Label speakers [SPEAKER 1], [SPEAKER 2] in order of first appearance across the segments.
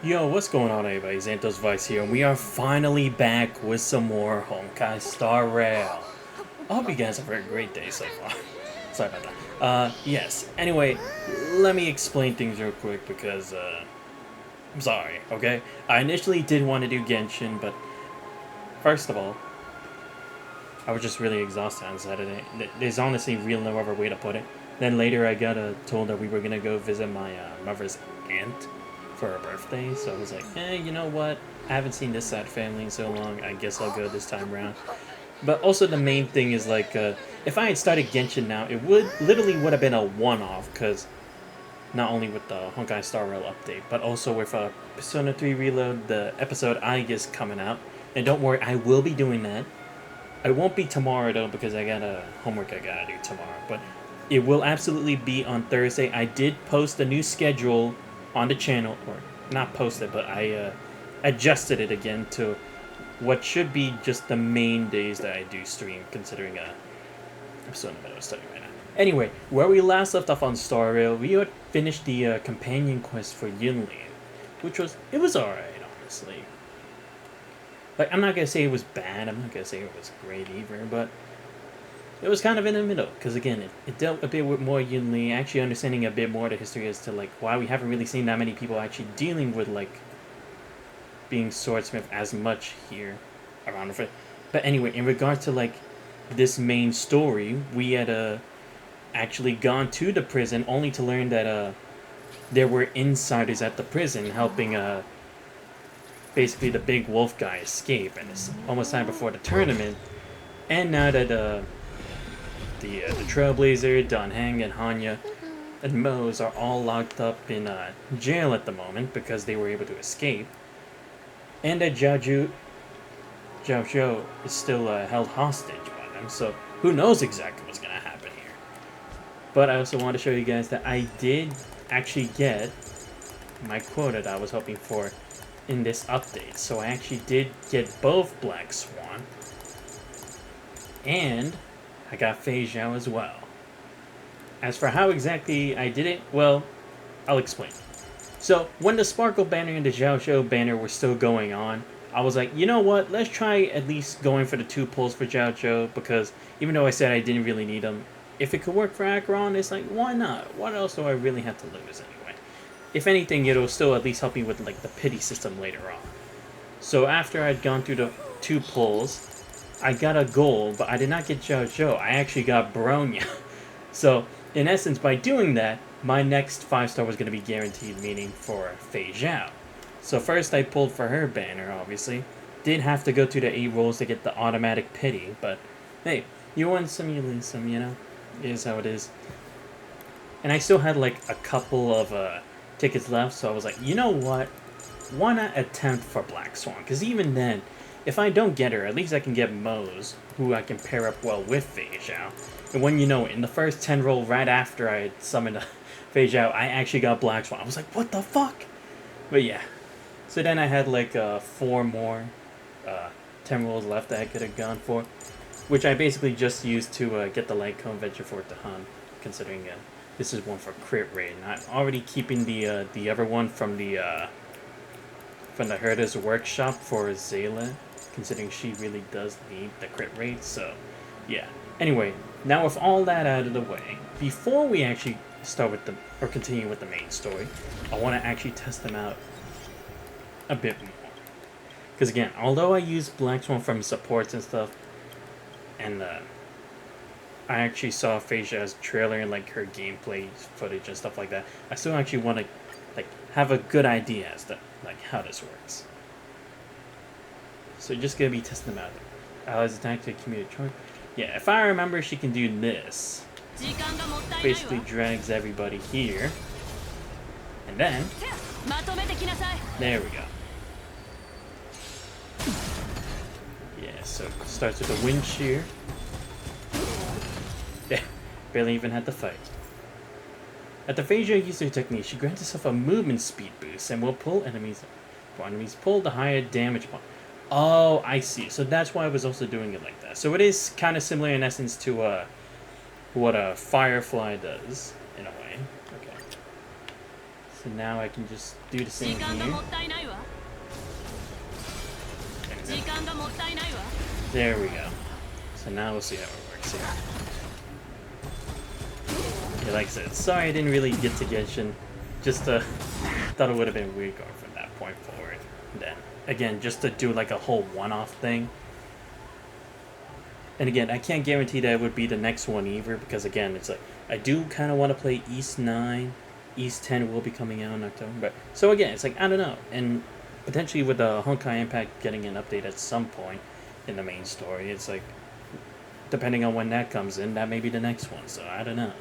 [SPEAKER 1] Yo, what's going on everybody? Xanthos Vice here, and we are finally back with some more Honkai Star Rail. I hope you guys have had a great day so far. Sorry about that. Yes. Anyway, let me explain things real quick because, I'm sorry, okay? I initially did want to do Genshin, but first of all, I was just really exhausted on Saturday. There's honestly real no other way to put it. Then later I got told that we were gonna go visit my mother's aunt for her birthday, so I was like, you know what? I haven't seen this sad family in so long. I guess I'll go this time around. But also the main thing is like, if I had started Genshin now, it would have been a one-off, because not only with the Honkai Star Rail update, but also with Persona 3 Reload, the episode I guess coming out. And don't worry, I will be doing that. I won't be tomorrow though because I got a homework I gotta do tomorrow. But it will absolutely be on Thursday. I did post a new schedule on the channel, or not post it, but I adjusted it again to what should be just the main days that I do stream, considering I'm still in the middle of studying right now. Anyway, where we last left off on Star Rail, we had finished the companion quest for Yunli, which was alright, honestly. Like, I'm not gonna say it was bad, I'm not gonna say it was great either, but it was kind of in the middle, because again, it dealt a bit with more Yunli, actually understanding a bit more of the history as to, like, why we haven't really seen that many people actually dealing with, like, being swordsmith as much here around the. But anyway, in regard to, like, this main story, we had, actually gone to the prison only to learn that, there were insiders at the prison helping, basically the big wolf guy escape, and it's almost time before the tournament, and now that, the Trailblazer, Don Hang, and Hanya, and Mose are all locked up in jail at the moment because they were able to escape, and that Zhao Zhou is still held hostage by them, so who knows exactly what's going to happen here. But I also want to show you guys that I did actually get my quota that I was hoping for in this update. So I actually did get both Black Swan, and I got Fei Zhao as well. As for how exactly I did it, well, I'll explain. So, when the Sparkle banner and the Zhao Zhou banner were still going on, I was like, you know what, let's try at least going for the 2 pulls for Zhao Zhou, because even though I said I didn't really need them, if it could work for Acheron, it's like, why not? What else do I really have to lose anyway? If anything, it'll still at least help me with, like, the pity system later on. So after I'd gone through the 2 pulls, I got a gold, but I did not get Zhao Zhou. I actually got Bronya. So, in essence, by doing that, my next 5-star was going to be guaranteed, meaning for Fei Zhao. So first I pulled for her banner, obviously. Did have to go through the 8 rolls to get the automatic pity, but hey, you win some, you lose some, you know? It is how it is. And I still had like a couple of tickets left, so I was like, you know what? Why not attempt for Black Swan? Because even then, if I don't get her, at least I can get Mose, who I can pair up well with Fei Zhao. And when you know it, in the first 10 roll right after I had summoned Fei Zhao, I actually got Black Swan. I was like, what the fuck? But yeah. So then I had like 4 more 10 rolls left that I could have gone for, which I basically just used to get the Light Cone Venture for Tahan, considering this is one for crit rate. And I'm already keeping the other one from the Herder's workshop for Zayla, considering she really does need the crit rate, so yeah. Anyway, now with all that out of the way, before we actually start with or continue with the main story, I want to actually test them out a bit more. Because again, although I use Black Swan from supports and stuff, and I actually saw Fei Zhao's trailer and like her gameplay footage and stuff like that, I still actually want to like have a good idea as to like how this works. So just gonna be testing them out. Allies attack to accumulate charge. Yeah, if I remember, she can do this. Basically drags everybody here. And then there we go. Yeah, so it starts with a wind shear. Yeah, barely even had to fight. At the Fei Zhao uses her technique, she grants herself a movement speed boost and will pull enemies. For enemies pull, the higher damage point. Oh, I see. So that's why I was also doing it like that. So it is kind of similar in essence to what a Firefly does, in a way. Okay. So now I can just do the same here. There we go. So now we'll see how it works here. Yeah, like I said, sorry I didn't really get to Genshin. Just thought it would have been weird going from that point forward. And then, again, just to do like a whole one-off thing. And again, I can't guarantee that it would be the next one either, because again, it's like, I do kind of want to play East 9. East 10 will be coming out in October. But so again, it's like, I don't know. And potentially with the Honkai Impact getting an update at some point in the main story, it's like, depending on when that comes in, that may be the next one. So I don't know.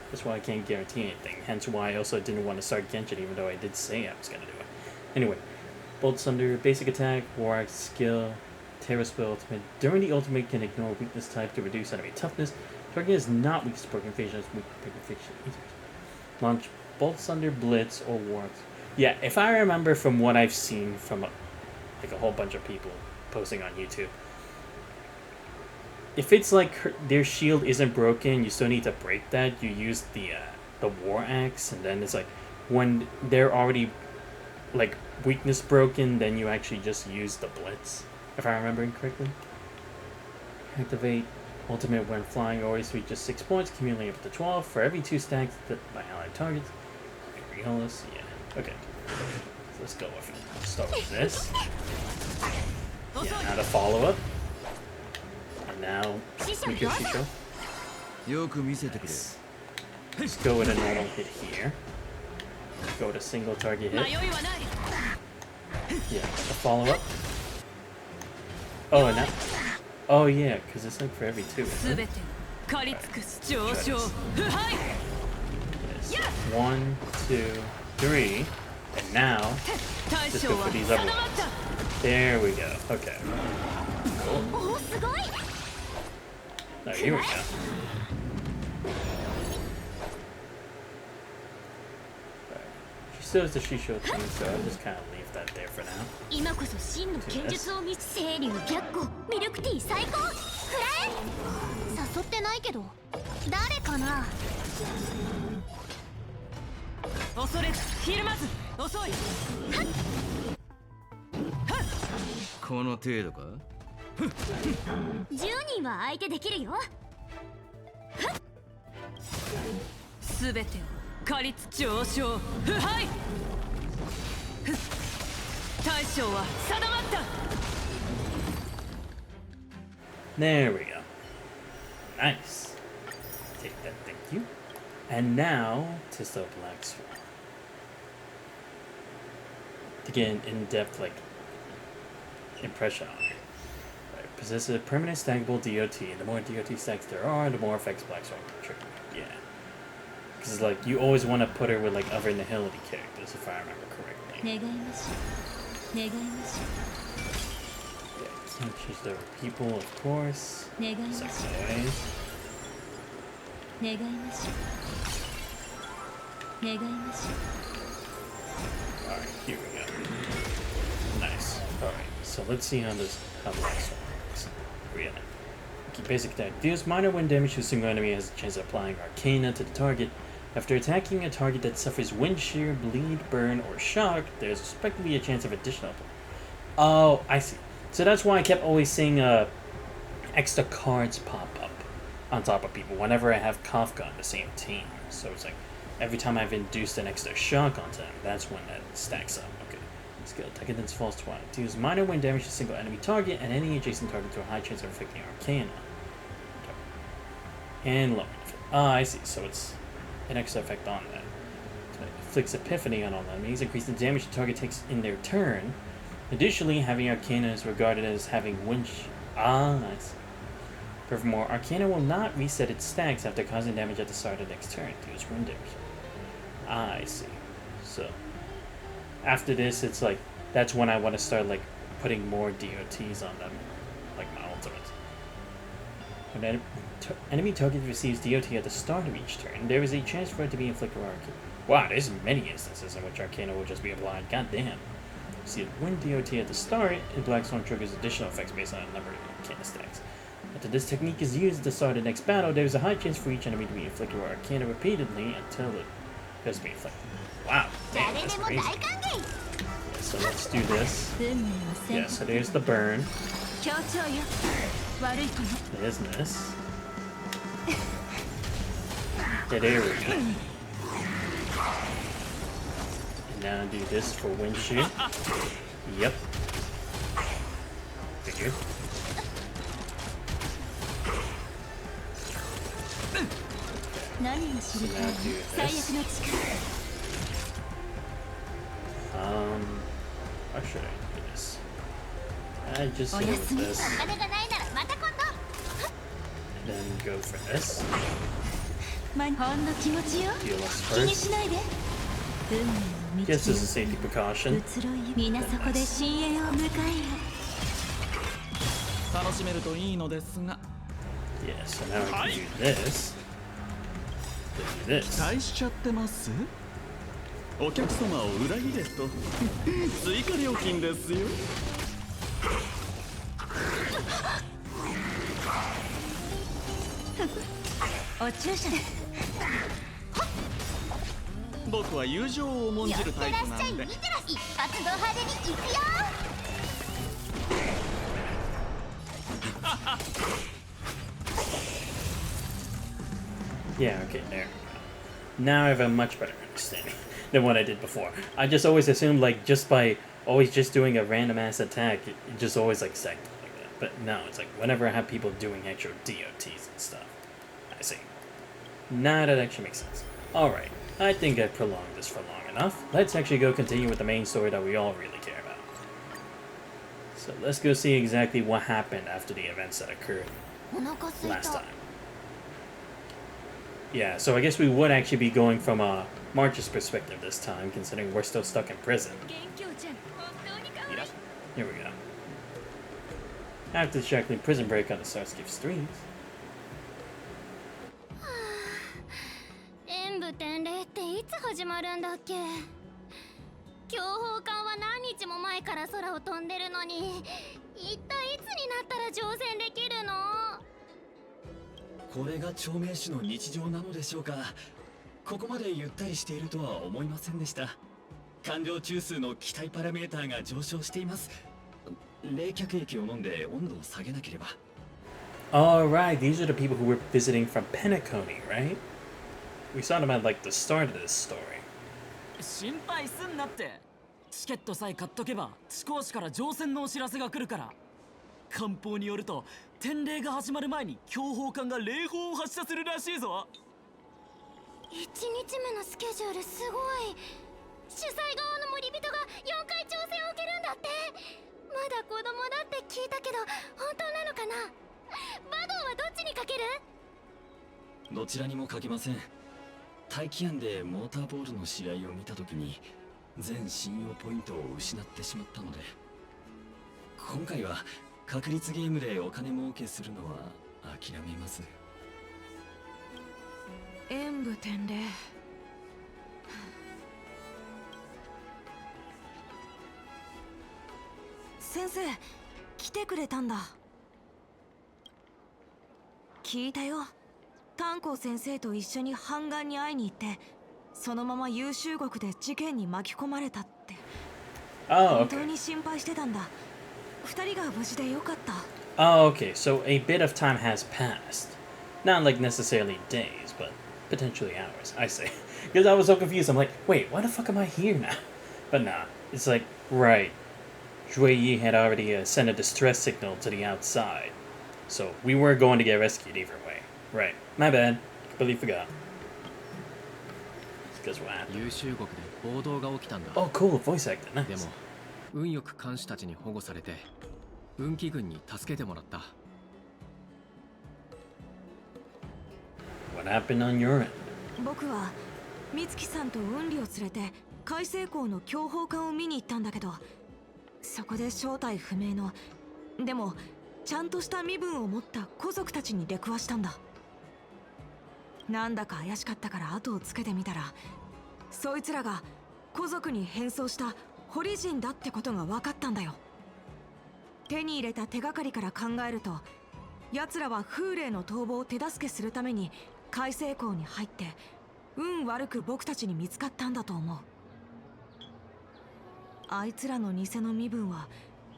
[SPEAKER 1] That's why I can't guarantee anything. Hence why I also didn't want to start Genshin, even though I did say I was going to do it. Anyway, Bolts under basic attack, War Axe skill, Terra spell ultimate. During the ultimate, can ignore weakness type to reduce enemy toughness. Target is not weak to broken facial, weak to broken facial. Launch Bolts under Blitz or War Axe. Yeah, if I remember from what I've seen from like a whole bunch of people posting on YouTube, if it's like their shield isn't broken, you still need to break that. You use the War Axe, and then it's like when they're already like weakness broken, then you actually just use the Blitz. If I remember correctly. Activate ultimate when flying always reaches 6 points, accumulating up to 12 for every 2 stacks by allied targets. Reholis, yeah. Okay. So let's go with it. Start with this. Yeah, now the follow-up. Now, we can Shisho. Nice. Let's go with a normal hit here. Go to single target hit. Yeah, a follow-up. Oh, and that. Oh, yeah, because it's like for every 2. Isn't it? Right. 1, 2, 3. And now, just go for these other ones. There we go. Okay. Cool. Oh, here we go. Right. She still has the Shisho thing, so I'll just kind of leave that there for now. There we go. Nice. Take that, thank you. And now, Tista Black Swan. To get an in-depth, like, impression on her. Right. Possesses a permanent stackable DOT. The more DOT stacks there are, the more effects Black Swan can trigger. Yeah. Because, like, you always want to put her with, like, other Nihility characters, if I remember correctly. Yeah, can't choose the people, of course. Sex ways. Alright, here we go. Nice. Alright, so let's see how this one works. Really. Okay, basic attack. Deals minor wind damage to a single enemy, has a chance of applying Arcana to the target. After attacking a target that suffers wind shear, bleed, burn, or shock, there's expected a chance of additional. Oh, I see. So that's why I kept always seeing extra cards pop up on top of people whenever I have Kafka on the same team. So it's like every time I've induced an extra shock onto them, that's when that stacks up. Okay. Skill Decadence False Twilight. Deals minor wind damage to a single enemy target and any adjacent target to a high chance of affecting Arcana. And low. Ah, I see. So it's an extra effect on that. So it inflicts Epiphany on all enemies, increasing the damage the target takes in their turn. Additionally, having Arcana is regarded as having wind. Ah, nice. Furthermore, Arcana will not reset its stacks after causing damage at the start of the next turn. Deals wind damage. Ah, I see. So after this, it's like that's when I want to start like putting more DOTs on them, like my ultimates. When enemy target receives DOT at the start of each turn, there is a chance for it to be inflicted with Arcana. Wow, there's many instances in which Arcana will just be applied. God damn. See, when DOT at the start, and Black Swan triggers additional effects based on a number of Arcana stacks. After this technique is used at the start of the next battle, there is a high chance for each enemy to be inflicted with Arcana repeatedly until it does be inflicted. Wow. Damn, that's crazy. Yeah, so let's do this. Yeah, so there's the burn. There's this. Yeah, there we go. And now do this for windshield. Yep. Figured. So now do this. How should I do this? I just go with this. And then go for this. Heal us first. Guess as a safety precaution. Yeah, so now I can do this. Do this.
[SPEAKER 2] お客様を裏切れと追加料金ですよ。お注射。僕は友情を重んじるタイプなんで。一発ド派手に行くよ。
[SPEAKER 1] Yeah, okay, there. Now I have a much better understanding than what I did before. I just always assumed, like, just by always just doing a random ass attack, it just always, like, second like that. But no, it's like, whenever I have people doing actual DOTs and stuff. I see. Now that actually makes sense. Alright, I think I've prolonged this for long enough. Let's actually go continue with the main story that we all really care about. So let's go see exactly what happened after the events that occurred last time. Yeah, so I guess we would actually be going from March's perspective this time, considering we're still stuck in prison. Here we go. After shackling prison break on the Starscape streets.
[SPEAKER 3] 演武典礼っていつ始まるんだっけ？強砲艦は何日も前から空を飛んでるのに、一体いつになったら乗船できるの？
[SPEAKER 2] これが長命種の日常なのでしょうか。ここまでゆったりしているとは思いませんでした。完了中数の気体パラメーターが上昇しています。冷却液を飲んで温度を下げなければ。
[SPEAKER 1] Alright, these are the people who were visiting from Penacony, right? We saw them at like the start of this story.
[SPEAKER 4] 心配すんなって。チケットさえ買っとけば、地高市から乗船のお知らせが来るから。官報によると、典礼が始まる前に強砲艦が礼砲を発射するらしいぞ。
[SPEAKER 3] 1日目のスケジュールすごい。主催側の森人が4回挑戦を受けるんだって。まだ子供だって聞いたけど本当なのかな。バドはどっちにかける？
[SPEAKER 2] どちらにもかけません。大気案でモーターボールの試合を見たときに全信用ポイントを失ってしまったので、今回は確率ゲームでお金儲けするのは諦めます。
[SPEAKER 3] 演武典礼。先生、来てくれたんだ。聞いたよ。炭鉱先生と一緒に半岸に会いに行って、そのまま優秀国で事件に巻き込まれたって。本当に心配してたんだ。二人が無事でよかった。
[SPEAKER 1] Oh, okay, so a bit of time has passed. Not like necessarily days, but potentially hours, I say. Because I was so confused, I'm like, wait, why the fuck am I here now? But nah, it's like, right. Zhui Yi had already sent a distress signal to the outside. So we were going to get rescued either way. Right, my bad. Completely forgot. Because what happened?
[SPEAKER 5] 優秀国で暴動が起きたんだ。
[SPEAKER 1] Oh, cool, voice actor, nice.
[SPEAKER 5] でも運よく艦士たちに保護されて運気軍に助けてもらった。
[SPEAKER 1] What happened on your end?
[SPEAKER 3] 僕は美月さんと雲里を連れて海星港の強砲艦を見に行ったんだけど、そこで正体不明のでもちゃんとした身分を持った古族たちに出くわしたんだ。なんだか怪しかったから後をつけてみたら、そいつらが古族に変装したホリ人だってことが分かったんだよ。手に入れた手がかりから考えると、奴らは風霊の逃亡を手助けするために海星港に入って運悪く僕たちに見つかったんだと思う。あいつらの偽の身分は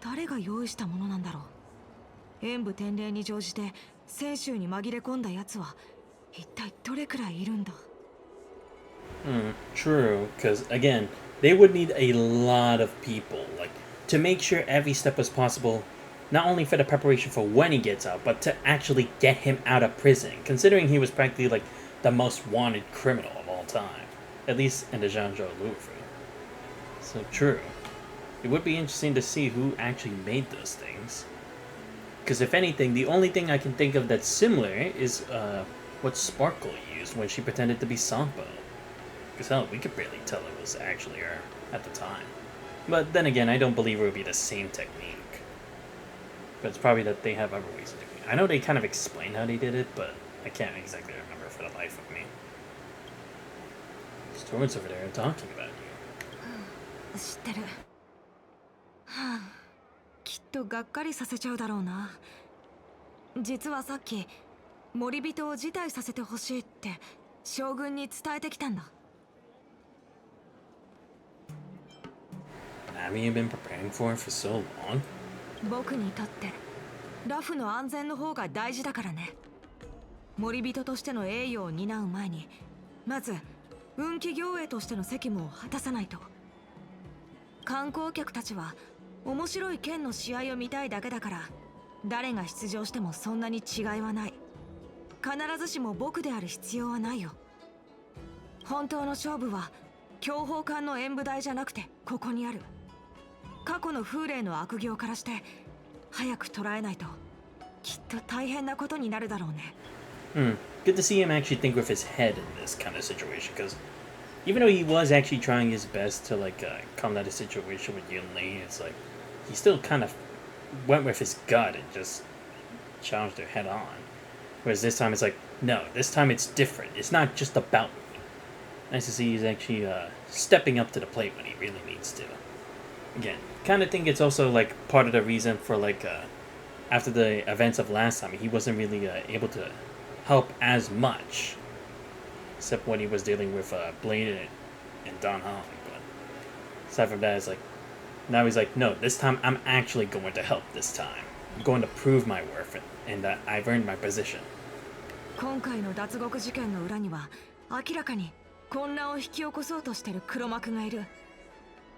[SPEAKER 3] 誰が用意したものなんだろう。演武天霊に乗じて泉州に紛れ込んだ奴は一体どれくらいいるんだ。
[SPEAKER 1] True, because again, they would need a lot of people, like, to make sure every step was possible, not only for the preparation for when he gets out, but to actually get him out of prison, considering he was practically, like, the most wanted criminal of all time, at least in the Zhangzhou Louvre. So true. It would be interesting to see who actually made those things. Because if anything, the only thing I can think of that's similar is what Sparkle used when she pretended to be Sampo. Because hell, we could barely tell it was actually her at the time. But then again, I don't believe it would be the same technique. But it's probably that they have other ways of doing it. I know they kind of explain how they did it, but I can't exactly remember for the life of me. Storms over there are talking about you.
[SPEAKER 3] 知ってる。はあ、きっとがっかりさせちゃうだろうな。実はさっき森人を辞退させてほしいって将軍に伝えてきたんだ。
[SPEAKER 1] Haven't you been preparing for it for so long?
[SPEAKER 3] 僕にとってラフの安全の方が大事だからね。森人としての栄誉を担う前にまず運気行営としての責務を果たさないと。観光客たちは面白い剣の試合を見たいだけだから誰が出場してもそんなに違いはない。必ずしも僕である必要はないよ。本当の勝負は強砲艦の演武台じゃなくてここにある。過去の風霊の悪行からして早く捕らえないときっと大変なことになるだろうね。
[SPEAKER 1] Good to see him actually think with his head in this kind of situation, because even though he was actually trying his best to like calm down the situation with Yun Li, it's like he still kind of went with his gut and just challenged her head on. Whereas this time it's like, no, this time it's different. It's not just about me. Nice to see he's actually stepping up to the plate when he really needs to. Again, kind of think it's also like part of the reason for like after the events of last time, he wasn't really able to help as much, except when he was dealing with Blade and Don Hong. But aside from that, it's like now he's like, no, this time I'm actually going to help. This time I'm going to prove my worth and that I've earned my position.
[SPEAKER 3] 今回の脱獄事件の裏には明らかに混乱を引き起こそうとしてる黒幕がいる。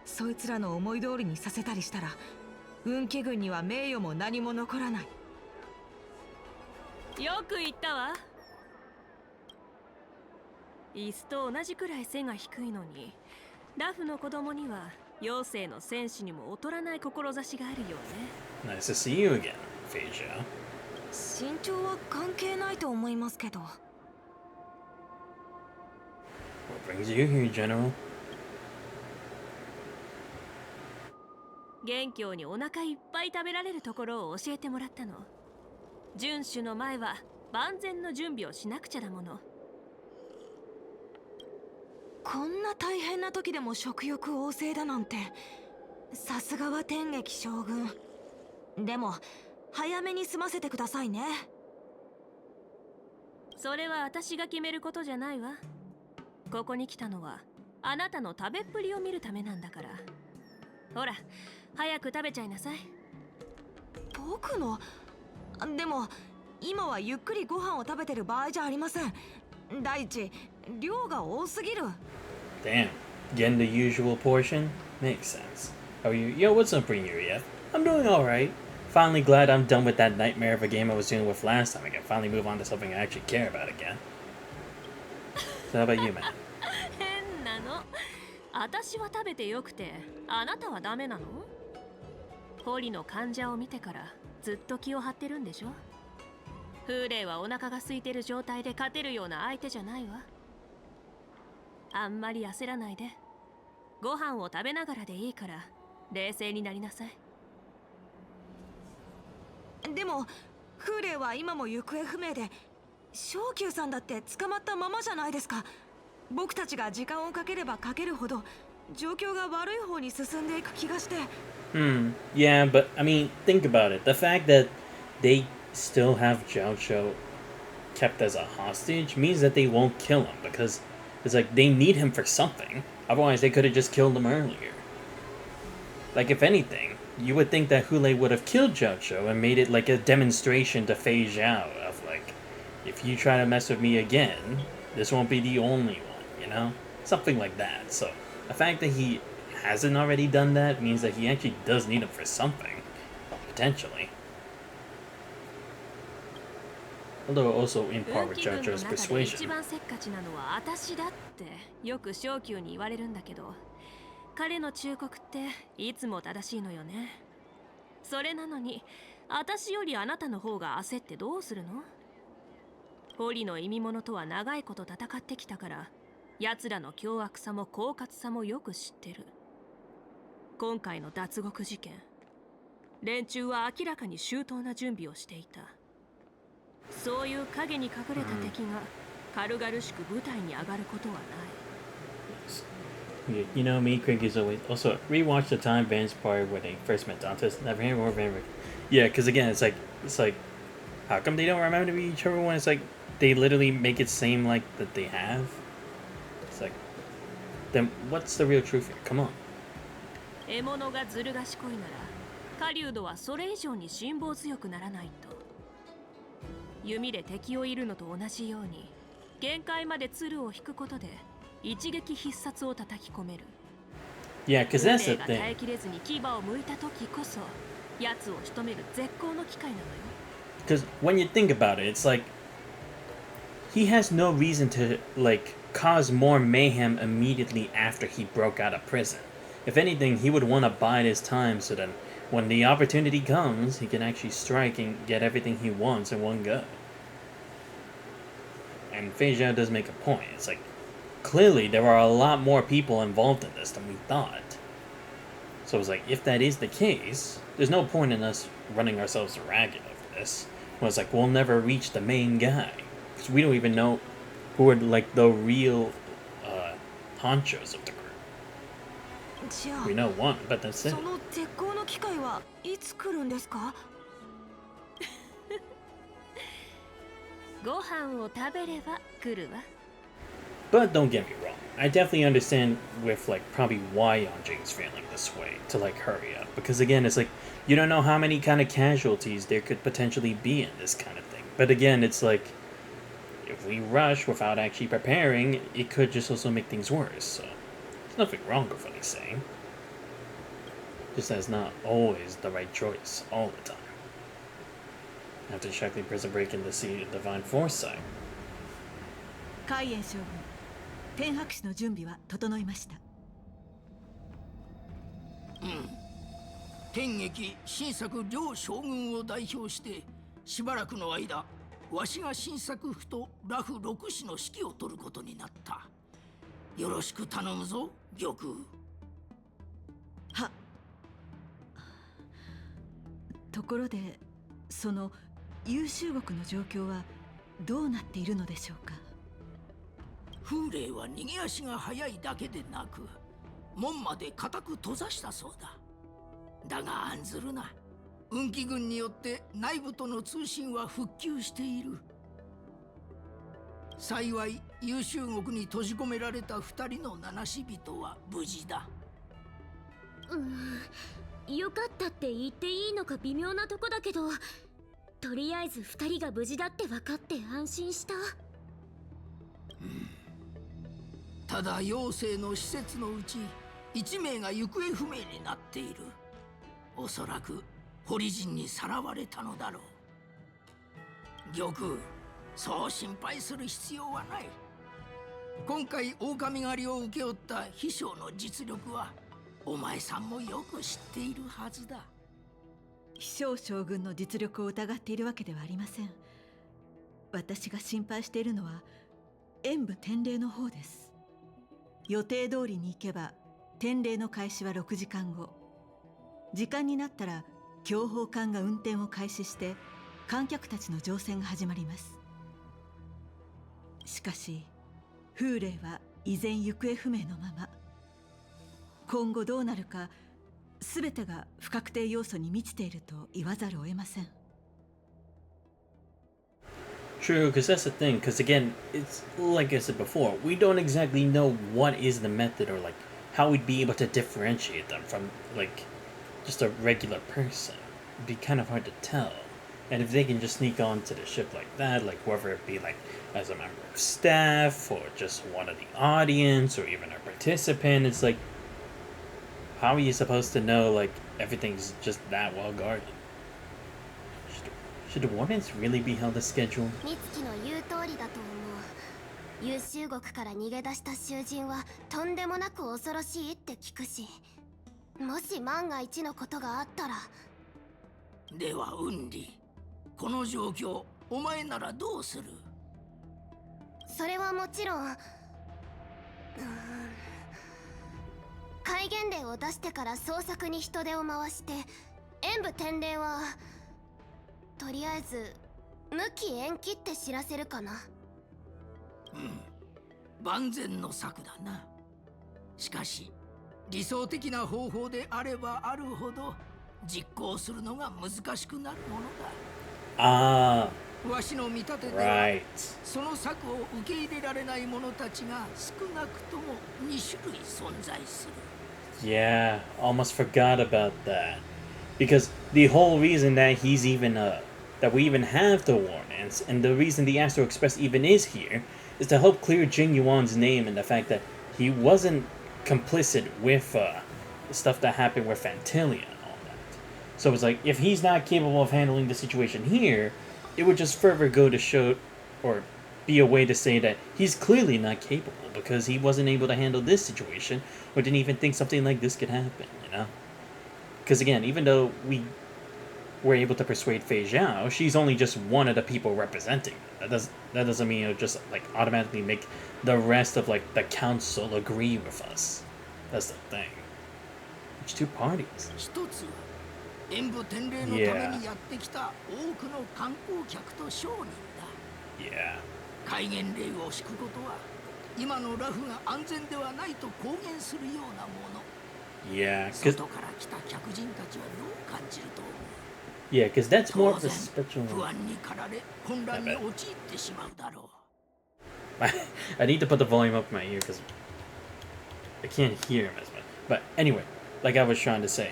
[SPEAKER 3] そいつらの思い通りにさせたりしたら運気軍には名誉も何も残らない。
[SPEAKER 6] よく言ったわ。椅子と同じくらい背が低いのにラフの子供には妖精の戦士にも劣らない志があるよね。
[SPEAKER 1] Nice to see you again, Phasia.
[SPEAKER 3] 身長は関係ないと思いますけど。
[SPEAKER 1] What brings you here, General?
[SPEAKER 6] 元凶にお腹いっぱい食べられるところを教えてもらったの。遵守の前は万全の準備をしなくちゃだもの。
[SPEAKER 3] こんな大変な時でも食欲旺盛だなんてさすがは天撃将軍。でも早めに済ませてくださいね。
[SPEAKER 6] それは私が決めることじゃないわ。ここに来たのはあなたの食べっぷりを見るためなんだから。ほら早く食べちゃいなさい。
[SPEAKER 3] 僕のでも今はゆっくりご飯を食べてる場合じゃありません。第一量が多すぎる。
[SPEAKER 1] Damn, getting the usual portion? Makes sense. How are you? Yo, what's up, Yef? I'm doing alright. Finally glad I'm done with that nightmare of a game I was dealing with last time. I can finally move on to something I actually care about again. So how about you, man?
[SPEAKER 6] 変なの。私は食べてよくてあなたはダメなの？ホリの患者を見てからずっと気を張ってるんでしょ。風霊はお腹が空いてる状態で勝てるような相手じゃないわ。あんまり焦らないで。ご飯を食べながらでいいから冷静になりなさい。
[SPEAKER 3] でも風霊は今も行方不明で昇級さんだって捕まったままじゃないですか。僕たちが時間をかければかけるほど状況が悪い方に進んでいく気がして。
[SPEAKER 1] Yeah, but I mean, think about it. The fact that they still have Zhao Shou kept as a hostage means that they won't kill him because it's like they need him for something. Otherwise, they could have just killed him earlier. Like, if anything, you would think that Hule would have killed Jojo and made it like a demonstration to Fei Zhao of like, if you try to mess with me again, this won't be the only one, you know? Something like that. So, the fact that he hasn't already done that means that he actually does need him for something. Potentially. Although also in part with
[SPEAKER 6] 運気軍の
[SPEAKER 1] Jojo's
[SPEAKER 6] 中で一
[SPEAKER 1] persuasion.
[SPEAKER 6] 番せっかちなのは私だってよく小宮に言われるんだけど、彼の忠告っていつも正しいのよね。それなのに私よりあなたの方が焦ってどうするの？堀の意味物とは長いこと戦ってきたから、奴らの凶悪さも狡猾さもよく知ってる。今回の脱獄事件、連中は明らかに周到な準備をしていた。そういう影に隠れた敵が軽々しく舞台に上がることはない。
[SPEAKER 1] You know me, Craig is always... Also, rewatch the time Van's part when they first met Dantes. Never hear more Van. Yeah, because again, it's like... How come they don't remember each other when it's like... They literally make it seem like that they have? It's like... Then what's the real truth here? Come on.
[SPEAKER 6] 獲物がずる賢いなら、狩人はそれ以上に辛抱強くならないと。弓で敵を射るのと同じように、限界まで鶴を引くことで一撃必殺を叩き込める。
[SPEAKER 1] Yeah, because that's the
[SPEAKER 6] 運命が耐え
[SPEAKER 1] thing.
[SPEAKER 6] きれずに牙を向いた時こそ、奴を仕留める絶好の機会なのよ。
[SPEAKER 1] Because when you think about it, it's like... He has no reason to, like, cause more mayhem immediately after he broke out of prison. If anything, he would want to bide his time so that when the opportunity comes, he can actually strike and get everything he wants in one go. And Fei Zhao does make a point. It's like, clearly there are a lot more people involved in this than we thought. So it's like, if that is the case, there's no point in us running ourselves ragged over this. Well, it's like, we'll never reach the main guy. Because we don't even know who are, like, the real honchos of the group.
[SPEAKER 3] じゃあ
[SPEAKER 1] We know one, but that's
[SPEAKER 3] そ
[SPEAKER 1] it.
[SPEAKER 3] の絶好の機会はいつ来るんですか？
[SPEAKER 6] ご飯を食べれば来るわ。
[SPEAKER 1] But don't get me wrong. I definitely understand with, like, probably why Yonjing's feeling this way to, like, hurry up. Because, again, it's like, you don't know how many kind of casualties there could potentially be in this kind of thing. But again, it's like, if we rush without actually preparing, it could just also make things worse. So, there's nothing wrong with what he's saying. Just that it's not always the right choice all the time. After check the prison break in to see divine foresight.
[SPEAKER 7] 海燕将軍、天白氏の準備は整いました。
[SPEAKER 8] 天撃新作両将軍を代表してしばらくの間わしが新作府とラフ六氏の指揮を取ることになった。よろしく頼むぞ玉。
[SPEAKER 7] は。ところでその優秀国の状況はどうなっているのでしょうか。
[SPEAKER 8] 風霊は逃げ足が速いだけでなく門まで固く閉ざしたそうだ。だが案ずるな。運気軍によって内部との通信は復旧している。幸い優秀国に閉じ込められた二人の七死人は無事だ。
[SPEAKER 9] よかったって言っていいのか微妙なとこだけど、とりあえず二人が無事だって分かって安心した。
[SPEAKER 8] ただ妖精の施設のうち1名が行方不明になっている。おそらく堀人にさらわれたのだろう。玉、そう心配する必要はない。今回狼狩りを請け負った秘書の実力はお前さんもよく知っているはずだ。
[SPEAKER 7] 秘書将軍の実力を疑っているわけではありません。私が心配しているのは演武典礼の方です。予定通りに行けば典礼の開始は6時間後。時間になったら強砲艦が運転を開始して観客たちの乗船が始まります。しかし風霊は依然行方不明のまま。今後どうなるか全てが不確定要素に満ちていると言わざるを得ません。
[SPEAKER 1] True, because that's the thing. Because again, it's like I said before, we don't exactly know what is the method or like how we'd be able to differentiate them from like just a regular person, it'd be kind of hard to tell. And if they can just sneak onto the ship like that, like whether it be like as a member of staff or just one of the audience or even a participant, it's like, how are you supposed to know like everything's just that well guarded? Should the wardens really be held as scheduled?
[SPEAKER 10] 美月の言う通りだと思う。優秀国から逃げ出した囚人はとんでもなく恐ろしいって聞くし、もし万が一のことがあったら。
[SPEAKER 8] ではウンリ、この状況お前ならどうする？
[SPEAKER 10] それはもちろん、戒厳令を出してから捜索に人手を回して、演武転令はとりあえず無期延期って知らせるかな。
[SPEAKER 8] 万全の策だな。しかし理想的な方法であればあるほど実行するのが難しくなるものだ。わしの見立てでは、その策を受け入れられない者たちが少なくとも2種類存在する。
[SPEAKER 1] Yeah, almost forgot about that. Because the whole reason that he's even that we even have the warrants, and the reason the Astro Express even is here, is to help clear Jing Yuan's name and the fact that he wasn't complicit with stuff that happened with Fantilia and all that. So it's like, if he's not capable of handling the situation here, it would just further go to show, or be a way to say that he's clearly not capable because he wasn't able to handle this situation, or didn't even think something like this could happen, you know? Because again, even though we were able to persuade Fei Zhao, she's only just one of the people representing. That doesn't mean it'll just like automatically make the rest of like the council agree with us. That's the thing. It's two parties.
[SPEAKER 8] 演武転令のためにやってきた多くの観光客と商人だ。
[SPEAKER 1] Yeah.
[SPEAKER 8] 戒厳令を敷くことは今のラフが安全ではないと公言するようなもの。
[SPEAKER 1] Yeah.
[SPEAKER 8] 外から来た客人たちはどう感じると思う？
[SPEAKER 1] Yeah, because that's more of a special.
[SPEAKER 8] 不安に駆られ混乱に陥ってしまうだろう。
[SPEAKER 1] I need to put the volume up in my ear because I can't hear him as much. But anyway, like I was trying to say,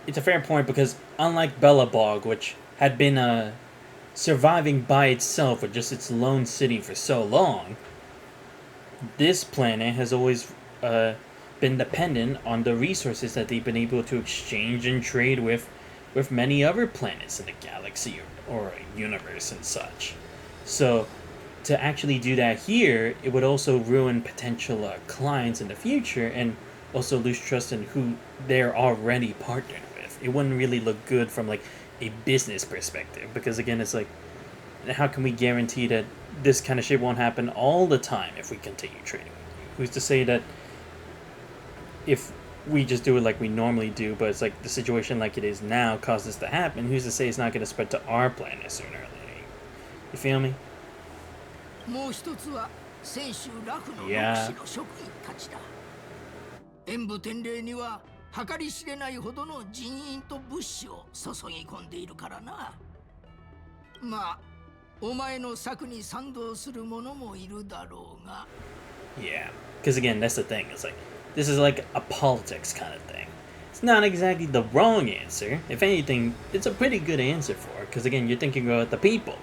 [SPEAKER 1] it's a fair point because unlike Bellabog, which had been surviving by itself with just its lone city for so long, this planet has always been dependent on the resources that they've been able to exchange and trade with many other planets in the galaxy or universe and such. So to actually do that here, it would also ruin potential clients in the future and also lose trust in who they're already partnered with. It wouldn't really look good from like a business perspective because again, it's like, how can we guarantee that this kind of shit won't happen all the time if we continue trading with you? Who's to say that if we just do it like we normally do, but it's like the situation like it is now caused this to happen, who's to say it's not going to spread to our planet sooner or later? You feel me?
[SPEAKER 8] もう一つは先週ラフの牧師の職員たちだ。演武転令には計り知れないほどの人員と物資を注ぎ込んでいるからな。まあ、お前の策に賛同する者もいるだろうが。
[SPEAKER 1] Yeah, because again, that's the thing. It's like, this is like a politics kind of thing. It's not exactly the wrong answer. If anything, it's a pretty good answer for it, because again, you're thinking about the people.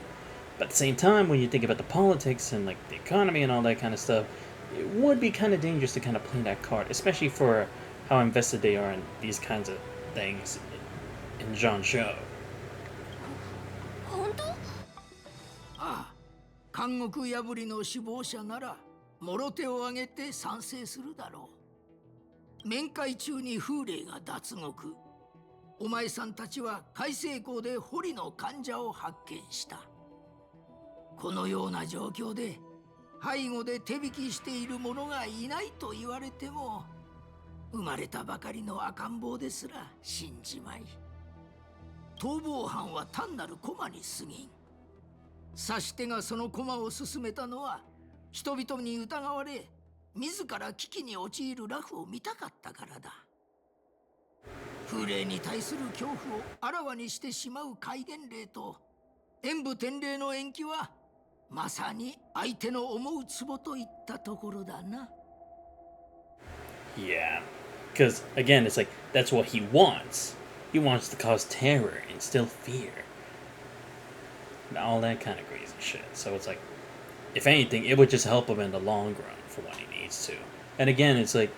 [SPEAKER 1] But at the same time, when you think about the politics and like the economy and all that kind of stuff, it would be kind of dangerous to kind of play that card, especially for how invested they are in these kinds of things in Zhangzhou.
[SPEAKER 10] 本当？
[SPEAKER 8] ああ、監獄破りの首謀者ならもろ手を挙げて賛成するだろう。面会中に風霊が脱獄。お前さんたちは海星港で堀の患者を発見した。このような状況で背後で手引きしている者がいないと言われても、生まれたばかりの赤ん坊ですら信じまい。逃亡犯は単なる駒に過ぎん。指し手がその駒を進めたのは、人々に疑われ、自ら危機に陥るラフを見たかったからだ。風霊に対する恐怖をあらわにしてしまう戒厳令と、演武転令の延期は、まさに相手の思うツボといったところだな。
[SPEAKER 1] Yeah, because again, it's like, that's what he wants. He wants to cause terror, instill fear, and all that kind of crazy shit. So it's like, if anything, it would just help him in the long run for what he needs to. And again, it's like,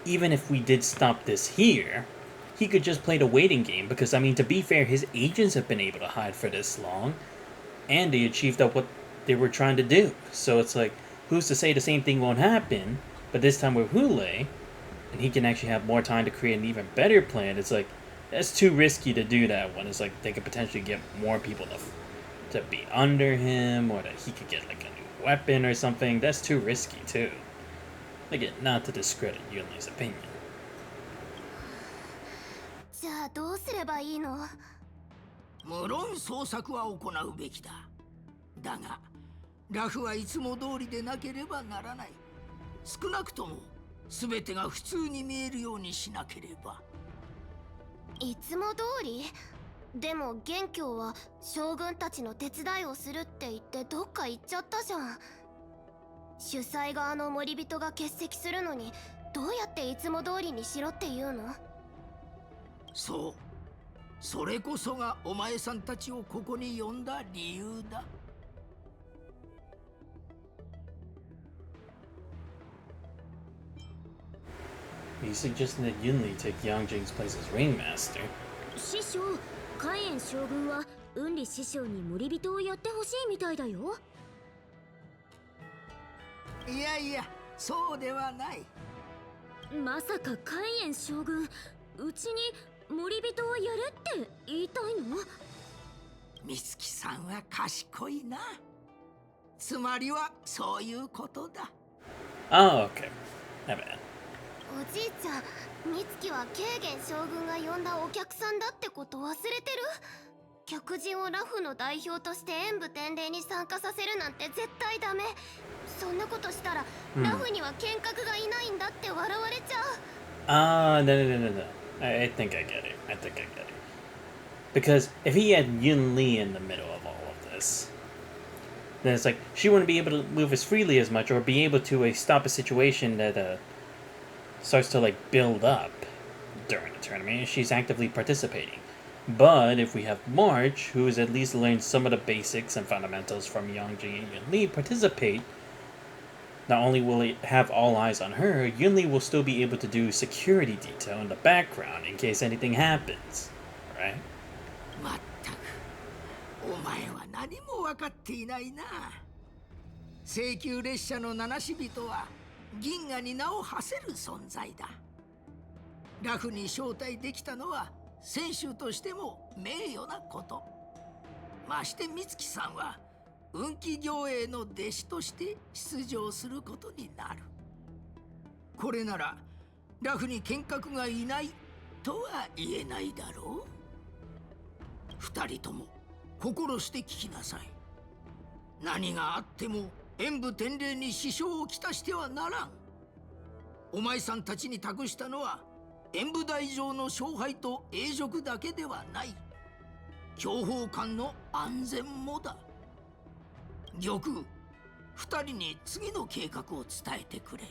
[SPEAKER 1] even if we did stop this here, he could just play the waiting game, because, I mean, to be fair, his agents have been able to hide for this long, and they achieved what they were trying to do. So it's like, who's to say the same thing won't happen, but this time with Hule, and he can actually have more time to create an even better plan. It's like, that's too risky to do that one. It's like, they could potentially get more people to be under him, or that he could get, like, a new weapon or something. That's too risky, too. Again, not to discredit Yunli's opinion.
[SPEAKER 10] じゃあどうすればいいの？
[SPEAKER 8] 無論捜索は行うべきだ。だが、ラフはいつも通りでなければならない。少なくとも全てが普通に見えるようにしなければ。
[SPEAKER 10] いつも通り？でも元凶は将軍たちの手伝いをするって言ってどっか行っちゃったじゃん。主催側の森人が欠席するのにどうやっていつも通りにしろって言うの？
[SPEAKER 8] そう。それこそがお前さんたちをここに呼んだ理由だ。
[SPEAKER 1] He's suggesting that Yunli take Yangjing's place as ringmaster.
[SPEAKER 9] 師匠、海燕将軍は雲里師匠に森人をやってほしいみたいだよ。
[SPEAKER 8] いやいや、そうではない。
[SPEAKER 9] まさか海燕将軍、うちに森人をやれって言いたいの？
[SPEAKER 8] 美月さんは賢いな。つまりはそういうことだ。
[SPEAKER 1] Oh, okay. My bad.
[SPEAKER 10] おじいちゃん、美月は慶元将軍が呼んだお客さんだってこと忘れてる？客人をラフの代表として演武天礼に参加させるなんて絶対ダメ。そんなことしたら、ラフには剣客がいないんだって笑われちゃう。
[SPEAKER 1] No. I think I get it. Because if he had Yunli in the middle of all of this, then it's like, she wouldn't be able to move as freely as much, or be able to stop a situation that starts to, like, build up during the tournament. She's actively participating. But if we have March, who has at least learned some of the basics and fundamentals from Yangjing and Yunli, participate, not only will it have all eyes on her, Yunli will still be able to do security detail in the background in case anything happens, right?
[SPEAKER 8] まったく、お前は何も分かっていないな。請求列車の七死人は銀河に名を馳せる存在だ。ラフに招待できたのは選手としても名誉なこと。まして美月さんは運気行営の弟子として出場することになる。これならラフに剣客がいないとは言えないだろう。二人とも心して聞きなさい。何があっても演武天礼に支障をきたしてはならん。お前さんたちに託したのは演武台上の勝敗と栄辱だけではない。強砲艦の安全もだ。玉、二人に次の計画を伝えてくれ。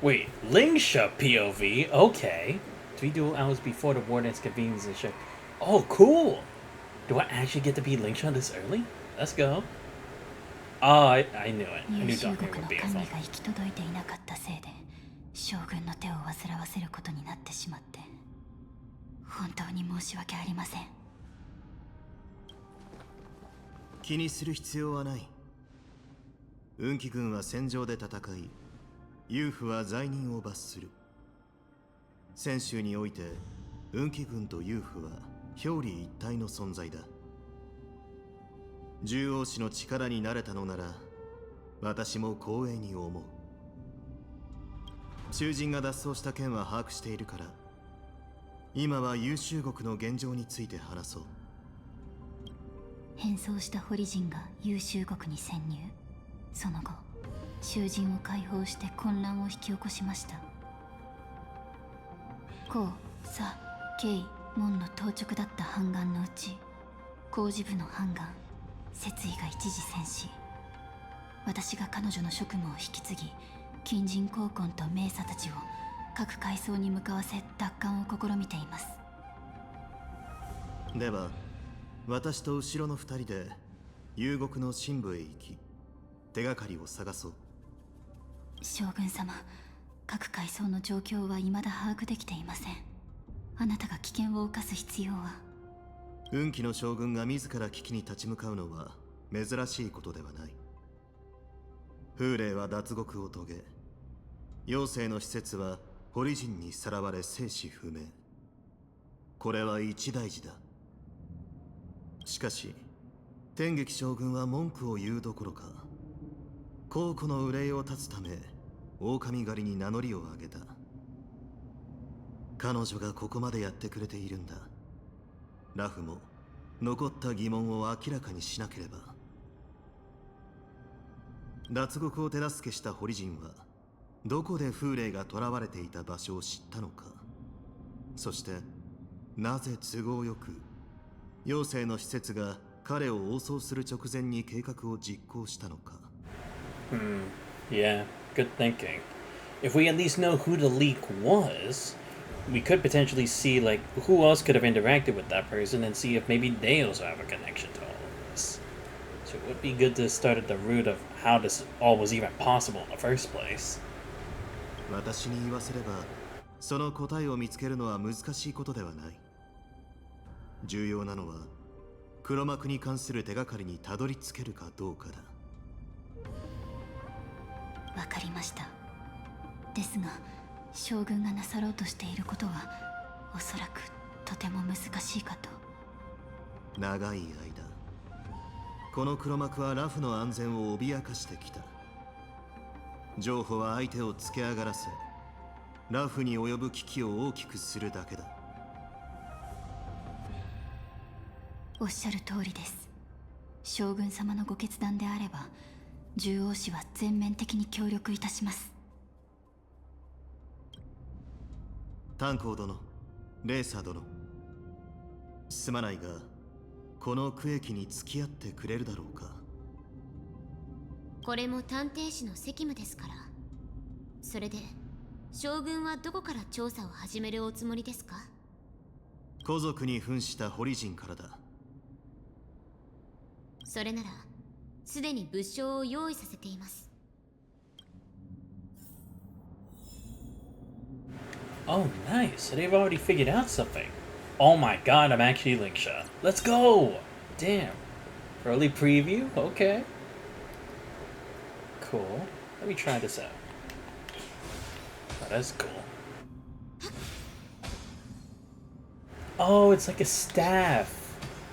[SPEAKER 1] Wait, Lingsha POV? Okay. 3 hours before the Warden's convenes and shit. Oh, cool! Do I actually get to be Lingsha this early? Let's go. Oh, I knew it. I knew Doctor would be a fun.
[SPEAKER 11] が行き届いていなかったせいで将軍の手を煩わせることになってしまって本当に申し訳ありません。
[SPEAKER 12] 気にする必要はない。運気軍は戦場で戦い、遊夫は罪人を罰する。泉州において運気軍と遊夫は表裏一体の存在だ。獣王氏の力になれたのなら私も光栄に思う。囚人が脱走した件は把握しているから、今は優秀国の現状について話そう。
[SPEAKER 11] 変装した堀人が優秀国に潜入。その後囚人を解放して混乱を引き起こしました。孔、左、慶、門の当直だった藩願のうち工事部の藩願、節位が一時戦死。私が彼女の職務を引き継ぎ、近人高官と名佐たちを各階層に向かわせ奪還を試みています。
[SPEAKER 12] では私と後ろの2人で遊牧の深部へ行き手がかりを探そう。
[SPEAKER 11] 将軍様、各階層の状況は未だ把握できていません。あなたが危険を冒す必要は。
[SPEAKER 12] 運気の将軍が自ら危機に立ち向かうのは珍しいことではない。風霊は脱獄を遂げ、妖精の施設はホリジンにさらわれ生死不明。これは一大事だ。しかし天撃将軍は文句を言うどころか、皇庫の憂いを断つため狼狩りに名乗りを上げた。彼女がここまでやってくれているんだ。ラフも残った疑問を明らかにしなければ。脱獄を手助けしたホリジンはどこで風霊が囚われていた場所を知ったのか。そしてなぜ都合よく妖精の施設が彼を応送する直前に計画を実行したのか。
[SPEAKER 1] Yeah, good thinking. If we at least know who the leak was, we could potentially see like who else could have interacted with that person and see if maybe they also have a connection to all of this. So it would be good to start at the root of how this all was even possible in the first place.
[SPEAKER 12] 私に言わせればその答えを見つけるのは難しいことではない。重要なのは黒幕に関する手がかりにたどり着けるかどうかだ。
[SPEAKER 11] わかりました。ですが将軍がなさろうとしていることはおそらくとても難しいかと。
[SPEAKER 12] 長い間この黒幕はラフの安全を脅かしてきた。情報は相手をつけ上がらせラフに及ぶ危機を大きくするだけだ。
[SPEAKER 11] おっしゃる通りです。将軍様のご決断であれば獣王氏は全面的に協力いたします。
[SPEAKER 12] 炭鉱殿、レーサー殿、すまないがこの区域に付き合ってくれるだろうか。
[SPEAKER 10] これも探偵士の責務ですから。それで将軍はどこから調査を始めるおつもりですか？
[SPEAKER 12] 古族に扮したホリジンからだ。
[SPEAKER 10] それならすでに物証を用意させています。
[SPEAKER 1] Oh, nice. So they've already figured out something. Oh my god, I'm actually Linkshot. Let's go! Damn. Early preview? Okay. Cool. Let me try this out. Oh, that's cool. Oh, it's like a staff.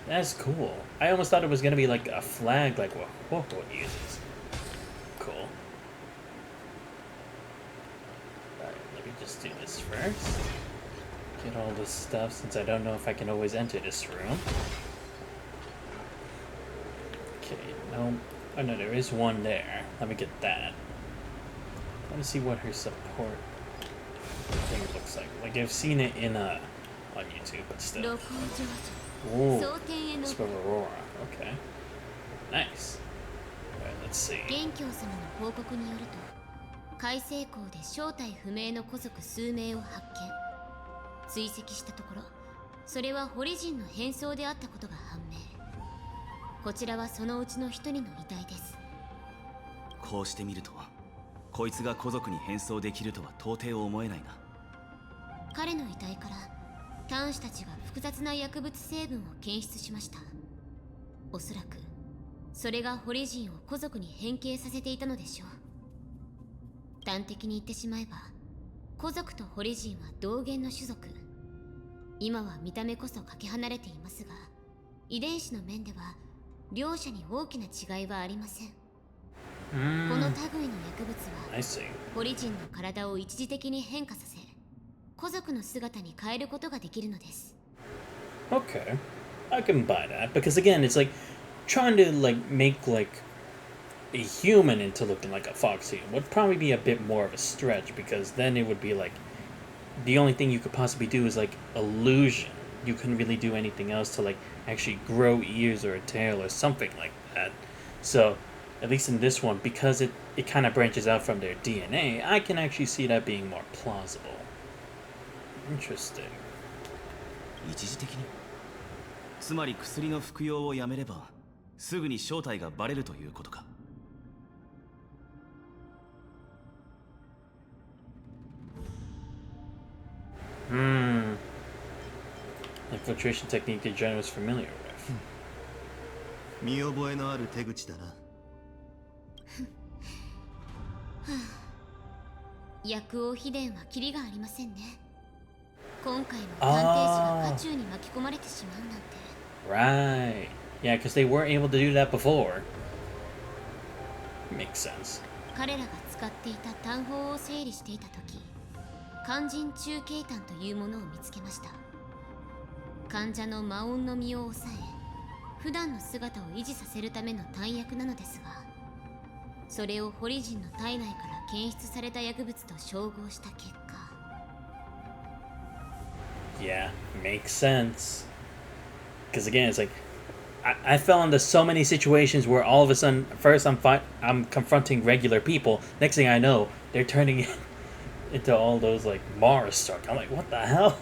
[SPEAKER 1] That's cool. I almost thought it was gonna be like a flag like what Hoko uses. Cool. Alright, let me just do this first. Get all this stuff since I don't know if I can always enter this room. Okay, no. Oh no, there is one there. Let me get that. Let me see what her support thing looks like. Like I've seen it in on YouTube, but still. Ooh, Spell Aurora. Okay. Nice. Alright, let's see.
[SPEAKER 10] 元凶様の報告によると、海西港で正体不明の古族数名を発見。追跡したところ、それはホリジンの変装であったことが判明。こちらはそのうちの一人の遺体です。
[SPEAKER 2] こうしてみると、こいつが古族に変装できるとは到底思えないな。
[SPEAKER 10] 彼の遺体から端子たちが複雑な薬物成分を検出しました。おそらくそれがホリジンを古族に変形させていたのでしょう。端的に言ってしまえば、古族とホリジンは同源の種族。今は見た目こそかけ離れていますが、遺伝子の面では両者に大きな違いはありません。この類の薬物はホリジンの体を一時的に変化させ、古族の姿に変えることができるのです。
[SPEAKER 1] Okay, I can buy that because again, it's like trying to like make like a human into looking like a fox human would probably be a bit more of a stretch because then it would be like the only thing you could possibly do is like illusion. You couldn't really do anything else to like actually grow ears or a tail or something like that. So at least in this one, because it kind of branches out from their DNA, I can actually see that being more plausible. Interesting.
[SPEAKER 13] 一時的に。つまり薬の服用をやめればすぐに正体がバレるということか。
[SPEAKER 1] Infiltration technique that Jen was familiar with.
[SPEAKER 12] 見覚えのある手口だな。
[SPEAKER 9] 薬王秘伝はキリがありませんね。今回も探偵士が渦中に巻き込まれてしまうなんて。
[SPEAKER 1] Right. Yeah, because they weren't able to do that before. Makes sense.
[SPEAKER 9] 彼らが使っていた単法を整理していた時、肝心中継炭というものを見つけました。患者の魔音の身を抑え、普段の姿を維持させるための弾薬なのですが、それをホリジンの体内から検出された薬物と照合した結果。
[SPEAKER 1] Yeah, makes sense. Because again, it's like I fell into so many situations where all of a sudden, first I'm confronting regular people. Next thing I know, they're turning into all those like Mars stuff. I'm like, what the hell?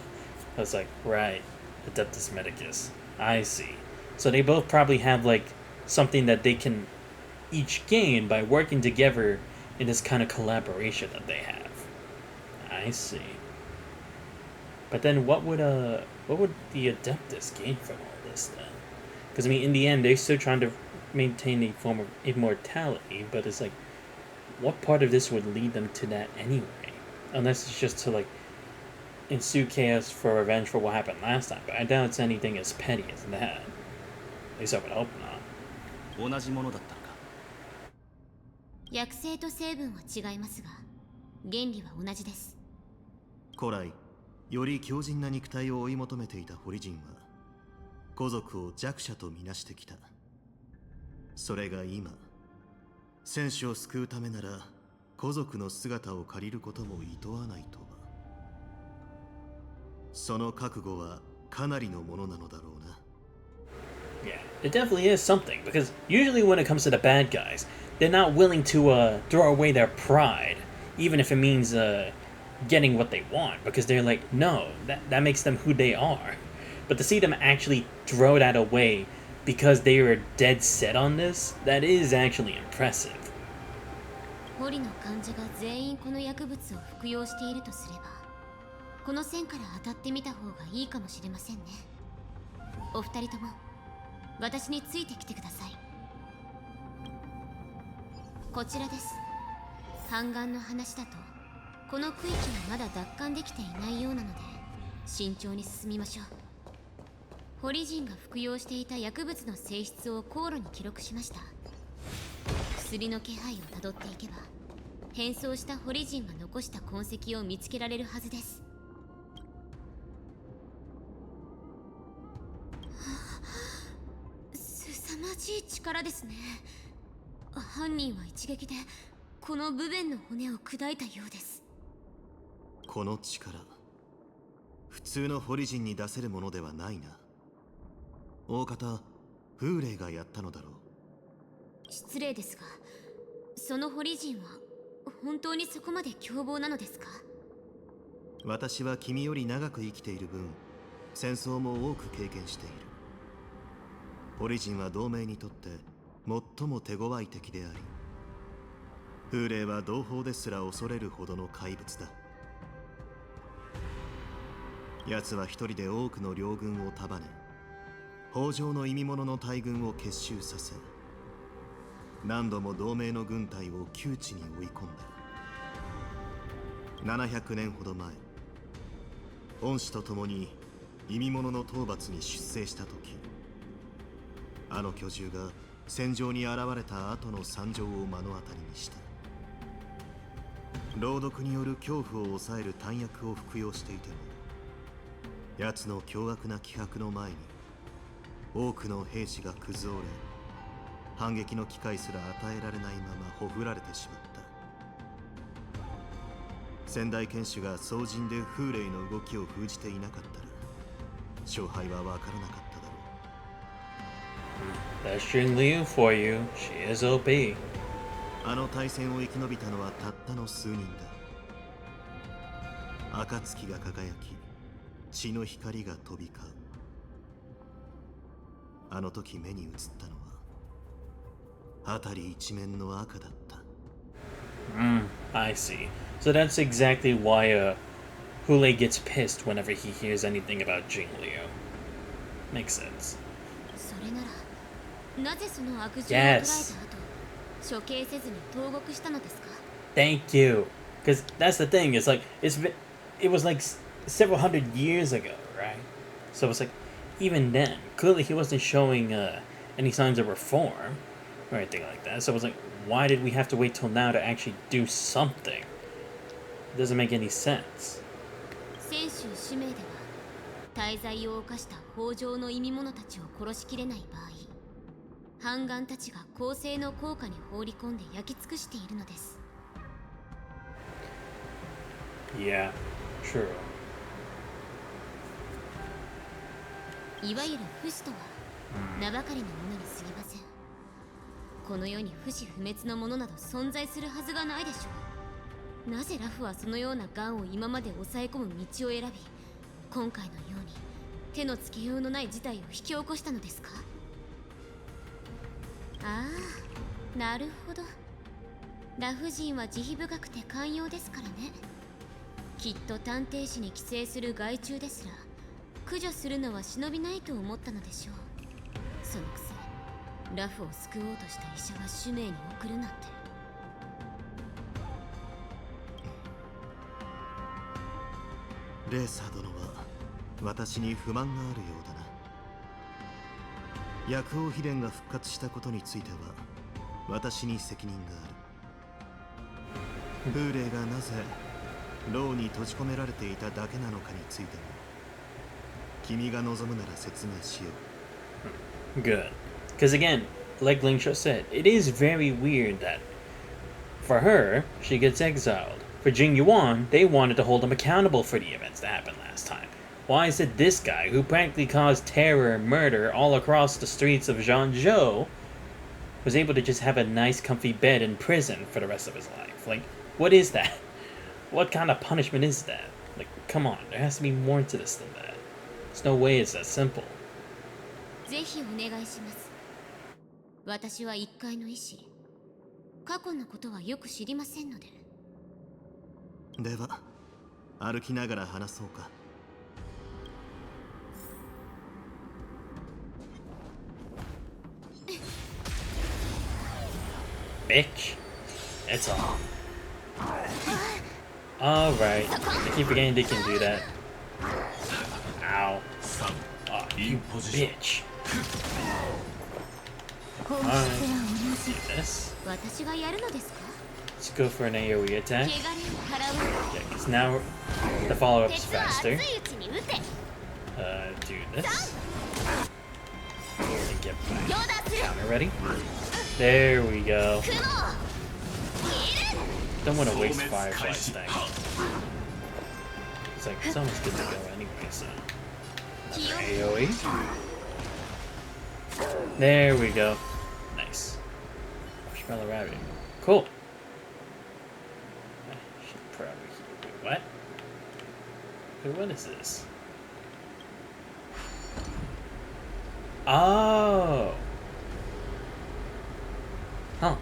[SPEAKER 1] I was like, right, Adeptus Medicus. I see. So they both probably have like something that they can each gain by working together in this kind of collaboration that they have. I see. But then what would the Adeptus gain from all this then? Because I mean, in the end, they're still trying to maintain a form of immortality, but it's like, what part of this would lead them to that anyway? Unless it's just to like ensue chaos for revenge for what happened last time. But I doubt it's anything as petty as that. At least I would hope not.
[SPEAKER 13] 同じものだったのか。
[SPEAKER 9] 薬性と成分は違いますが、原理は同じです。
[SPEAKER 12] 古来、より強靭な肉体を追い求めていたホリジンは、古族を弱者とみなしてきた。それが今、戦士を救うためなら、古族の姿を借りることも厭わないとは。その覚悟はかなりのものなのだろうな。
[SPEAKER 1] Yeah, it definitely is something, because usually when it comes to the bad guys, they're not willing to throw away their pride, even if it means getting what they want, because they're like, no, that makes them who they are. But to see them actually throw that away because they were dead set on this, that is actually impressive.
[SPEAKER 9] ホリの患者が全員この薬物を服用しているとすれば、この線から当たってみた方がいいかもしれませんね。お二人とも私についてきてください。こちらです。半眼の話だと、この区域はまだ奪還できていないようなので、慎重に進みましょう。ホリジンが服用していた薬物の性質を航路に記録しました。薬の気配をたどっていけば、変装したホリジンが残した痕跡を見つけられるはずです。凄まじい力ですね。犯人は一撃でこの部分の骨を砕いたようです。
[SPEAKER 12] この力、普通のホリジンに出せるものではないな。大方、風霊がやったのだろう。
[SPEAKER 9] 失礼ですが、そのホリジンは本当にそこまで凶暴なのですか？
[SPEAKER 12] 私は君より長く生きている分、戦争も多く経験している。ホリジンは同盟にとって最も手強い敵であり、風霊は同胞ですら恐れるほどの怪物だ。奴は一人で多くの両軍を束ね、北条の意味物の大軍を結集させ、何度も同盟の軍隊を窮地に追い込んだ。700年ほど前、恩師と共に意味物の討伐に出征した時、あの巨獣が戦場に現れた後の惨状を目の当たりにした。朗読による恐怖を抑える弾薬を服用していても、奴の凶悪な気迫の前に多くの兵士が崩れ、反撃の機会すら与えられないままほふられてしまった。先代剣士が総陣で風霊の動きを封じていなかったら、勝敗は分からなかっただろ
[SPEAKER 1] う。That's Jing Liu for you. She is OP.
[SPEAKER 12] あの大戦を生き延びたのはたったの数人だ。暁が輝き、血の光が飛び交う。あの時目に映ったのは辺り一面の赤だった。
[SPEAKER 1] I see. So that's exactly why Hule gets pissed whenever he hears anything about Jingliu. Makes sense.
[SPEAKER 9] それならなぜその悪事を捉えた後、処刑せずに投獄したのですか?
[SPEAKER 1] Thank you. Because that's the thing. It's like it was like several hundred years ago, right? So it's like even then, clearly he wasn't showing any signs of reform or anything like that. So it's like, why did we have to wait till now to actually do something? It doesn't make any sense.
[SPEAKER 9] 選手使命では大罪を犯した北条の忌み者たちを殺しきれない場合、反乱たちが公正の効果に放り込んで焼き尽くしているのです。
[SPEAKER 1] Yeah, true.
[SPEAKER 9] いわゆる不死とは名ばかりのものに過ぎません。この世に不死不滅のものなど存在するはずがないでしょう。なぜラフはそのような癌を今まで抑え込む道を選び、今回のように手のつけようのない事態を引き起こしたのですか？ああ、なるほど。ラフ人は慈悲深くて寛容ですからね。きっと探偵士に寄生する害虫ですら駆除するのは忍びないと思ったのでしょう。そのくせラフを救おうとした医者は使命に送るなんて。
[SPEAKER 12] レーサー殿は私に不満があるようだな。薬王秘伝が復活したことについては私に責任がある。風霊がなぜ牢に閉じ込められていただけなのかについても君が望むなら説明しよ
[SPEAKER 1] う。Good. Because again, like Lingsho said, it is very weird that for her, she gets exiled. For Jing Yuan, they wanted to hold him accountable for the events that happened last time. Why is it this guy, who practically caused terror and murder all across the streets of Zhangzhou, was able to just have a nice comfy bed in prison for the rest of his life? Like, what is that? What kind of punishment is that? Like, come on, there has to be more to this than that. There's no way it's that simple.
[SPEAKER 9] ぜひお願いします。私は一介の医師。過去のことはよく知りませんので。
[SPEAKER 12] では、歩きながら話そうか。
[SPEAKER 1] Bitch. It's on. Alright. I keep forgetting they can do that. Ow. Oh, you bitch. Alright. Let's do this. Let's go for an AoE attack. Yeah, because now the follow-up's faster. Do this. And get back. Counter ready. There we go. Don't want to waste Firefly's thing. It's like, it's almost good to go anyway, so. AoE. There we go. Nice. Marshmallow Rabbit. Cool. I should probably... Wait, what? Wait, what is this? Oh! Huh.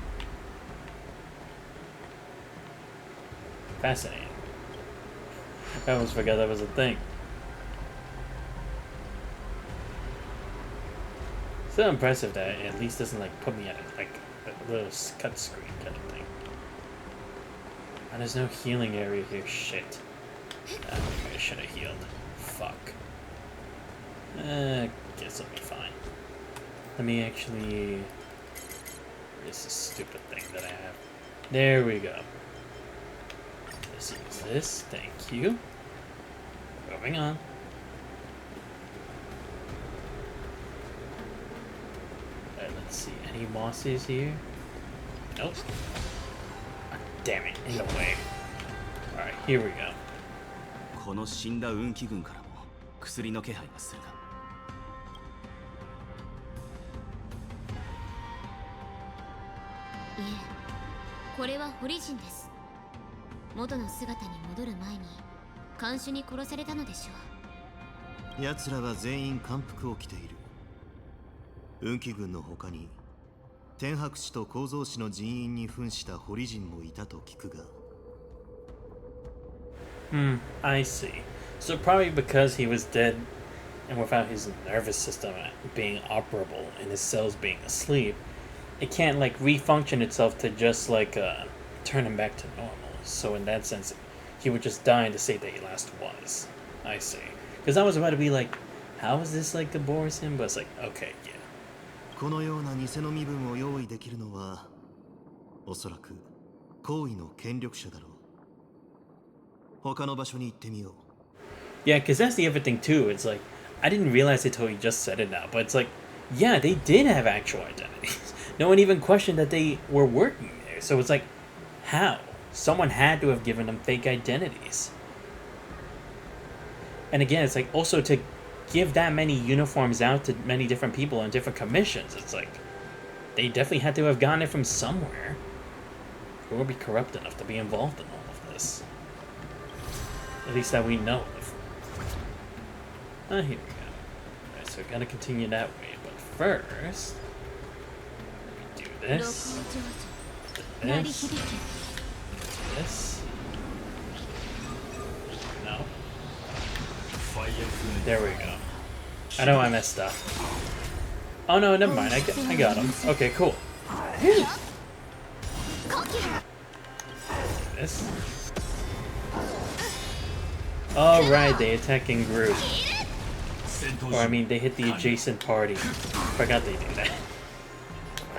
[SPEAKER 1] Fascinating. I almost forgot that was a thing. Still impressive that it at least doesn't like put me at like a little cut screen kind of thing. And there's no healing area here. Shit. I should have healed. Fuck. Guess I'll be fine. Let me actually... This is a stupid thing that I have. There we go. Let's use this. Thank you. Moving on. Let's see. Any mosses here? Nope. Ah, damn it. In the way. Alright, here we go.
[SPEAKER 13] この死んだ運気軍からも薬の気配がするが。
[SPEAKER 9] いえ、これはホリジンです。元の姿に戻る前に看守に殺されたのでしょう。
[SPEAKER 12] 奴らは全員艦服を着ている。運気軍の他に天白氏と構造氏の人員に扮した堀人もいたと聞くが。
[SPEAKER 1] I see. So probably because he was dead and without his nervous system being operable and his cells being asleep, it can't like refunction itself to just like turn him back to normal. So in that sense, he would just die in the state that he last was. I see. Because I was about to be like, how is this like a Borison? But it's like, okay, yeah.
[SPEAKER 12] このような偽の身分を用意できるのはおそらく高位の権力者だろう。他の場所に行ってみよう。
[SPEAKER 1] Yeah, because that's the other thing too. It's like, I didn't realize it till he just said it now, but it's like, yeah, they did have actual identities. No one even questioned that they were working there. So it's like, how? Someone had to have given them fake identities. And again, it's like also to give that many uniforms out to many different people on different commissions. It's like, they definitely had to have gotten it from somewhere. Who would be corrupt enough to be involved in all of this? At least that we know of. Here we go. Alright, so we gotta continue that way. But first, let me do this. This. No. There we go. I know I messed up. Oh no, never mind. I got him. Okay, cool. This. Oh right, they attack in groups. Or I mean, they hit the adjacent party. Forgot they do that.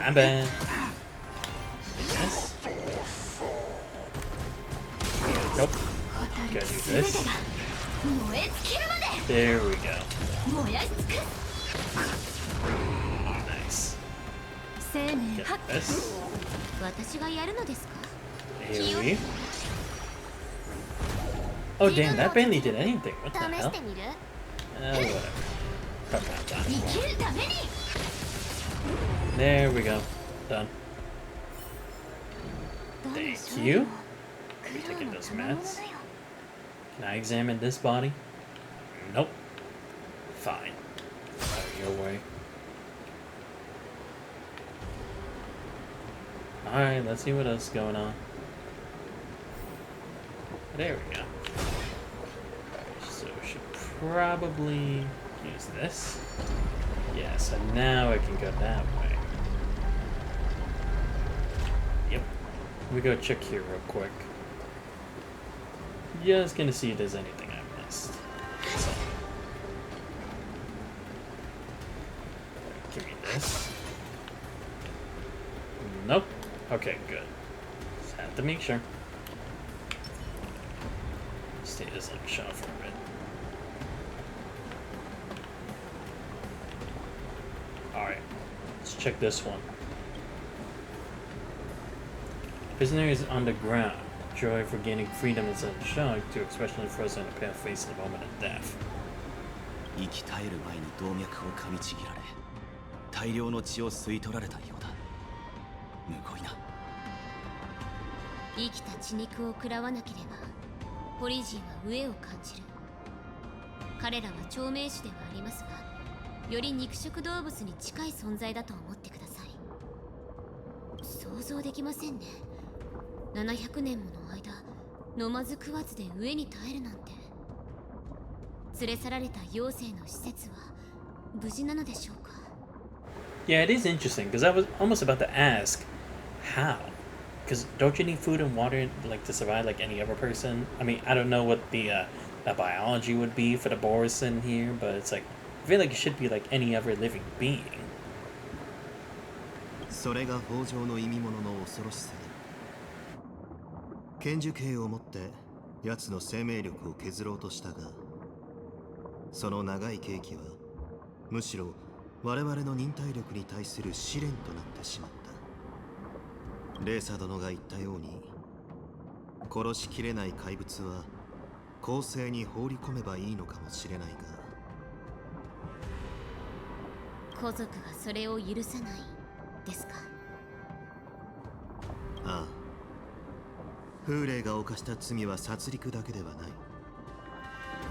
[SPEAKER 1] My bad. Yes. Nope. Gotta do this. There we go. Nice. Get this. AoE. Oh damn, that barely did anything. What the hell? Whatever. There we go. Done. Thank you. Are we taking those meds? Can I examine this body? Nope. Fine. Out of your way. Alright, let's see what else is going on. There we go. So we should probably use this. Yeah, so now I can go that way. Yep. Let me go check here real quick. Just gonna see if there's anything I missed. So. Give me this. Nope. Okay, good. Just had to make sure. Stay this on shot for a bit. Alright, let's check this one. Prisoner is on the ground. Joy for gaining freedom is unshocked to expressionally frozen on a pale face in the moment of death.
[SPEAKER 13] 生き絶える前に動脈を噛みちぎられ大量の血を吸い取られたようだ。むごいな。
[SPEAKER 9] 生きた血肉を食らわなければポリジンは飢えを感じる。彼らは長命種ではありますが、より肉食動物に近い存在だと思ってください。想像できませんね。700年もの間飲まず食わずで飢えに耐えるなんて。連れ去られた妖精の施設は無事なのでしょうか。
[SPEAKER 1] Yeah, it is interesting because I was almost about to ask how. Because don't you need food and water like to survive like any other person? I mean, I don't know what the biology would be for the Borison here, but it's like I feel like it should be like any other living being.
[SPEAKER 12] それが北条の意味物の恐ろしさだ。剣樹系をもって奴の生命力を削ろうとしたが、その長い刑期はむしろ我々の忍耐力に対する試練となってしまった。レーサ殿が言ったように、殺しきれない怪物は公正に放り込めばいいのかもしれないが、
[SPEAKER 9] 皇族がそれを許さないですか。
[SPEAKER 12] ああ、風霊が犯した罪は殺戮だけではない。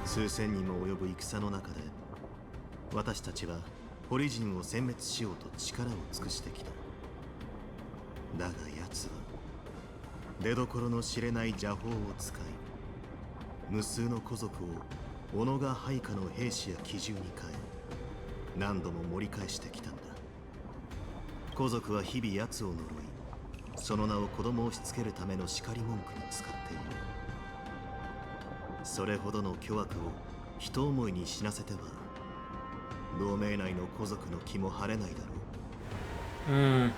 [SPEAKER 12] 数千にも及ぶ戦の中で私たちはポリジンを殲滅しようと力を尽くしてきた。だが奴は出どころの知れない邪法を使い、無数の古族を己が配下の兵士や騎従に変え、何度も盛り返してきたんだ。古族は日々奴を呪い、その名を子供を押し付けるための叱り文句に使っている。それほどの巨悪を一思いに死なせては同盟内の古族の気も晴れないだろう。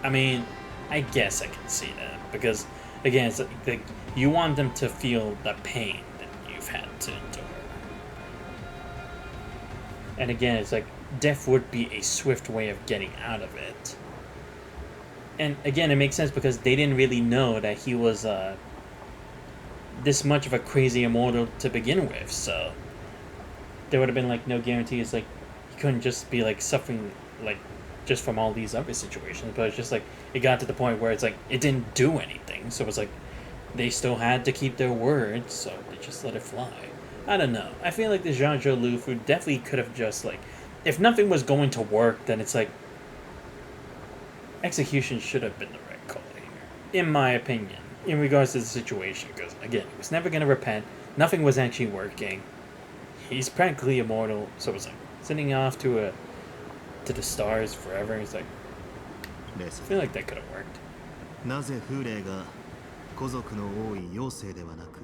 [SPEAKER 1] I mean, I guess I can see that because again, it's like you want them to feel the pain that you've had to endure. And again, it's like death would be a swift way of getting out of it. And again, it makes sense because they didn't really know that he was this much of a crazy immortal to begin with, so there would have been like no guarantees. Like he couldn't just be like suffering like just from all these other situations, but it's just like it got to the point where it's like it didn't do anything, so it was like they still had to keep their word, so they just let it fly. I don't know. I feel like the Zhangzhou Lufu definitely could have just like, if nothing was going to work, then it's like execution should have been the right call here, in my opinion, in regards to the situation, because again, he was never going to repent, nothing was actually working, he's practically immortal, so it's like sending off to the stars forever. It's like, I feel like that could have worked.
[SPEAKER 12] なぜ風霊が古族の多い妖精ではなく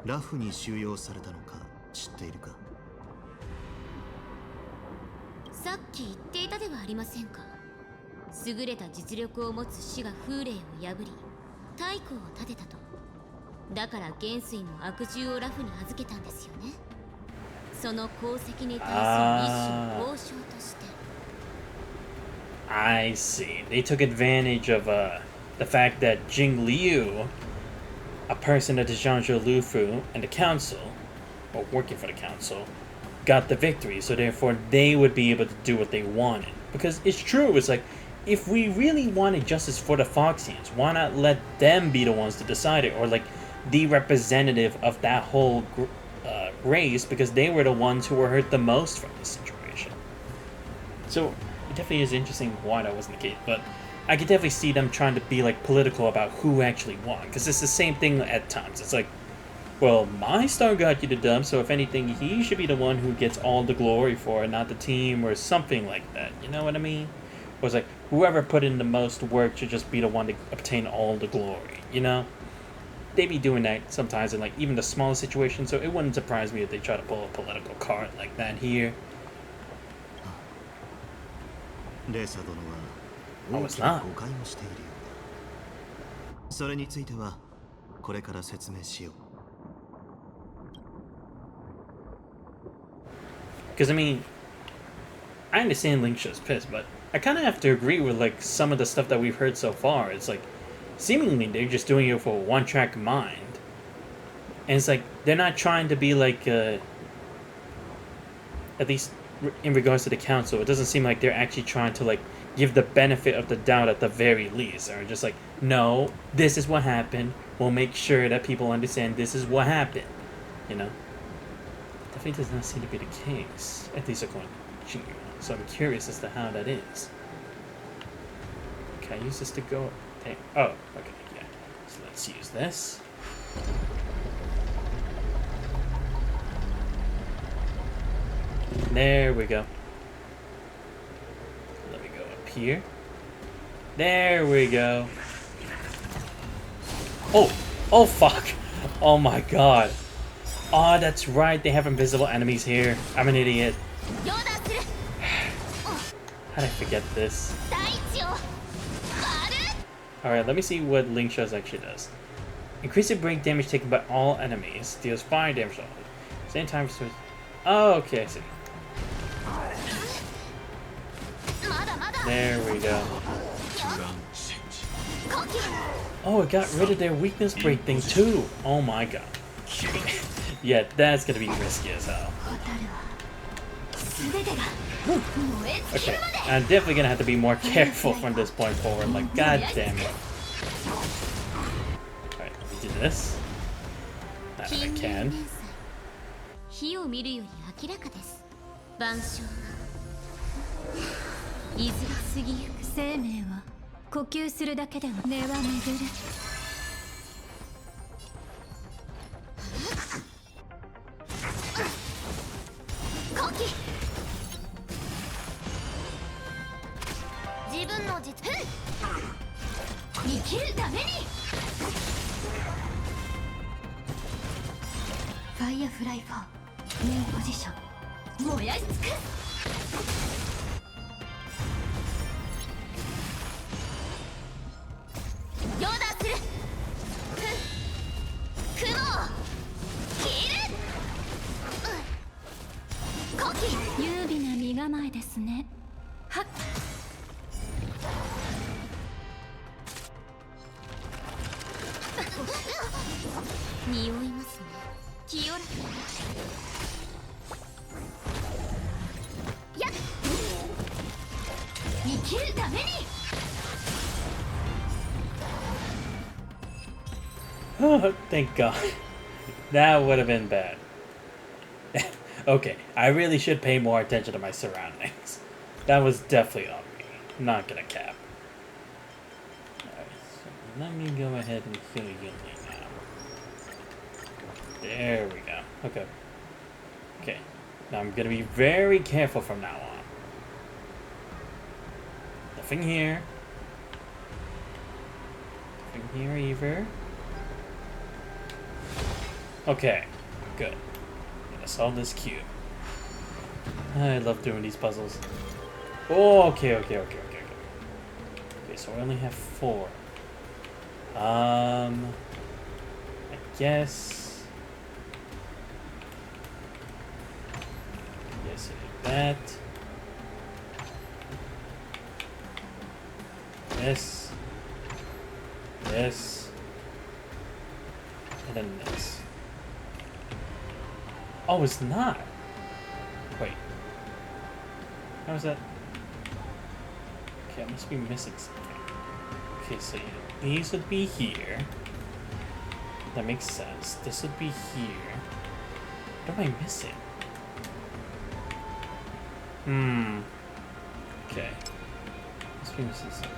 [SPEAKER 12] ラフに収容されたのか知っているか。
[SPEAKER 9] さっき言っていたではありませんか。優れた実力を持つ死が風霊を破り太鼓を立てたと。だから元帥も悪獣をラフに預けたんですよね。その功績に対する一種の報奨として。
[SPEAKER 1] I see. They took advantage of the fact that Jing Liu, a person of the Zhangzhou Lufu and the council, or working for the council, got the victory, so therefore they would be able to do what they wanted. Because it's true, it's like, if we really wanted justice for the Foxians, why not let them be the ones to decide it, or like the representative of that whole race, because they were the ones who were hurt the most from this situation. So it definitely is interesting why that wasn't the case, but I could definitely see them trying to be like political about who actually won, because it's the same thing at times. It's like, well, my star got you the dub, so if anything, he should be the one who gets all the glory for it, not the team, or something like that. You know what I mean? Or it's like, whoever put in the most work should just be the one to obtain all the glory, you know? They be doing that sometimes in like even the smallest situations, so it wouldn't surprise me if they try to pull a political card like that here.
[SPEAKER 12] レーサ殿は大きな誤解をしているようだ。それについてはこれから説明しよう。
[SPEAKER 1] Because I mean, I understand Lingsha's pissed, but I kind of have to agree with like some of the stuff that we've heard so far. It's like seemingly they're just doing it for a one-track mind, and it's like they're not trying to be like at least in regards to the council, it doesn't seem like they're actually trying to like give the benefit of the doubt at the very least. They're just like, no, this is what happened, we'll make sure that people understand this is what happened, you know. Definitely does not seem to be the case, at least according to Jinyu. So I'm curious as to how that is. Can I use this to go? Dang. Oh, okay, yeah. So let's use this. There we go. Let me go up here. There we go. Oh! Oh fuck! Oh my god. Oh, that's right, they have invisible enemies here. I'm an idiot. How did I forget this? Alright, let me see what Lingsha's actually does. Increases break damage taken by all enemies. Deals fire damage to all. Same time for... Oh, okay, I see. There we go. Oh, it got rid of their weakness break thing too. Oh my god. Yeah, that's gonna be risky as hell. Okay, I'm definitely gonna have to be more careful from this point forward. Like, god damn it. Alright, let me do this. I can.
[SPEAKER 9] 火を見るより明らかです。万象はいずれ過ぎゆく。生命は呼吸するだけでは根は巡る。
[SPEAKER 10] 後期自分の実
[SPEAKER 9] 生きるために。ファイアフライ4メインポジション燃やし尽くす。
[SPEAKER 10] 両断する。雲を切る。後期
[SPEAKER 9] 優美な身構えですね。はっ。匂いますね。清らかやっ。生きるために。
[SPEAKER 1] Oh, thank God. That would have been bad. Okay, I really should pay more attention to my surroundings. That was definitely on me. Not gonna cap. Alright, so let me go ahead and heal Yuli now. There we go. Okay. Okay. Now I'm gonna be very careful from now on. Nothing here. Nothing here either. Okay, good. Gonna solve this cube. I love doing these puzzles. Oh, okay. Okay, so we only have 4. I guess I do that. This. And then this. Oh, it's not. Wait. How is that? Okay, I must be missing something. Okay, so these would be here. That makes sense. This would be here. What am I missing? Okay. Must be missing something.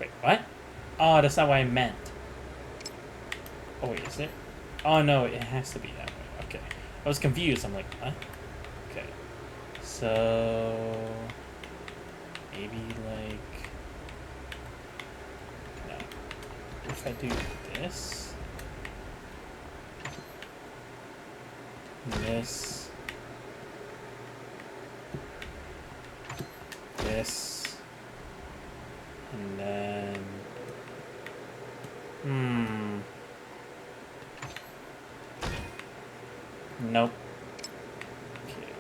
[SPEAKER 1] Wait, what? Oh, that's not what I meant. Oh, wait, is it? Oh, no, it has to be that way. Okay. I was confused. I'm like, what? Okay. So... maybe, like... no. If I do this... this... this... and then... Nope. Okay.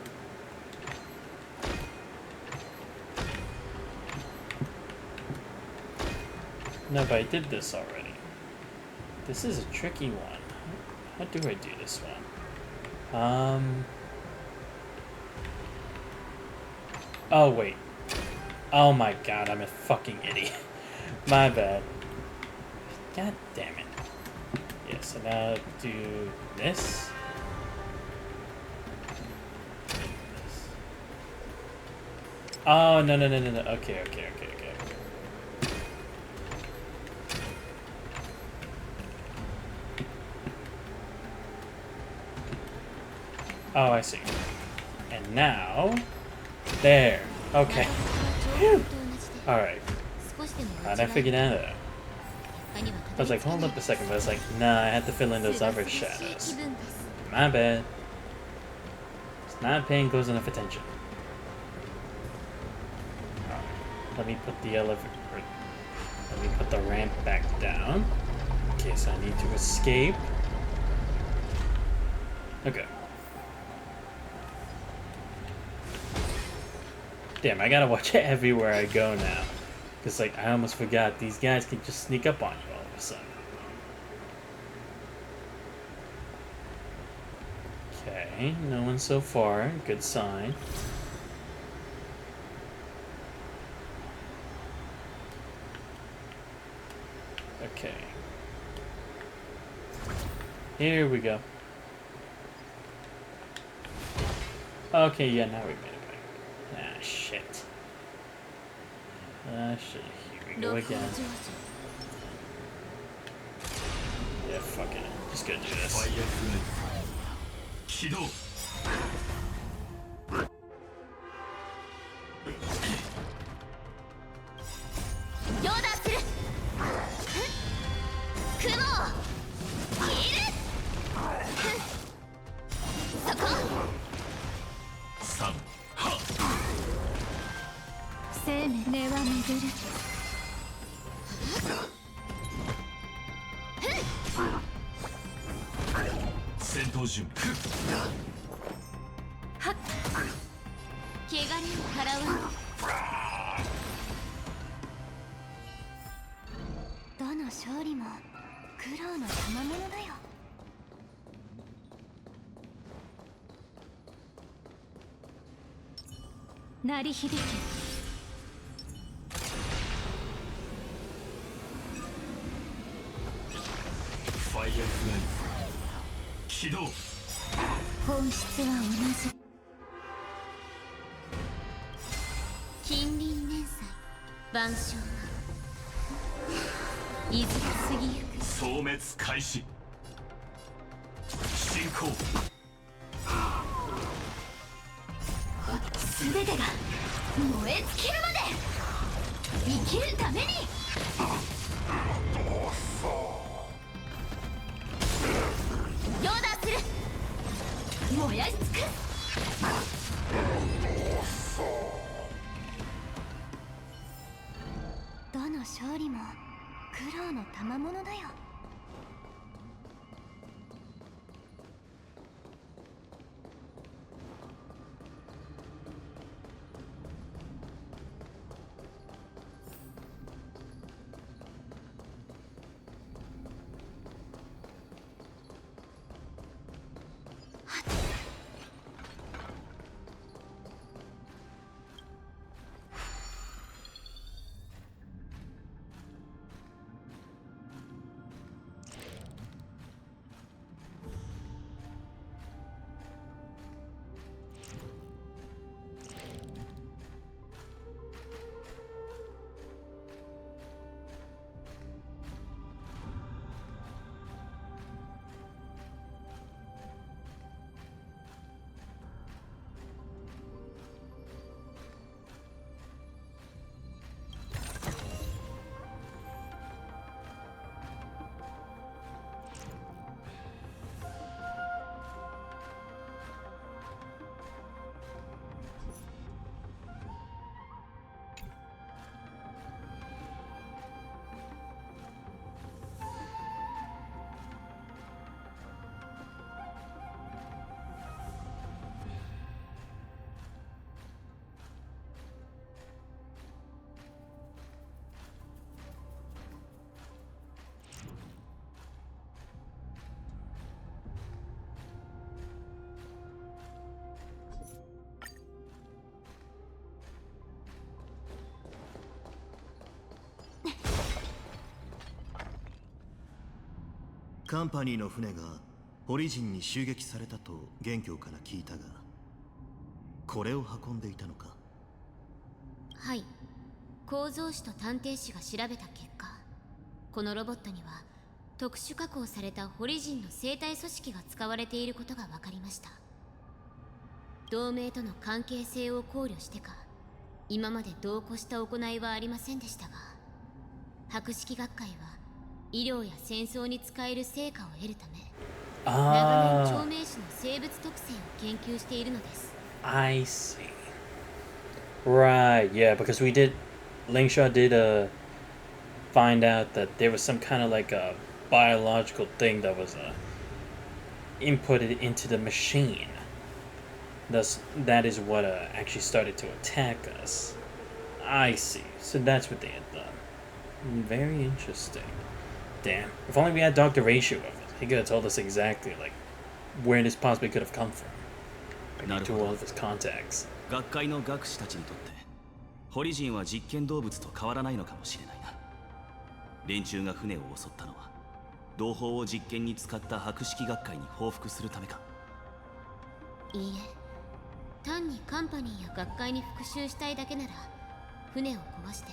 [SPEAKER 1] No, but I did this already. This is a tricky one. How do I do this one? Oh, wait. Oh my god, I'm a fucking idiot. My bad. God damn it. Yeah, so now do this. Oh, no. Okay. Oh, I see. And now... there. Okay. Alright. How'd I figure that out? I was like, hold up a second, but I was like, nah, I had to fill in those other shadows. My bad. It's not paying close enough attention. Let me put the elevator... let me put the ramp back down. Okay, so I need to escape. Okay. Damn, I gotta watch it everywhere I go now. Because, like, I almost forgot these guys can just sneak up on you all of a sudden. Okay, no one so far. Good sign. Okay. Here we go. Okay, yeah, now we made it back. Ah, shit. Ah, shit. Here we go again. Yeah, fuck it. Just gonna do this.
[SPEAKER 2] 起動
[SPEAKER 10] 両断する雲をいるそこ
[SPEAKER 2] 3は
[SPEAKER 11] 生命根は巡る
[SPEAKER 2] 戦闘準備
[SPEAKER 10] はっ怪我人を払うどの勝利も苦労の賜物だよ
[SPEAKER 11] 鳴り響け
[SPEAKER 2] ファイアフライ起動
[SPEAKER 11] 本質は同じ
[SPEAKER 10] 近隣年祭万象いずれ過ぎゆく
[SPEAKER 2] 消滅開始進行
[SPEAKER 10] 全てが燃え尽きるまで生きるために両断する燃やし尽くどの勝利も苦労の賜物だよ
[SPEAKER 12] カンパニーの船がホリジンに襲撃されたと元凶から聞いたが、これを運んでいたのか？
[SPEAKER 9] はい、構造士と探偵士が調べた結果、このロボットには特殊加工されたホリジンの生体組織が使われていることが分かりました。同盟との関係性を考慮してか、今まで度を越した行いはありませんでしたが、博識学会は医療や戦争に使える成果を得るため、長年長命種の生物特性を研究しているのです。
[SPEAKER 1] I see. Right, yeah, because we did, Lingshaw did find out that there was some kind of like a biological thing that was inputted into the machine. Thus, that is what actually started to attack us. I see. So that's what they had done. Very interesting. Damn. If only we had Dr. Ratio of it. He could have told us exactly, like, where this possibly could have come from. Maybe to all of his contacts.
[SPEAKER 13] 学会の学士たちにとってホリジンは実験動物と変わらないのかもしれないな。連中が船を襲ったのは同胞を実験に使った博識学会に報復するためか。
[SPEAKER 9] いいえ、単にカンパニーや学会に復讐したいだけなら船を壊して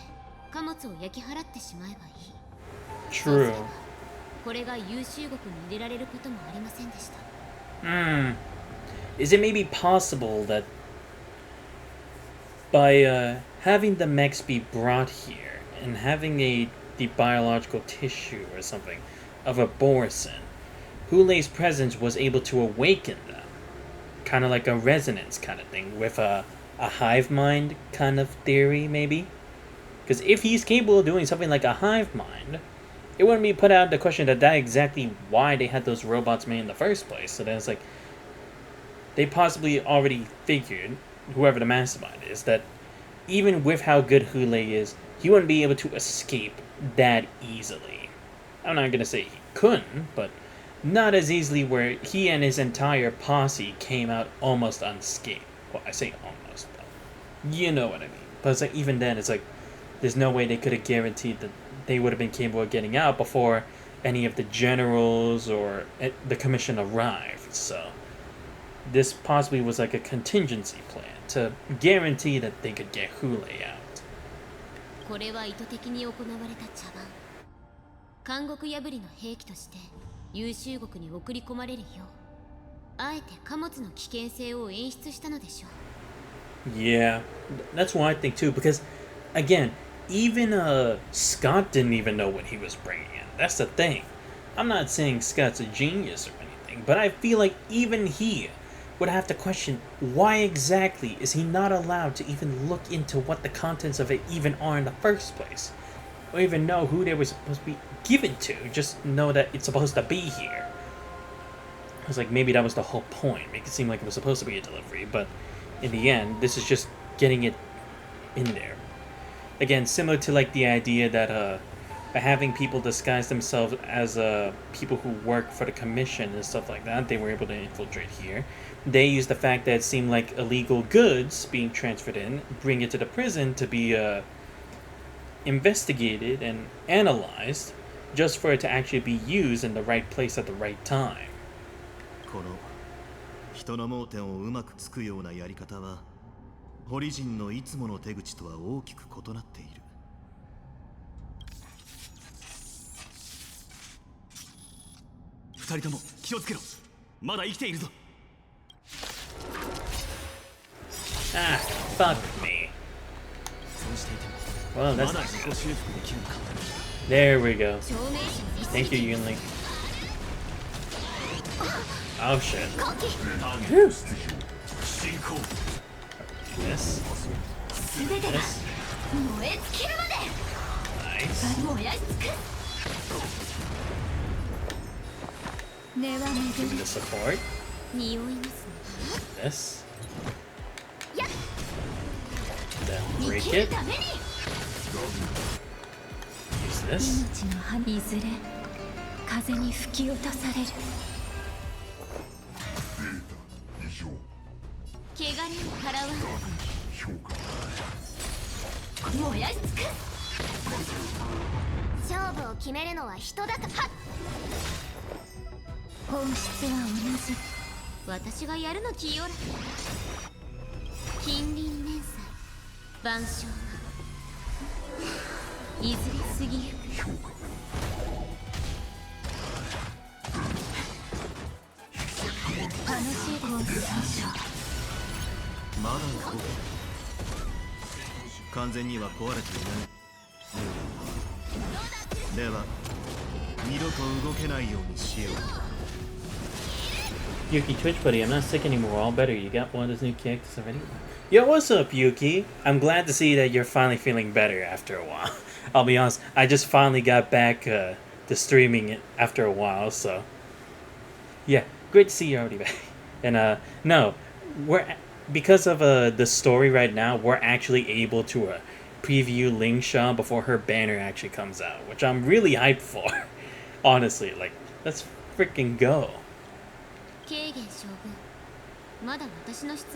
[SPEAKER 9] 貨物を焼き払ってしまえばいい。そうすればこれが優秀国に入れられることもありませんでした。
[SPEAKER 1] Is it maybe possible that by having the mechs be brought here and having the biological tissue or something of a Borson, Hulei's presence was able to awaken them, kind of like a resonance kind of thing with a hive mind kind of theory, maybe? Because if he's capable of doing something like a hive mind, it wouldn't be put out the question that exactly why they had those robots made in the first place. So then it's like they possibly already figured, whoever the mastermind is, that even with how good Hulei is, he wouldn't be able to escape that easily. I'm not gonna say he couldn't, but not as easily where he and his entire posse came out almost unscathed. Well, I say almost, but you know what I mean. But it's like, even then, it's like, there's no way they could have guaranteed that they would have been capable of getting out before any of the generals or the commission arrived. So this possibly was like a contingency plan to guarantee that they could get Hulei out.
[SPEAKER 9] これは意図的に行われた茶番。監獄破りの兵器として優秀国に送り込まれるよう、あえて貨物の危険性を演出したのでしょう。
[SPEAKER 1] Yeah, that's what I think too. Because again, even Scott didn't even know what he was bringing in. That's the thing. I'm not saying Scott's a genius or anything, but I feel like even he would have to question why exactly is he not allowed to even look into what the contents of it even are in the first place, or even know who they were supposed to be given to. Just know that it's supposed to be here. I was like, maybe that was the whole point, make it seem like it was supposed to be a delivery, but in the end, this is just getting it in there. Again, similar to like the idea that by having people disguise themselves as people who work for the commission and stuff like that, they were able to infiltrate here. They used the fact that it seemed like illegal goods being transferred in, bring it to the prison to be investigated and analyzed, just for it to actually be used in the right place at the right time.
[SPEAKER 12] この人の盲点をうまくつくようなやり方はホリジンのいつもの手口とは大きく異なっている。
[SPEAKER 13] 二人とも気をつけろ。まだ生きているぞ。
[SPEAKER 1] Ah, fuck me. Well, that's not good. There we go. Thank you, Yunli. Oh shit. Whew. This. This. Nice. Give me the support. This. Then break it. Use this.
[SPEAKER 11] 命の葉いずれ風に吹き落とされる。
[SPEAKER 9] 汚れを払わない。燃やし尽くす。
[SPEAKER 10] 勝負を決めるのは人だと。はっ。
[SPEAKER 9] 本質は同じ。私がやるのきよら。近隣年祭万象がいずれ過ぎゆく。
[SPEAKER 11] 楽しいですね。
[SPEAKER 12] まだ動く。完全には壊れていない。では二度と動けないようにしよう。
[SPEAKER 1] Yuki Twitch buddy, I'm not sick anymore, all better. You got one of those new characters already? Yo, what's up, Yuki? I'm glad to see that you're finally feeling better after a while. I'll be honest, I just finally got back to streaming it after a while, so yeah, great to see you already back. And no, because of the story right now, we're actually able to preview Ling Sha before her banner actually comes out, which I'm really hyped for. Honestly, like, let's freaking go.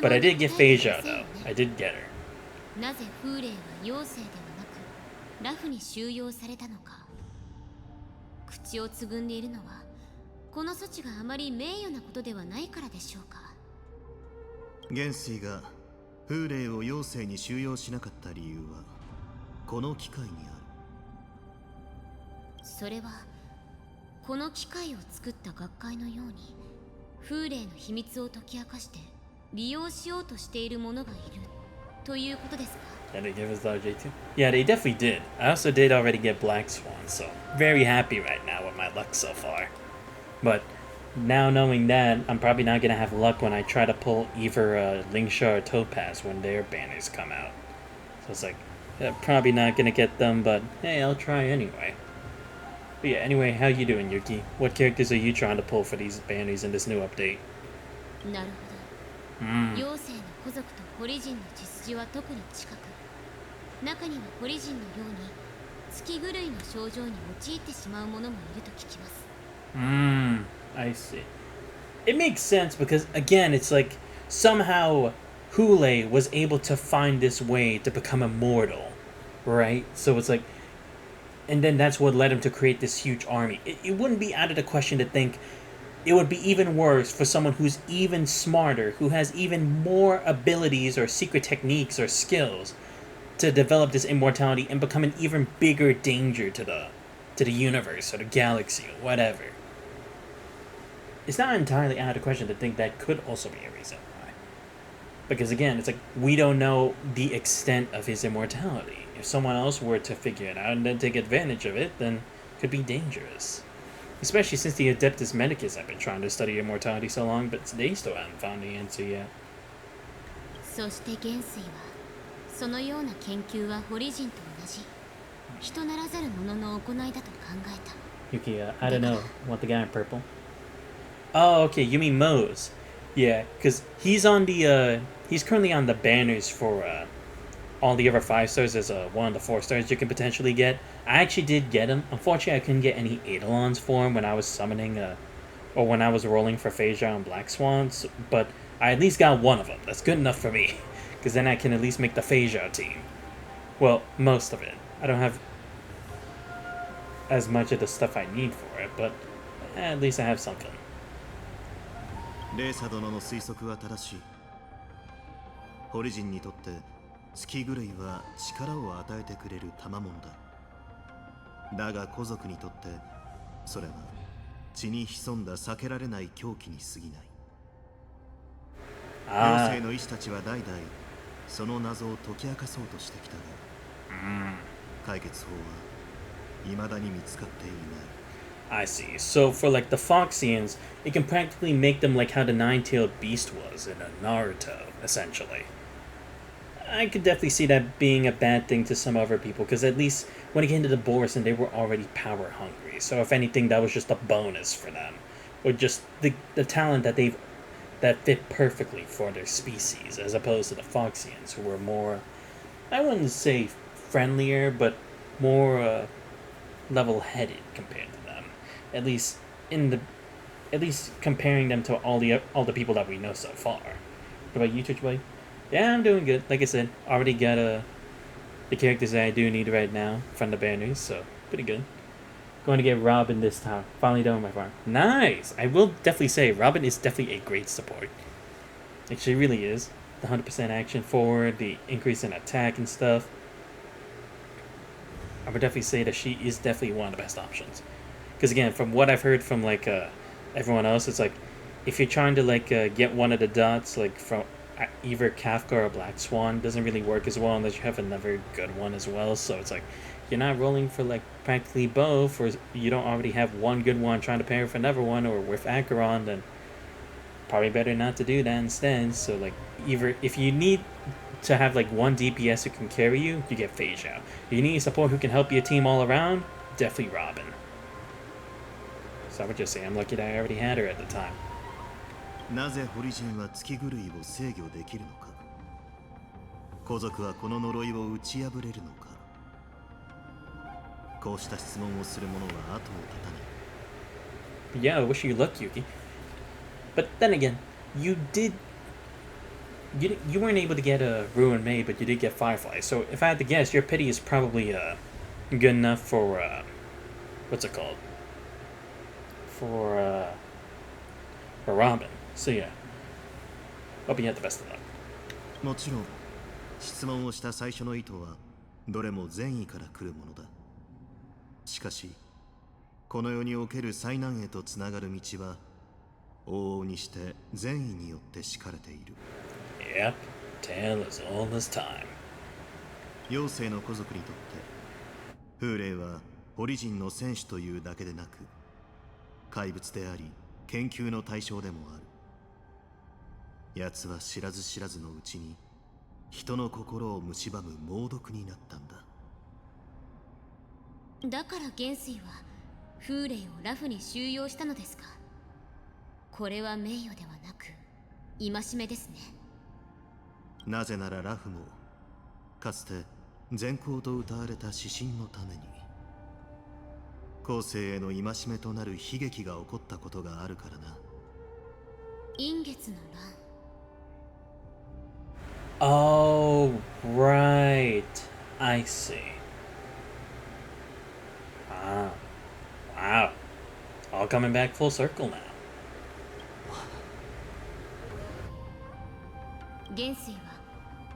[SPEAKER 1] But I did get Phasia though. I did get her.
[SPEAKER 9] なぜ風霊は妖精ではなくラフに収容されたのか。く口をつぐんでいるのはこの措置があまり名誉なことではないからでしょうか。
[SPEAKER 12] 元帥が風霊を妖精に収容しなかった理由はこの機会にある。
[SPEAKER 9] それはこの機械を作った学会のように風霊の秘密を解き明かして利用しようとしている者がいるということですか？
[SPEAKER 1] Did they give us the J2? Yeah, they definitely did. I also did already get Black Swan, so very happy right now with my luck so far. But now knowing that, I'm probably not gonna have luck when I try to pull either Lingsha or Topaz when their banners come out. So it's like, probably not gonna get them, but hey, I'll try anyway. But yeah, anyway, how you doing, Yuki? What characters are you trying to pull for these banners in this new update?
[SPEAKER 9] なるほど。妖精の古族とホリジンの血筋は特に近く、中にはホリジンのように月狂いの症状に陥ってしまう者もいると聞きます。
[SPEAKER 1] I see. It makes sense because again, it's like somehow Hule was able to find this way to become immortal, right? So it's like, and then that's what led him to create this huge army. It wouldn't be out of the question to think it would be even worse for someone who's even smarter, who has even more abilities or secret techniques or skills to develop this immortality and become an even bigger danger to the universe or the galaxy or whatever. It's not entirely out of the question to think that could also be a reason why. Because again, it's like we don't know the extent of his immortality. If someone else were to figure it out and then take advantage of it, then it could be dangerous. Especially since the Adeptus Medicus have been trying to study immortality so long, but they still haven't found the answer yet.
[SPEAKER 9] そして元帥はそのような研究はホリジンと同じ人ならざる者の行いだと考えた。
[SPEAKER 1] Yuki, I don't know. Want the guy in purple? Oh, okay. You mean Mose? Yeah, because he's on the he's currently on the banners for all the other 5 stars as one of the 4 stars you can potentially get. I actually did get him. Unfortunately, I couldn't get any Eidolons for him when I was summoning or when I was rolling for Phasia and Black Swans, but I at least got one of them. That's good enough for me, because then I can at least make the Phasia team. Well, most of it. I don't have as much of the stuff I need for it, but at least I have something.
[SPEAKER 12] レーサ殿の推測は正しい。ホリジンにとって月狂いは力を与えてくれる賜物だ。だが古族にとってそれは血に潜んだ避けられない狂気に過ぎない。妖精の医師たちは代々その謎を解き明かそうとしてきたが、解決法は未だに見つかっていない。
[SPEAKER 1] I see. So for like the Foxians, it can practically make them like how the nine-tailed beast was in a Naruto, essentially. I could definitely see that being a bad thing to some other people, because at least when it came to the Borson, they were already power hungry. So if anything, that was just a bonus for them, or just the talent that fit perfectly for their species, as opposed to the Foxians, who were more, I wouldn't say friendlier, but more level-headed compared to them. At least comparing them to all the people that we know so far. What about you, Twitch Boy? Yeah, I'm doing good. Like I said, already got the characters that I do need right now from the banners, so pretty good. Going to get Robin this time. Finally done with my farm. Nice! I will definitely say Robin is definitely a great support. Like, she really is. The 100% action forward, the increase in attack and stuff. I would definitely say that she is definitely one of the best options. Because again, from what I've heard from like everyone else, it's like if you're trying to like get one of the dots like from either Kafka or Black Swan, doesn't really work as well unless you have another good one as well. So it's like you're not rolling for like practically both, or you don't already have one good one trying to pair with another one, or with Acheron, then probably better not to do that instead. So like either if you need to have like one DPS who can carry you, you get Phasia. If you need support who can help your team all around, definitely Robin. So I would just say I'm lucky that I already had her at the time.
[SPEAKER 12] なぜホリジンは月狂いを制御できるのか。皇族はこの呪いを打ち破れるのか。こうした質問をする者は後を絶たない。
[SPEAKER 1] Yeah, I wish you luck, Yuki. But then again, you weren't able to get a Ruin Maid, but you did get Firefly. So if I had to guess, your pity is probably good enough for what's it called? for Robin. So yeah, hope you had the best of luck.
[SPEAKER 12] もちろん質問をした最初の意図はどれも善意から来るものだ。しかしこの世における災難へとつながる道は往々にして善意によって敷かれている。
[SPEAKER 1] Yep, tale is all this time.
[SPEAKER 12] 妖精の子族にとって風霊はオリジンの戦士というだけでなく怪物であり研究の対象でもある。奴は知らず知らずのうちに人の心を蝕む猛毒になったんだ。
[SPEAKER 9] だから元帥は風霊をラフに収容したのですか。これは名誉ではなく戒めですね。
[SPEAKER 12] なぜならラフもかつて善行と謳われた指針のために後世への戒めとなる悲劇が起こったことがあるからな。
[SPEAKER 9] 陰月の乱。
[SPEAKER 1] Oh, right. I see. Wow. Wow. All coming back full circle now.
[SPEAKER 9] 元帥は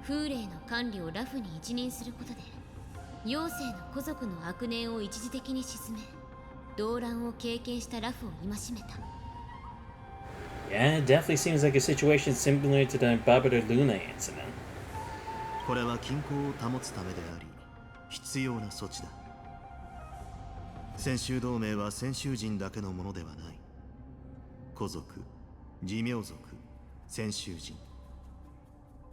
[SPEAKER 9] 風霊の管理をラフに一任することで妖精の子族の悪念を一時的に鎮め動乱を経験したラフを戒めた。
[SPEAKER 1] Yeah, it definitely seems like a situation similar to the Babada Luna incident.
[SPEAKER 12] これは均衡を保つためであり必要な措置だ。先州同盟は先州人だけのものではない。古族、寿命族、先州人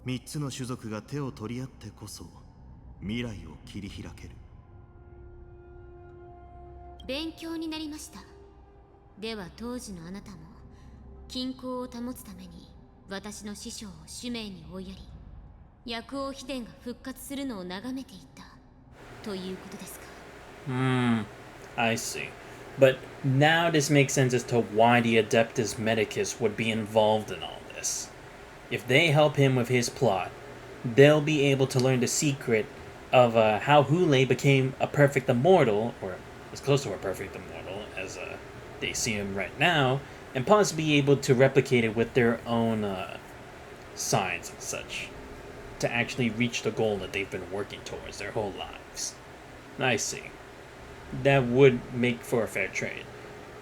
[SPEAKER 12] 3つの種族が手を取り合ってこそ未来を切り開ける。
[SPEAKER 9] 勉強になりました。では当時のあなたも均衡を保つために私の師匠を使命に追いやり薬王秘伝が復活するのを眺めていたということですか。
[SPEAKER 1] I see. But now this makes sense as to why the Adeptus Medicus would be involved in all this. If they help him with his plot, they'll be able to learn the secret of how Hule became a perfect immortal, or as close to a perfect immortal as they see him right now, and possibly be able to replicate it with their own signs and such, to actually reach the goal that they've been working towards their whole lives. I see. That would make for a fair trade.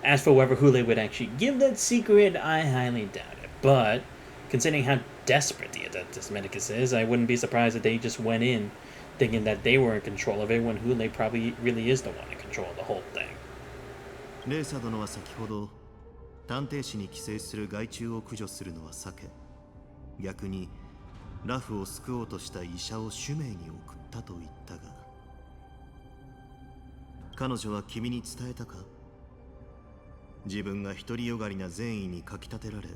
[SPEAKER 1] As for whether Hule would actually give that secret, I highly doubt it. But considering how desperate the Adeptus Medicus is, I wouldn't be surprised if they just went in thinking that they were in control of it when Hule probably really is the one in control of the whole thing.
[SPEAKER 12] レーサ殿は先ほど探偵士に寄生する害虫を駆除するのは避け逆にラフを救おうとした医者を主命に送ったと言ったが彼女は君に伝えたか。自分が独りよがりな善意にかきたてられ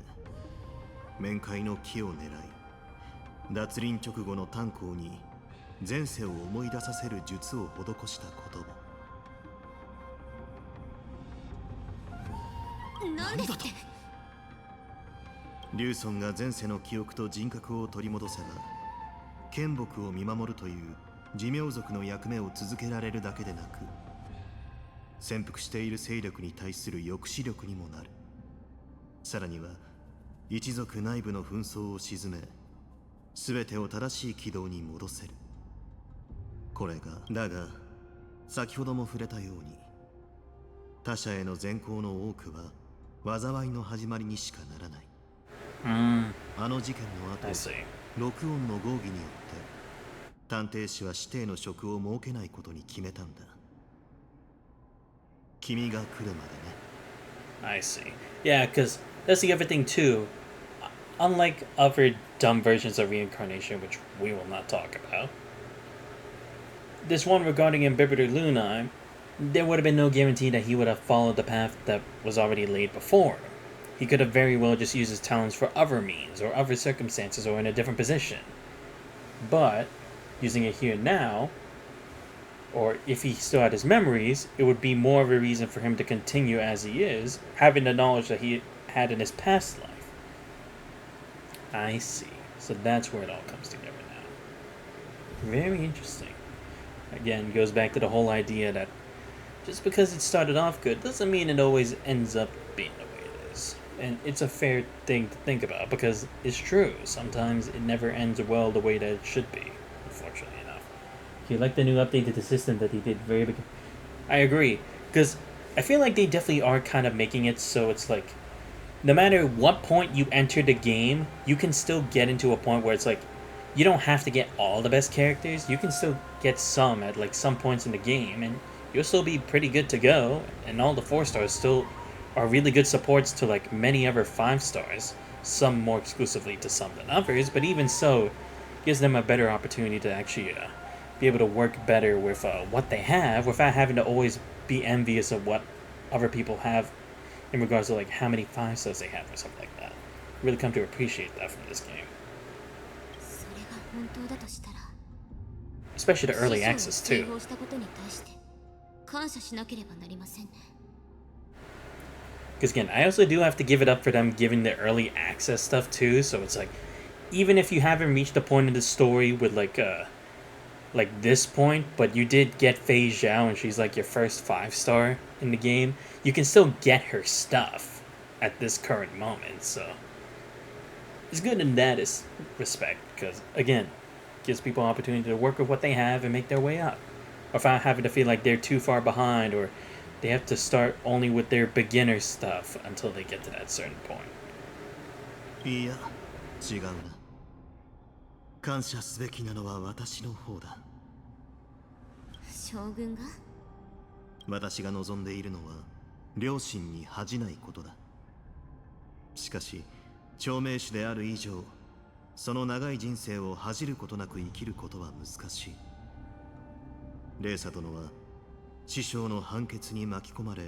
[SPEAKER 12] 面会の機を狙い脱輪直後の炭鉱に前世を思い出させる術を施した言葉。
[SPEAKER 9] なんですって。
[SPEAKER 12] リュウソンが前世の記憶と人格を取り戻せば剣木を見守るという寿命族の役目を続けられるだけでなく潜伏している勢力に対する抑止力にもなる。さらには一族内部の紛争を鎮め全てを正しい軌道に戻せる。これがだが先ほども触れたように他者への善行の多くは災いの始まりにしかならない。あの事件の後録音の合議によって探偵士は指定の職を設けないことに決めたんだ。君が来るまでね。
[SPEAKER 1] I see. Yeah, because that's the other thing too. Unlike other dumb versions of reincarnation, which we will not talk about, this one regarding Imbibitor Luna, there would have been no guarantee that he would have followed the path that was already laid before him. He could have very well just used his talents for other means, or other circumstances, or in a different position. But, using it here now, or if he still had his memories, it would be more of a reason for him to continue as he is, having the knowledge that he had in his past life. I see. So that's where it all comes together now. Very interesting. Again, goes back to the whole idea that just because it started off good doesn't mean it always ends up being the way it is. And it's a fair thing to think about because it's true. Sometimes it never ends well the way that it should be, unfortunately enough. You like the new update to the system that they did very big. I agree, because I feel like they definitely are kind of making it so it's like, no matter what point you enter the game, you can still get into a point where it's like, you don't have to get all the best characters, you can still get some at like some points in the game, and you'll still be pretty good to go, and all the 4 stars still are really good supports to like many other 5 stars, some more exclusively to some than others, but even so, gives them a better opportunity to actually be able to work better with what they have without having to always be envious of what other people have in regards to like how many 5 stars they have or something like that. Really come to appreciate that from this game. Especially the early access too. Because again, I also do have to give it up for them giving the early access stuff too, so it's like, even if you haven't reached the point in the story with like this point, but you did get Fei Zhao and she's like your first 5 star in the game, you can still get her stuff at this current moment, so it's good in that respect, because again, gives people an opportunity to work with what they have and make their way up, without having to feel like they're too far behind or they have to start only with their beginner stuff until they get to that certain point.
[SPEAKER 12] いや、違うな。感謝すべきなのは私の方だ。
[SPEAKER 9] 将軍が？
[SPEAKER 12] 私が望んでいるのは両親に恥じないことだ。しかし長命種である以上、その長い人生を恥じることなく生きることは難しい。レーサ殿は師匠の判決に巻き込まれ、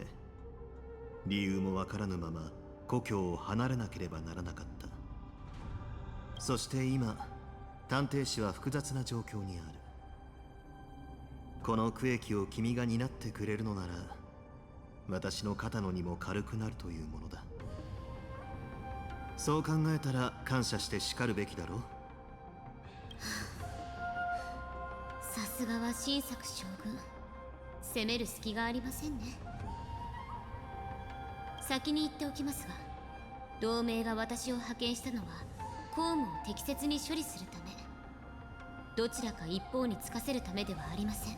[SPEAKER 12] 理由もわからぬまま故郷を離れなければならなかった。そして今、探偵士は複雑な状況にある。この区域を君が担ってくれるのなら、私の肩の荷も軽くなるというものだ。そう考えたら感謝してしかるべきだろう。
[SPEAKER 9] さすがは新作将軍、攻める隙がありませんね。先に言っておきますが、同盟が私を派遣したのは公務を適切に処理するため、どちらか一方につかせるためではありません。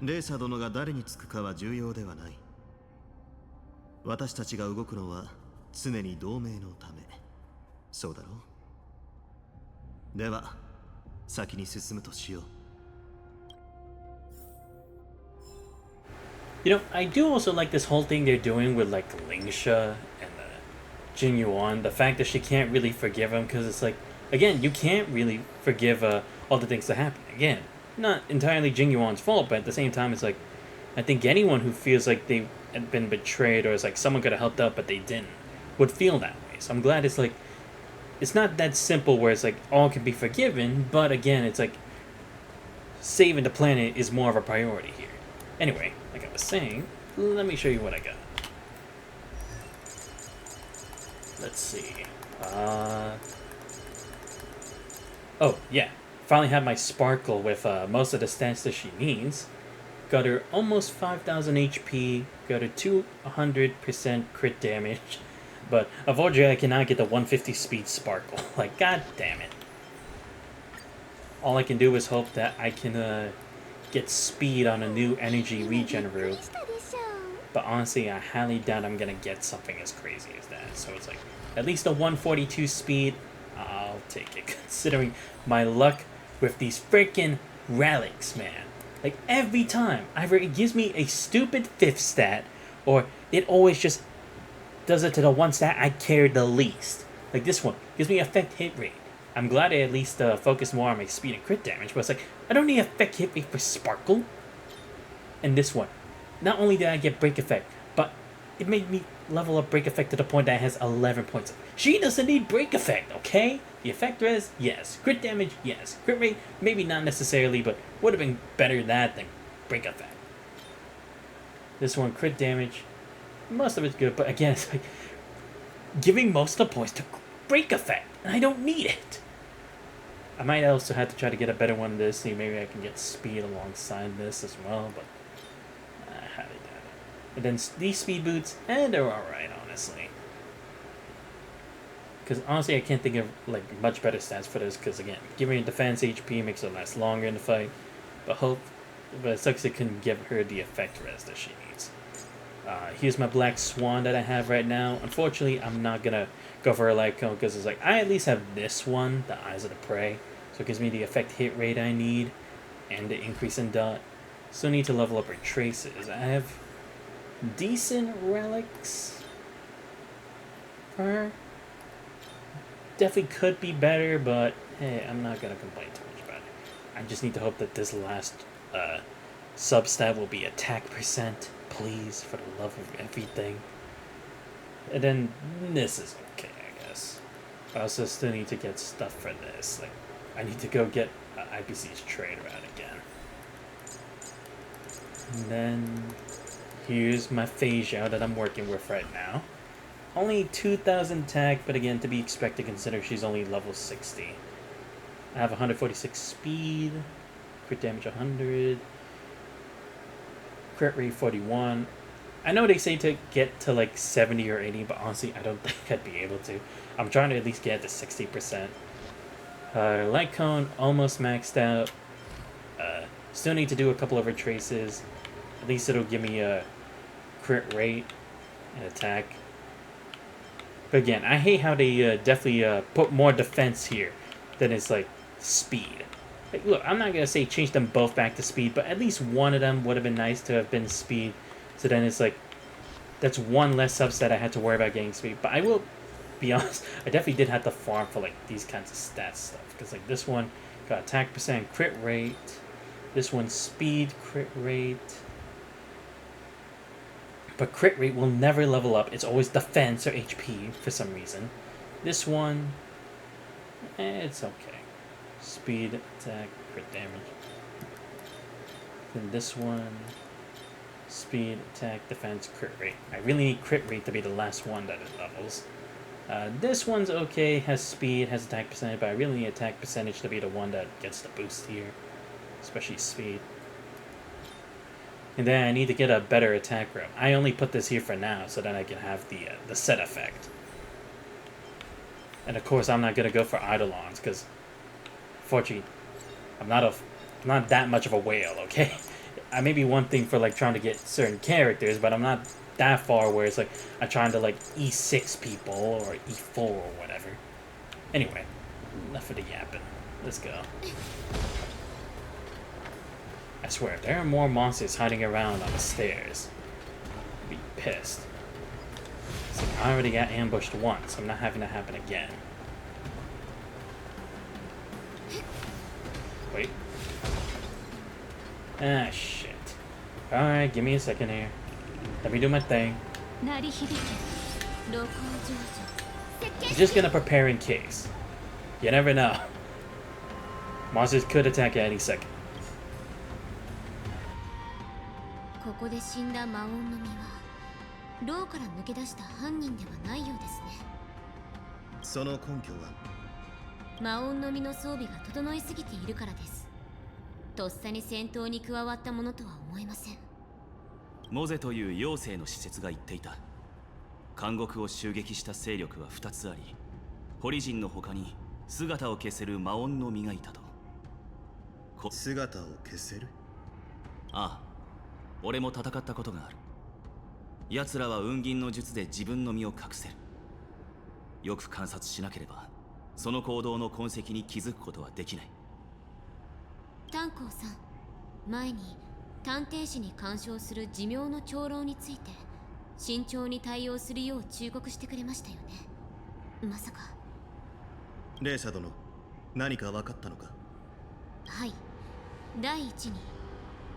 [SPEAKER 12] レーサ殿が誰につくかは重要ではない。私たちが動くのは常に同盟のため。そうだろう。では先に進むとしよう。
[SPEAKER 1] You know, I do also like this whole thing they're doing with like Lingsha and Jin Yuan. The fact that she can't really forgive him, because it's like, again, you can't really forgive all the things that happen. Again, not entirely Jin Yuan's fault, but at the same time, it's like, I think anyone who feels like they had been betrayed or it's like someone could have helped out but they didn't would feel that way. So I'm glad it's like, it's not that simple where it's like all can be forgiven, but again, it's like saving the planet is more of a priority here. Anyway, like I was saying, let me show you what I got. Let's see. Oh, yeah. Finally have my Sparkle with most of the stats that she needs. Got her almost 5,000 HP, got her 200% crit damage, but unfortunately I cannot get the 150 speed Sparkle. Like, god damn it. All I can do is hope that I can get speed on a new energy regen route. But honestly, I highly doubt I'm gonna get something as crazy as that. So it's like, at least a 142 speed, I'll take it. Considering my luck with these freaking relics, man. Like, every time, either it gives me a stupid 5th stat, or it always just does it to the one stat I care the least. Like this one, gives me effect hit rate. I'm glad I at least focus more on my speed and crit damage, but it's like, I don't need effect hit rate for Sparkle. And this one, not only did I get break effect, but it made me level up break effect to the point that it has 11 points. She doesn't need break effect, okay? The effect res, yes. Crit damage, yes. Crit rate, maybe not necessarily, but would have been better that than break effect. This one, crit damage, most of it's good, but again, it's like giving most of the points to break effect, and I don't need it. I might also have to try to get a better one of this, see maybe I can get speed alongside this as well, but And then these speed boots, and they're alright, honestly. Because honestly, I can't think of like much better stats for this. Because again, giving her defense HP makes her last longer in the fight. But it sucks it couldn't give her the effect rest that she needs. Here's my Black Swan that I have right now. Unfortunately, I'm not gonna go for a light cone because it's like I at least have this one, the Eyes of the Prey, so it gives me the effect hit rate I need and the increase in dot. Still need to level up her traces. I have decent relics for her. Definitely could be better, but hey, I'm not gonna complain too much about it. I just need to hope that this last substat will be attack percent, please, for the love of everything. And then this is okay, I guess. I also still need to get stuff for this. Like, I need to go get IPC's trade route again. And then here's my Phasio that I'm working with right now. Only 2,000 attack, but again, to be expected considering she's only level 60. I have 146 speed, crit damage 100, crit rate 41. I know they say to get to like 70 or 80, but honestly, I don't think I'd be able to. I'm trying to at least get to 60%. Light Cone, almost maxed out. Still need to do a couple of her traces. At least it'll give me a crit rate and attack. But again, I hate how they definitely put more defense here than it's like speed. Like, look, I'm not gonna say change them both back to speed, but at least one of them would have been nice to have been speed. So then it's like that's one less subset I had to worry about getting speed. But I will be honest, I definitely did have to farm for like these kinds of stats stuff because like this one got attack percent, crit rate. This one's speed, crit rate. But crit rate will never level up. It's always defense or HP for some reason. This one, it's okay. Speed, attack, crit damage. Then this one, speed, attack, defense, crit rate. I really need crit rate to be the last one that it levels. This one's okay, has speed, has attack percentage, but I really need attack percentage to be the one that gets the boost here. Especially speed. And then I need to get a better attack route. I only put this here for now, so then I can have the set effect. And of course, I'm not gonna go for Eidolons because, fortunately, I'm not that much of a whale. Okay, I may be one thing for like trying to get certain characters, but I'm not that far where it's like I'm trying to like E6 people or E4 or whatever. Anyway, enough of the yapping. Let's go. I swear, if there are more monsters hiding around on the stairs, I'd be pissed. It's like I already got ambushed once, I'm not having that happen again. Wait. Ah, shit. Alright, give me a second here. Let me do my thing. I'm just gonna prepare in case. You never know. Monsters could attack at any second.
[SPEAKER 9] ここで死んだ魔音の実は牢から抜け出した犯人ではないようですね。
[SPEAKER 12] その根拠は
[SPEAKER 9] 魔音の実の装備が整いすぎているからです。とっさに戦闘に加わったものとは思えません。
[SPEAKER 13] モゼという妖精の施設が言っていた。監獄を襲撃した勢力は2つあり、ホリジンの他に姿を消せる魔音の実がいたと。
[SPEAKER 12] 姿を消せる？
[SPEAKER 13] ああ。俺も戦ったことがある。奴らは雲銀の術で自分の身を隠せる。よく観察しなければその行動の痕跡に気づくことはできない。
[SPEAKER 9] 炭鉱さん、前に探偵士に干渉する寿命の長老について慎重に対応するよう忠告してくれましたよね。まさか。
[SPEAKER 12] レーサ殿、何か分かったのか？
[SPEAKER 9] はい。第一に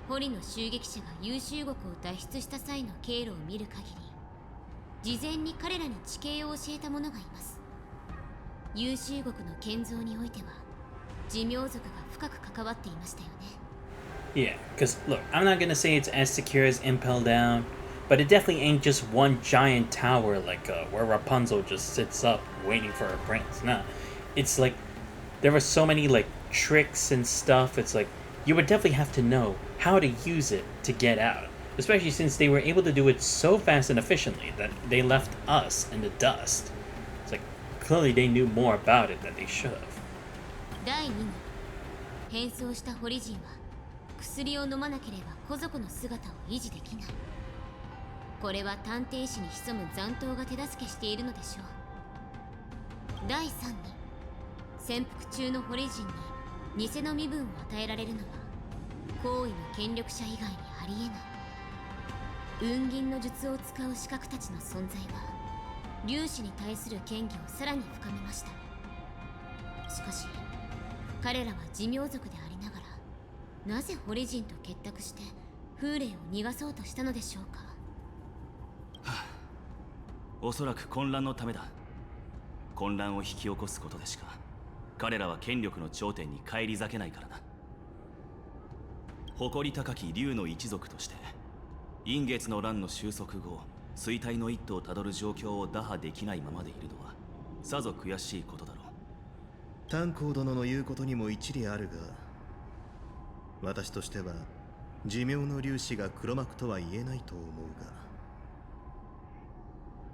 [SPEAKER 9] 堀の襲撃者が優秀国を脱出した際の経路を見る限り、事前に彼らに地形を教えた者がいます。優秀国の建造においては寿命族が深く関わっていましたよね。
[SPEAKER 1] Yeah, because look, I'm not gonna say it's as secure as Impel Down, but it definitely ain't just one giant tower like where Rapunzel just sits up waiting for her prince. No, it's like there were so many like tricks and stuff. It's like you would definitely have to know how to use it to get out. especially since they were able to do it so fast and efficiently that they left us in the dust. It's like, clearly they knew more about it than they should have.
[SPEAKER 9] 第2に変装したホリジンは薬を飲まなければ古族の姿を維持できない。これは探偵士に潜む残党が手助けしているのでしょう。第3に潜伏中のホリジンに偽の身分を与えられるのは高位の権力者以外にありえない。雲銀の術を使う資格たちの存在は粒子に対する嫌疑をさらに深めました。しかし彼らは寿命族でありながらなぜホリジンと結託して風霊を逃がそうとしたのでしょうか。
[SPEAKER 13] おそらく混乱のためだ。混乱を引き起こすことでしか彼らは権力の頂点に返り咲けないからな。誇り高き竜の一族として陰月の乱の収束後衰退の一途をたどる状況を打破できないままでいるのはさぞ悔しいことだろう。
[SPEAKER 12] 炭鉱殿の言うことにも一理あるが、私としては寿命の粒子が黒幕とは言えないと思うが、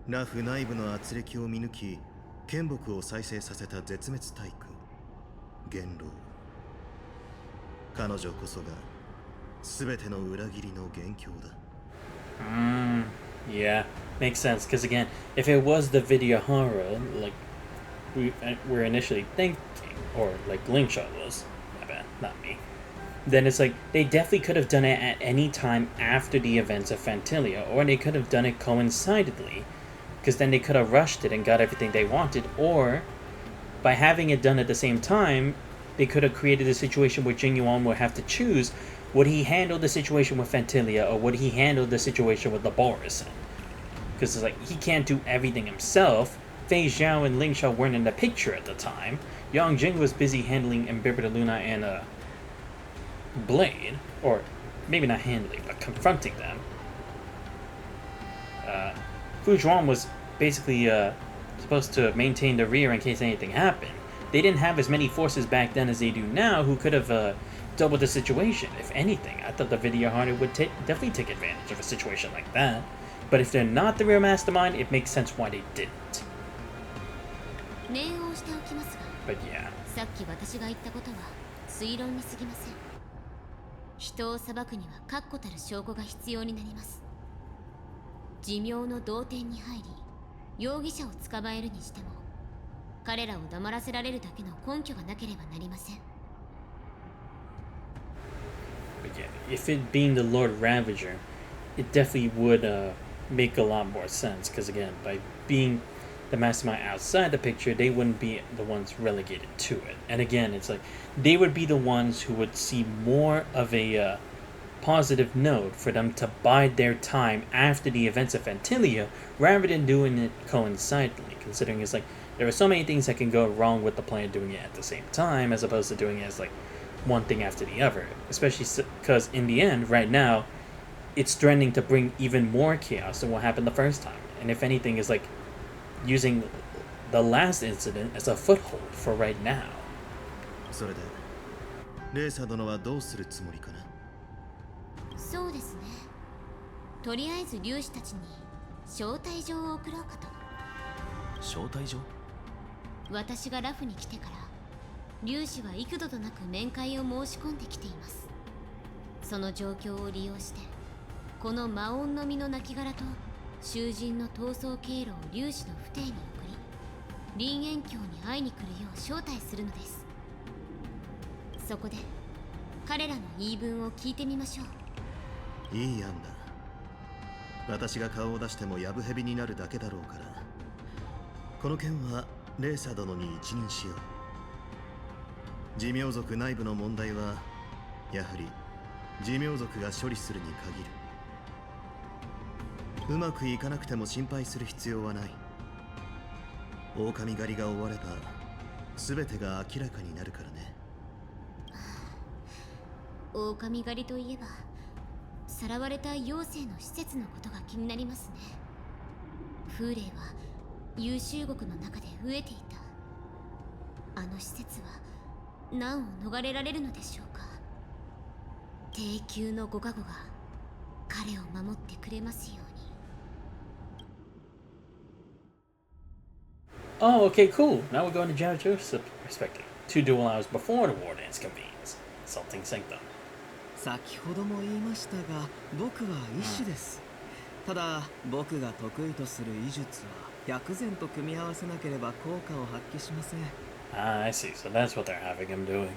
[SPEAKER 12] ラフ内部の圧力を見抜き剣木を再生させた絶滅体君元老、彼女こそが全ての裏切りの元凶だ。
[SPEAKER 1] Yeah, makes sense. Because again, if it was the video horror, like we were initially thinking, or like Linkshot was, my bad, not me, then it's like they definitely could have done it at any time after the events of Fantilia, or they could have done it coincidentally, because then they could have rushed it and got everything they wanted, or by having it done at the same time, they could have created a situation where Jing Yuan would have to choose, would he handle the situation with Fantilia, or would he handle the situation with the Boris? Because it's like, he can't do everything himself. Fei Zhao and Ling Shao weren't in the picture at the time. Yang Jing was busy handling Imbibida Luna and Blade, or maybe not handling, but confronting them. Fu Zhuan was basically supposed to maintain the rear in case anything happened. They didn't have as many forces back then as they do now who could have doubled the situation. If anything, I thought the video hunter would definitely take advantage of a situation like that. But if they're not the real mastermind, it makes sense why they didn't. But yeah.
[SPEAKER 9] さっき私が言ったことは推論に過ぎません。人を裁くには確固たる証拠が必要になります。寿命の同点に入り、容疑者を捕まえるにしても、彼らを黙らせられるだけの根拠がなければなりません。
[SPEAKER 1] But yeah, if it being the Lord Ravager, it definitely would make a lot more sense. Because again, by being the mastermind outside the picture, they wouldn't be the ones relegated to it. And again, it's like they would be the ones who would see more of a positive note for them to bide their time after the events of Fantilia rather than doing it coincidentally, considering it's like there are so many things that can go wrong with the plan doing it at the same time as opposed to doing it as like one thing after the other, especially because in the end right now it's threatening to bring even more chaos than what happened the first time, and if anything is like using the last incident as a foothold for right now.
[SPEAKER 12] それでレーサー殿はどうするつもりかな。
[SPEAKER 9] そうですね。とりあえず粒子たちに招待状を送ろうかと。
[SPEAKER 13] 招待状？
[SPEAKER 9] 私がラフに来てから粒子は幾度となく面会を申し込んできています。その状況を利用してこの魔音の実の亡骸と囚人の逃走経路を粒子の不定に送り、林縁郷に会いに来るよう招待するのです。そこで彼らの言い分を聞いてみましょう。
[SPEAKER 12] いい案だ。私が顔を出してもヤブヘビになるだけだろうから、この件はレーサー殿に一任しよう。寿命族内部の問題はやはり寿命族が処理するに限る。うまくいかなくても心配する必要はない。狼狩りが終われば全てが明らかになるからね。
[SPEAKER 9] 狼狩りといえばさらわれた妖精の施設のことが気になりますね。風霊は優秀国の中で増えていた。あの施設は難を逃れられるのでしょうか。低級のご加護が彼を守ってくれますように。
[SPEAKER 1] Oh, okay, cool. Now we're going to Jojo's perspective. 2 dual hours before the Warden's convenes. Salting Sanctum.
[SPEAKER 5] 先ほども言いましたが、僕は医師です。ただ、僕が得意とする医術は薬膳と組み合わせなければ効果を発揮しません。
[SPEAKER 1] Ah, I see. So that's what they're having him doing.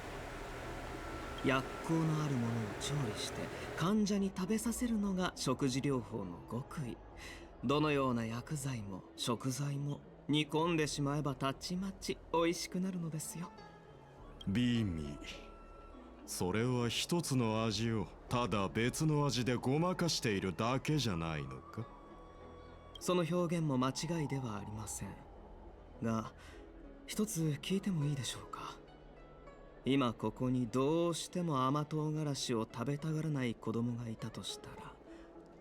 [SPEAKER 5] 薬効のあるものを調理して患者に食べさせるのが食事療法の極意。どのような薬剤も食材も煮込んでしまえばたちまち美味しくなるのですよ。
[SPEAKER 14] ビーミー、それは一つの味をただ別の味でごまかしているだけじゃないのか。
[SPEAKER 5] その表現も間違いではありませんが、一つ聞いてもいいでしょうか。今ここにどうしても甘唐辛子を食べたがらない子供がいたとしたら、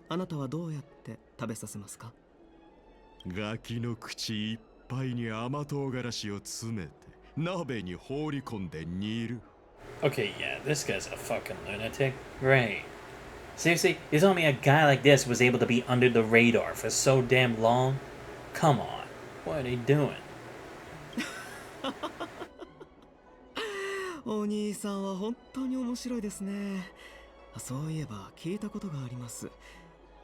[SPEAKER 5] あなたはどうやって食べさせますか？
[SPEAKER 14] ガキの口いっぱいに甘唐辛子を詰めて鍋に放り込んで煮る。
[SPEAKER 1] Okay, yeah, this guy's a fucking lunatic. Great. Seriously, you told me a guy like this was able to be under the radar for so damn long? Come on, what are they doing?
[SPEAKER 5] お兄さんは本当に面白いですね。そういえば聞いたことがあります。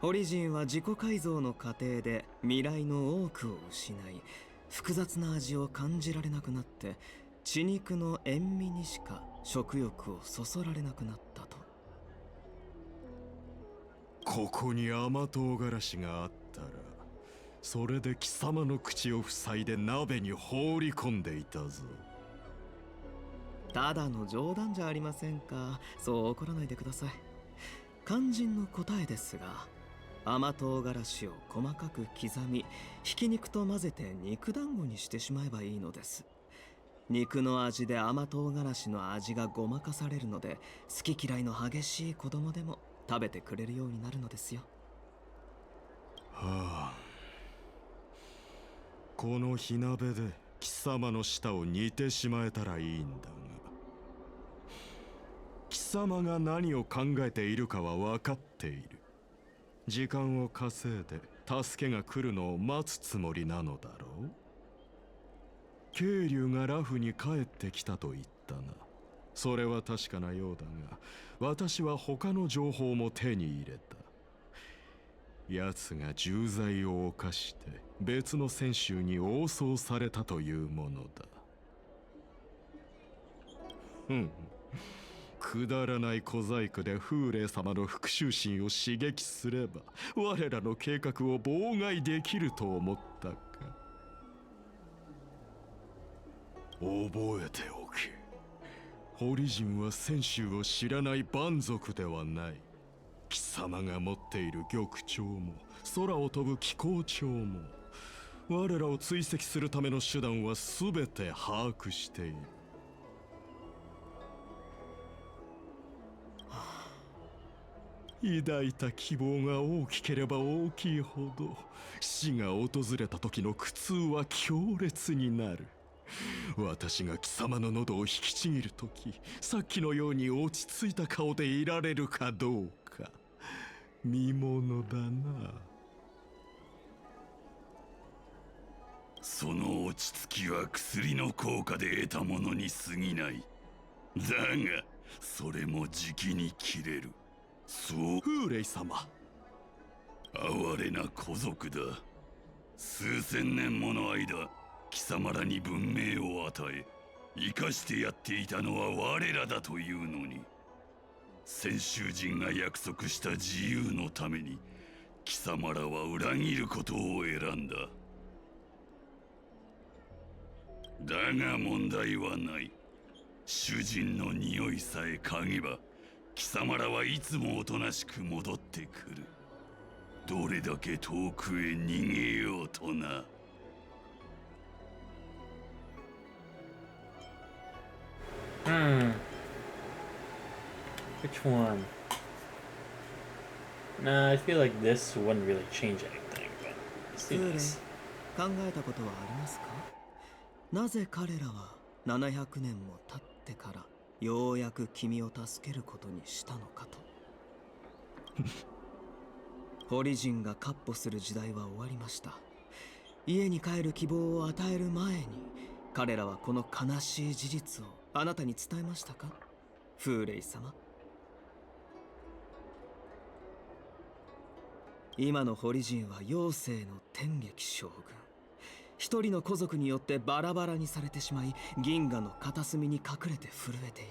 [SPEAKER 5] オリジンは自己改造の過程で未来の多くを失い、複雑な味を感じられなくなって、血肉の塩味にしか食欲をそそられなくなったと。
[SPEAKER 14] ここに甘唐辛子があったら、それで貴様の口を塞いで鍋に放り込んでいたぞ。
[SPEAKER 5] ただの冗談じゃありませんか。そう怒らないでください。肝心の答えですが、甘唐辛子を細かく刻み、ひき肉と混ぜて肉団子にしてしまえばいいのです。肉の味で甘唐辛子の味がごまかされるので、好き嫌いの激しい子供でも食べてくれるようになるのですよ。
[SPEAKER 14] はあ、この火鍋で貴様の舌を煮てしまえたらいいんだが、貴様が何を考えているかは分かっている。時間を稼いで助けが来るのを待つつもりなのだろう。渓流がラフに帰ってきたと言ったな。それは確かなようだが、私は他の情報も手に入れた。奴が重罪を犯して別の選手に応送されたというものだ。くだらない小細工で風霊様の復讐心を刺激すれば我らの計画を妨害できると思ったか。覚えておけ。ホリジンは選手を知らない蛮族ではない。貴様が持っている玉鳥も空を飛ぶ気候鳥も我らを追跡するための手段は全て把握している。抱いた希望が大きければ大きいほど死が訪れた時の苦痛は強烈になる。私が貴様の喉を引きちぎる時、さっきのように落ち着いた顔でいられるかどうか見ものだな。
[SPEAKER 15] その落ち着きは薬の効果で得たものに過ぎない。だがそれもじきに切れる。そう、
[SPEAKER 14] 風霊様。
[SPEAKER 15] 哀れな古族だ。数千年もの間貴様らに文明を与え生かしてやっていたのは我らだというのに、先週人が約束した自由のために貴様らは裏切ることを選んだ。だが問題はない。主人の匂いさえ嗅げば貴様らはいつもおとなしく戻ってくる。どれだけ遠くへ逃げようとな。
[SPEAKER 1] Which one? Nah, I feel like this wouldn't really change anything, but let's do this.
[SPEAKER 5] 考えたことはありますか？なぜ彼らは700年も経ってからようやく君を助けることにしたのかと。堀人が闊歩する時代は終わりました。家に帰る希望を与える前に、彼らはこの悲しい事実をあなたに伝えましたか、フーレイ様。今の堀人は妖精の天撃将軍。一人の古族によってバラバラにされてしまい、銀河の片隅に隠れて震えている。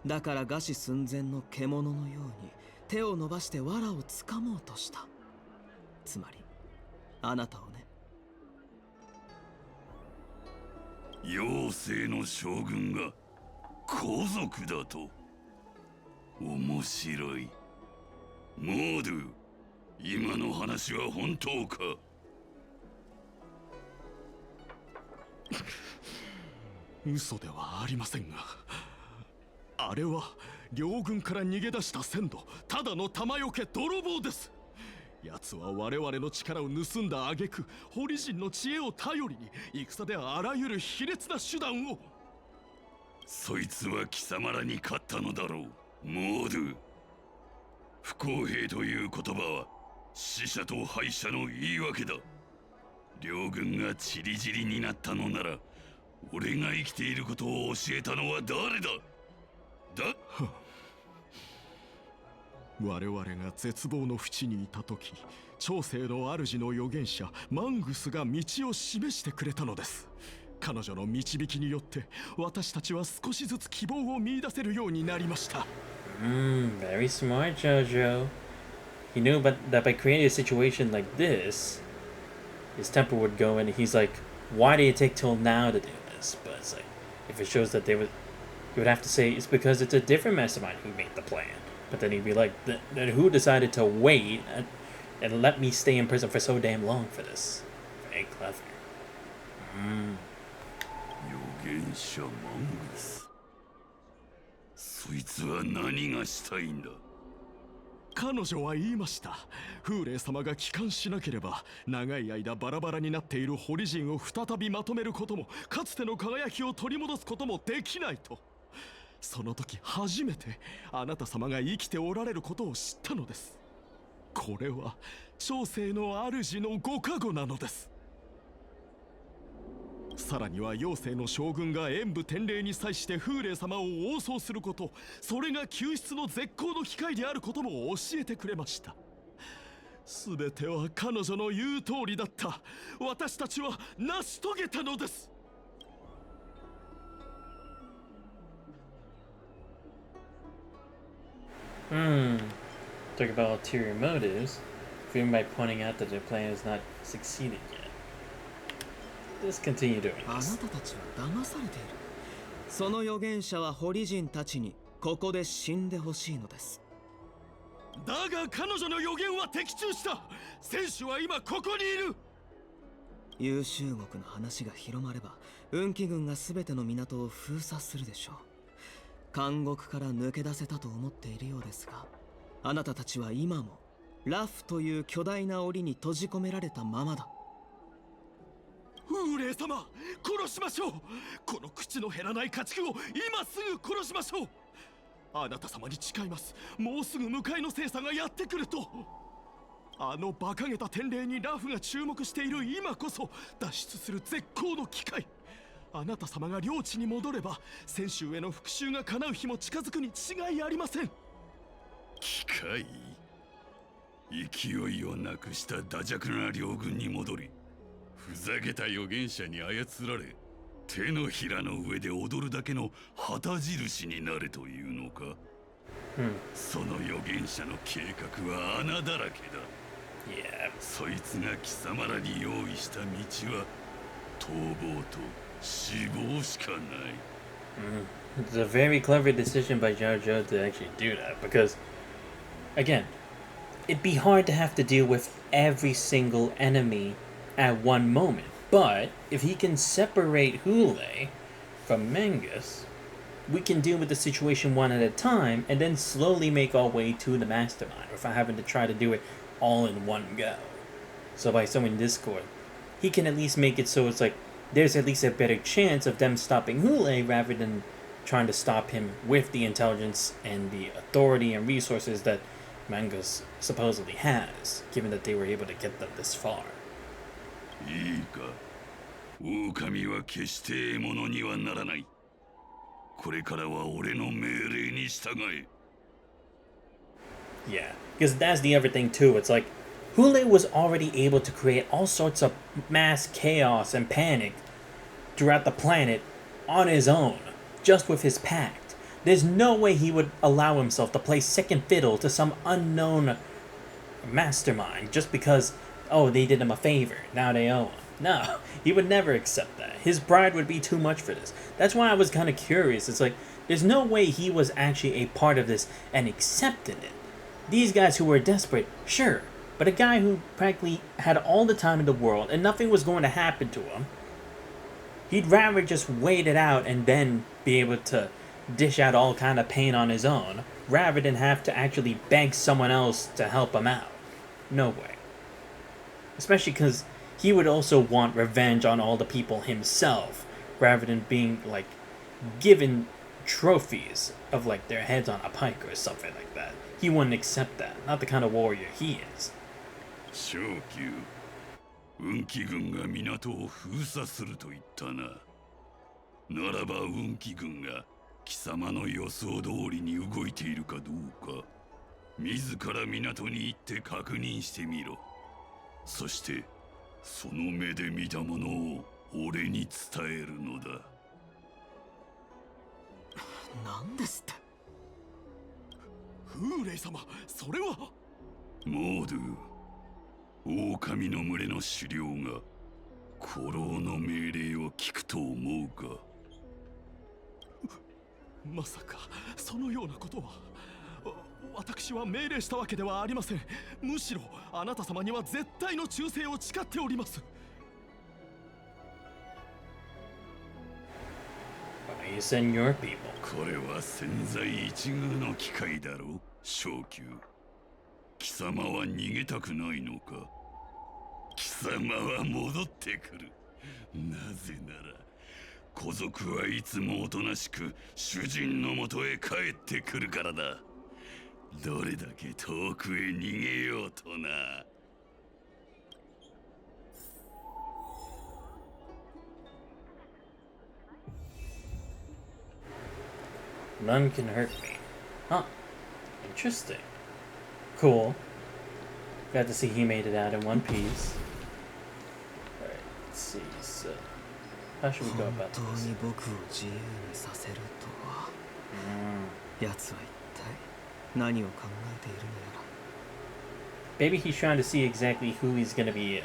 [SPEAKER 5] だから餓死寸前の獣のように手を伸ばして藁をつかもうとした。つまりあなたをね。
[SPEAKER 15] 妖精の将軍が皇族だと。面白い。モードゥ、今の話は本当か？
[SPEAKER 14] 嘘ではありませんが、あれは両軍から逃げ出した先祖、ただの玉よけ泥棒です。奴は我々の力を盗んだ挙句、堀人の知恵を頼りに戦であらゆる卑劣な手段を。
[SPEAKER 15] そいつは貴様らに勝ったのだろう、モードゥ。不公平という言葉は死者と敗者の言い訳だ。両軍がチリジリになったのなら、俺が生きていることを教えたのは誰だ？
[SPEAKER 14] 我々が絶望の淵にいた時、長生の主の預言者マングスが道を示してくれたのです。彼女の導きによって私たちは少しずつ希望を見出せるようになりました。
[SPEAKER 1] Very smart, Jojo. He knew that by creating a situation like this, his temper would go and he's like, why did it take till now to do this? But it's like, if it shows that you would have to say it's because it's a different mastermind who made the plan. But then he'd be like, then who decided to wait and let me stay in prison for so damn long for this? Very clever.
[SPEAKER 15] 預言者マングス。そいつは何がしたいんだ？
[SPEAKER 14] 彼女は言いました。風霊様が帰還しなければ、長い間バラバラになっている堀人を再びまとめることも、かつての輝きを取り戻すこともできないと。その時初めてあなた様が生きておられることを知ったのです。これは長生の主のご加護なのです。さらには妖精の将軍が演武天霊に際して風霊様を応送すること、それが救出の絶好の機会であることも教えてくれました。すべては彼女の言う通りだった。私たちは成し遂げたのです。
[SPEAKER 1] Talk about ulterior motives, even by pointing out that their plan has not succeeded yet. Just continue doing this.
[SPEAKER 5] あなたたちは騙されている。その預言者は堀人たちにここで死んでほしいのです。
[SPEAKER 14] だが彼女の予言は的中した。選手は今ここにいる。
[SPEAKER 5] 優秀国の話が広まれば、運気軍が全ての港を封鎖するでしょう。監獄から抜け出せたと思っているようですが、あなたたちは今もラフという巨大な檻に閉じ込められたままだ。
[SPEAKER 14] 風霊様、殺しましょう。この口の減らない家畜を今すぐ殺しましょう。あなた様に誓います。もうすぐ迎えの精査がやってくると。あの馬鹿げた天霊にラフが注目している今こそ脱出する絶好の機会。あなた様が領地に戻れば、先週への復讐が叶う日も近づくに違いありません。
[SPEAKER 15] 機会？勢いをなくした惰弱な両軍に戻り、ふざけた預言者に操られ、手のひらの上で踊るだけの旗印になれというのか。その預言者の計画は穴だらけだ。そいつが貴様らに用意した道は逃亡と死亡しかない。
[SPEAKER 1] It's a very clever decision by JoJo to actually do that, because again, it'd be hard to have to deal with every single enemy at one moment. But if he can separate Hule from Mangus, we can deal with the situation one at a time and then slowly make our way to the mastermind without having to try to do it all in one go. So by summoning Discord, he can at least make it so it's like there's at least a better chance of them stopping Hule rather than trying to stop him with the intelligence and the authority and resources that mangas supposedly has, given that they were able to get them this far.
[SPEAKER 15] いいか、狼は決して獲物にはならない。これからは俺の命令に従え。
[SPEAKER 1] Yeah, because that's the other thing too. It's like Hule was already able to create all sorts of mass chaos and panic throughout the planet on his own, just with his pact. There's no way he would allow himself to play second fiddle to some unknown mastermind just because, oh, they did him a favor, now they owe him. No, he would never accept that. His pride would be too much for this. That's why I was kind of curious. It's like, there's no way he was actually a part of this and accepted it. These guys who were desperate, sure, but a guy who practically had all the time in the world and nothing was going to happen to him, he'd rather just wait it out and then be able to dish out all kind of pain on his own, rather than have to actually beg someone else to help him out. No way. Especially because he would also want revenge on all the people himself, rather than being, like, given trophies of, like, their heads on a pike or something like that. He wouldn't accept that. Not the kind of warrior he is.
[SPEAKER 15] 昇級、運気軍が港を封鎖すると言ったな。ならば運気軍が貴様の予想通りに動いているかどうか、自ら港に行って確認してみろ。そしてその目で見たものを俺に伝えるのだ。
[SPEAKER 5] 何ですって？フーレイ様、それは。
[SPEAKER 15] モードゥ、狼の群れの首領が古老の命令を聞くと思うか。
[SPEAKER 5] まさかそのようなことは。私は命令したわけではありません。むしろあなた様には絶対の忠誠を誓っております。
[SPEAKER 1] You send your people.
[SPEAKER 15] これは千載一遇の機会だろう、昇級。貴様は逃げたくないのか。貴様は戻ってくる。なぜなら古族はいつもおとなしく主人のもとへ帰ってくるからだ。どれだけ遠くへ逃げようとな。
[SPEAKER 1] None can hurt me. Huh. Interesting. Cool. Glad to see he made it out in one piece. Alright, let's see. So, how should we go about this?
[SPEAKER 5] 本当に僕を自由にさせるとは。奴は一体何を考えているのやら。
[SPEAKER 1] Maybe he's trying to see exactly who he's going to be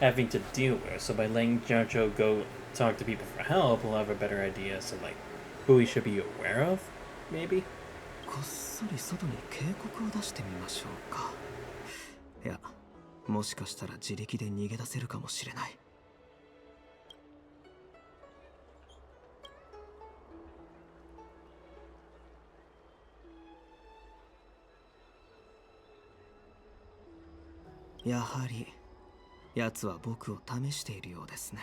[SPEAKER 1] having to deal with. So by letting Jojo go talk to people for help, we'll have a better idea as to like who he should be aware of, maybe?
[SPEAKER 5] こっそり外に警告を出してみましょうか。いや、もしかしたら自力で逃げ出せるかもしれない。やはり奴は僕を試しているようですね。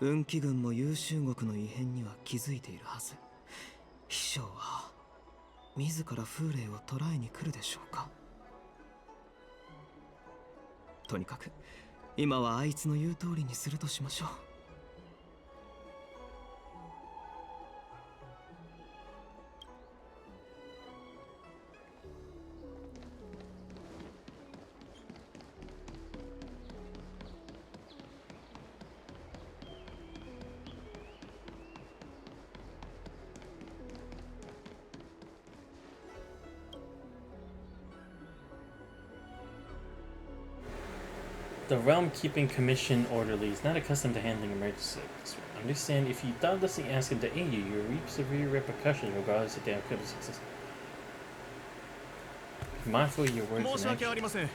[SPEAKER 5] 運気軍も優秀国の異変には気づいているはず。秘書は自ら風霊を捕らえに来るでしょうか。とにかく今はあいつの言う通りにするとしましょう。
[SPEAKER 1] The realm keeping commission orderly is not accustomed to handling emergencies. Understand, if you thoughtlessly ask him to aid you, you will reap severe repercussions regardless of the outcome of success. Be mindful of your words and actions.
[SPEAKER 16] 申し訳ありません。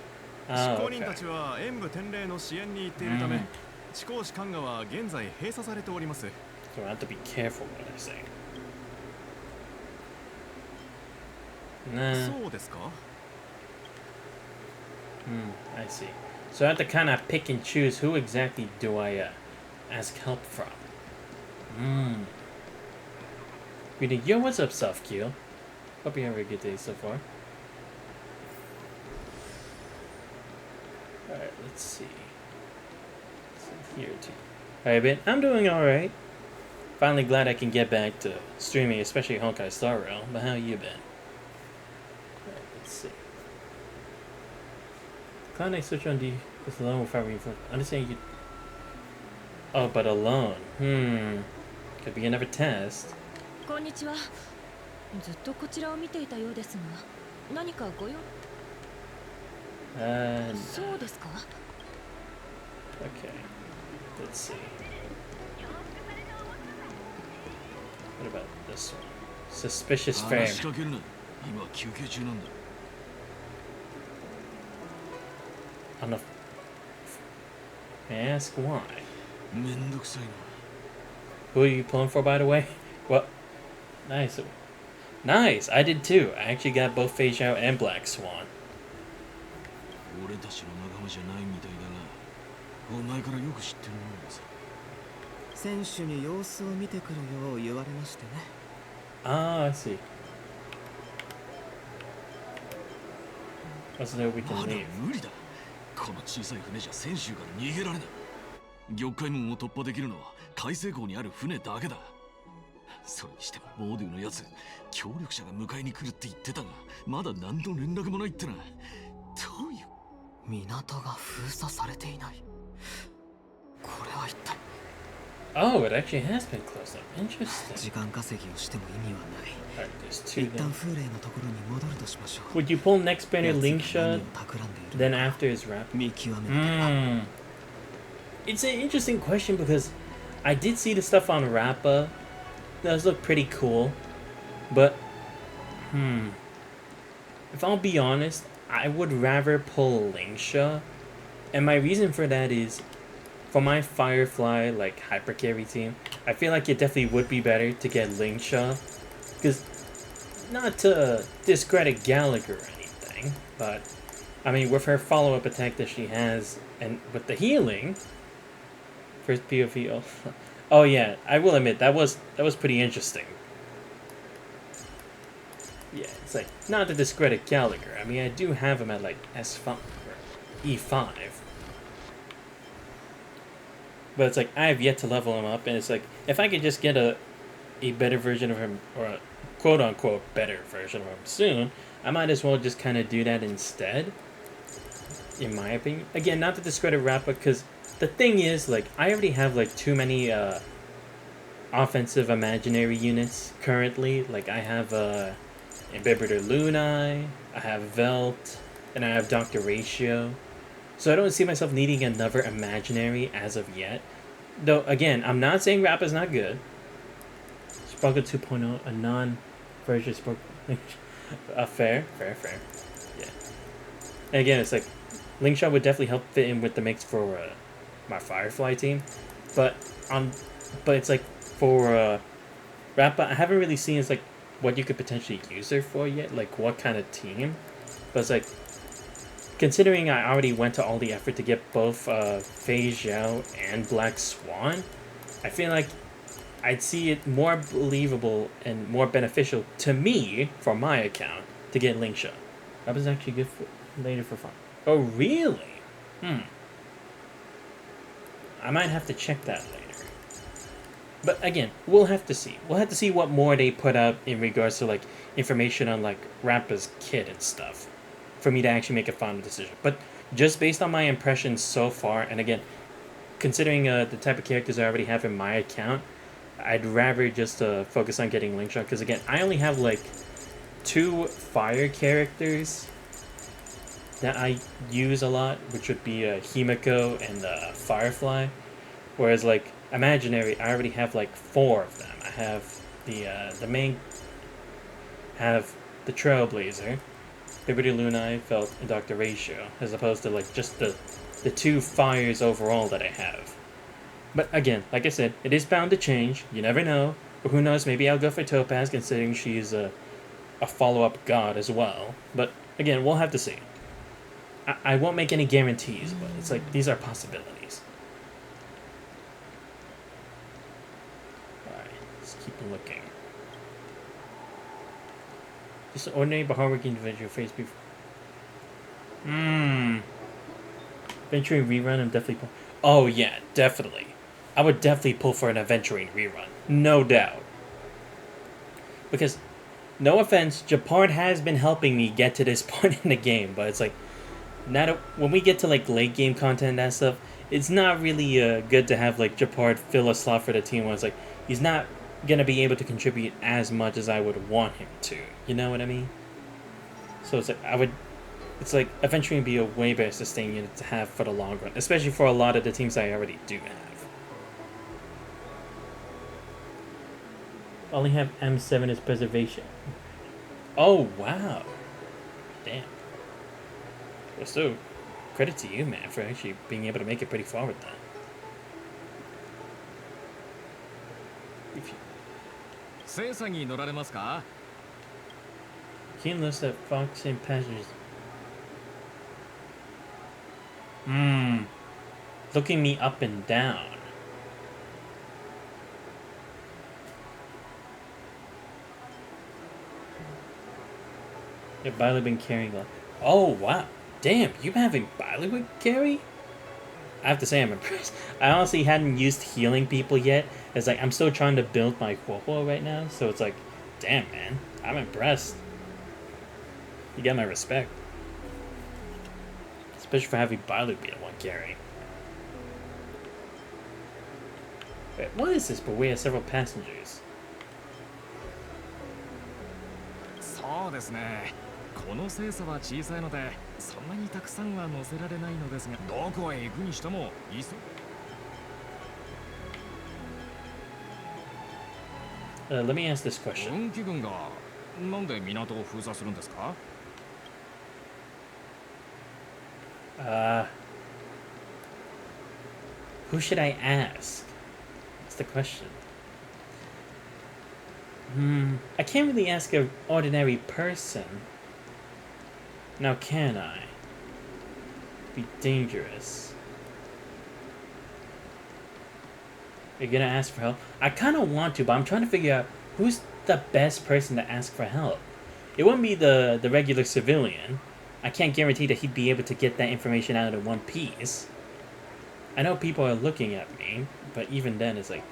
[SPEAKER 16] 執行人たちは演武天霊の支援に行っているため、地公使官下は現在閉鎖されております。
[SPEAKER 1] So I have to be careful what I say. Nah.
[SPEAKER 16] そうですか?
[SPEAKER 1] I see. So I have to kind of pick and choose who exactly do I ask help from. Reading, yo, what's up, Soft Keel? Hope you have a good day so far. Alright, let's see. Here too. Alright, Ben, I'm doing alright. Finally glad I can get back to streaming, especially Honkai Star Rail. But how you been? Alright, let's see. Cloud Knight switch on D is alone without reinforcement. Understand you. Oh, but alone. Could be another test.
[SPEAKER 3] こんにちは。ずっとこちらを見ていたようですが、何かご用？そうですか？
[SPEAKER 1] Okay. Let's see. What about this one? Suspicious frame. On the. May I ask why? Who are you pulling for, by the way? Well, nice. Nice! I did too. I actually got both Phase Out and Black Swan.
[SPEAKER 2] 俺たちの仲間じゃないみたいだが、お前からよく知ってるもんです。
[SPEAKER 5] 選手に様子を見てくるよう言われましてね。
[SPEAKER 1] Ah, I see. So that we can leave.
[SPEAKER 2] 無理だ。この小さい船じゃ船州から逃げられない。玉海門を突破できるのは海西港にある船だけだ。それにしてもボードゥのやつ、協力者が迎えに来るって言ってたが、まだ何の連絡もないってな。どういう？
[SPEAKER 5] 港が封鎖されていない。これは一体。
[SPEAKER 1] Oh, it actually has been closed up. Interesting.
[SPEAKER 5] 時間稼ぎをしても意味はない。
[SPEAKER 1] Alright, there's two
[SPEAKER 5] 一旦風霊のところに戻るとしましょう。
[SPEAKER 1] Would you pull next banner Linkshot, then after his rap? It's an interesting question because I did see the stuff on Rappa. Those look pretty cool. But, if I'll be honest, I would rather pull Linkshot. And my reason for that is, for my Firefly, like, hyper carry team, I feel like it definitely would be better to get Linkshot. Because, not to discredit Gallagher or anything, but, I mean, with her follow-up attack that she has, and with the healing, first POV, oh yeah, I will admit, that was pretty interesting. Yeah, it's like, not to discredit Gallagher, I mean, I do have him at, like, S5, or E5. But it's like, I have yet to level him up, and it's like, if I could just get a better version of him, or a quote-unquote better version of him soon, I might as well just kind of do that instead, in my opinion. Again, not to discredit Rappa, because the thing is, like, I already have, like, too many, offensive imaginary units currently. Like, I have, Imbibitor Lunai, I have Velt, and I have Dr. Ratio. So I don't see myself needing another imaginary as of yet. Though, again, I'm not saying Rappa's not good. Sparkle 2.0, a non-version Sparkle... fair. Yeah. And again, it's like, Linkshot would definitely help fit in with the mix for my Firefly team. But it's like, for Rappa, I haven't really seen it's like what you could potentially use her for yet. Like, what kind of team. But it's like, considering I already went to all the effort to get both Fei Zhao and Black Swan, I feel like I'd see it more believable and more beneficial to me, for my account, to get Linkshot. That was actually good for later for fun. Oh, really? I might have to check that later. But again, we'll have to see. We'll have to see what more they put out in regards to, like, information on, like, Rappa's kit and stuff, for me to actually make a final decision. But just based on my impressions so far, and again, considering the type of characters I already have in my account, I'd rather just focus on getting Linkshot, because again, I only have like 2 fire characters that I use a lot, which would be Himiko and Firefly, whereas like imaginary, I already have like 4 of them. I have the main, have the Trailblazer, Liberty Lunai, Felt, and Dr. Ratio, as opposed to like just the 2 fires overall that I have. But again, like I said, it is bound to change. You never know. Or who knows, maybe I'll go for Topaz, considering she's a follow-up god as well. But again, we'll have to see. I won't make any guarantees, but it's like, these are possibilities. Alright, let's keep looking. Just an ordinary but hardworking individual face before. Adventuring rerun, I'm definitely. Oh yeah, definitely. I would definitely pull for an adventuring rerun, no doubt. Because, no offense, Japard has been helping me get to this point in the game, but it's like, when we get to like late game content and that stuff, it's not really good to have like Japard fill a slot for the team when it's like he's not gonna be able to contribute as much as I would want him to. You know what I mean? So it's like it's like adventuring would be a way better sustain unit to have for the long run, especially for a lot of the teams I already do have. Only have M7 as preservation. Oh wow, damn. Well, so credit to you, man, for actually being able to make it pretty far with that. Keen list of Fox and passengers. Looking me up and down. You've barely been carrying a... Oh, wow. Damn, you having Bailiwick carry? I have to say I'm impressed. I honestly hadn't used healing people yet. It's like, I'm still trying to build my Huohuo right now. So it's like, damn, man. I'm impressed. You get my respect. Especially for having Bailiwick be the one carry. Wait, what is this? But we have several passengers.
[SPEAKER 16] そうですね。この精査は小さいので、そんなにたくさんは乗せられないのですが、どこへ行くにしてもいいそう。
[SPEAKER 1] Let me ask this question.
[SPEAKER 16] 運気軍がなんで港を封鎖するんですか?
[SPEAKER 1] Who should I ask? That's the question. I can't really ask an ordinary person. Now can I? Be dangerous. You're gonna ask for help? I kinda want to, but I'm trying to figure out who's the best person to ask for help. It wouldn't be the regular civilian. I can't guarantee that he'd be able to get that information out in one piece. I know people are looking at me, but even then it's like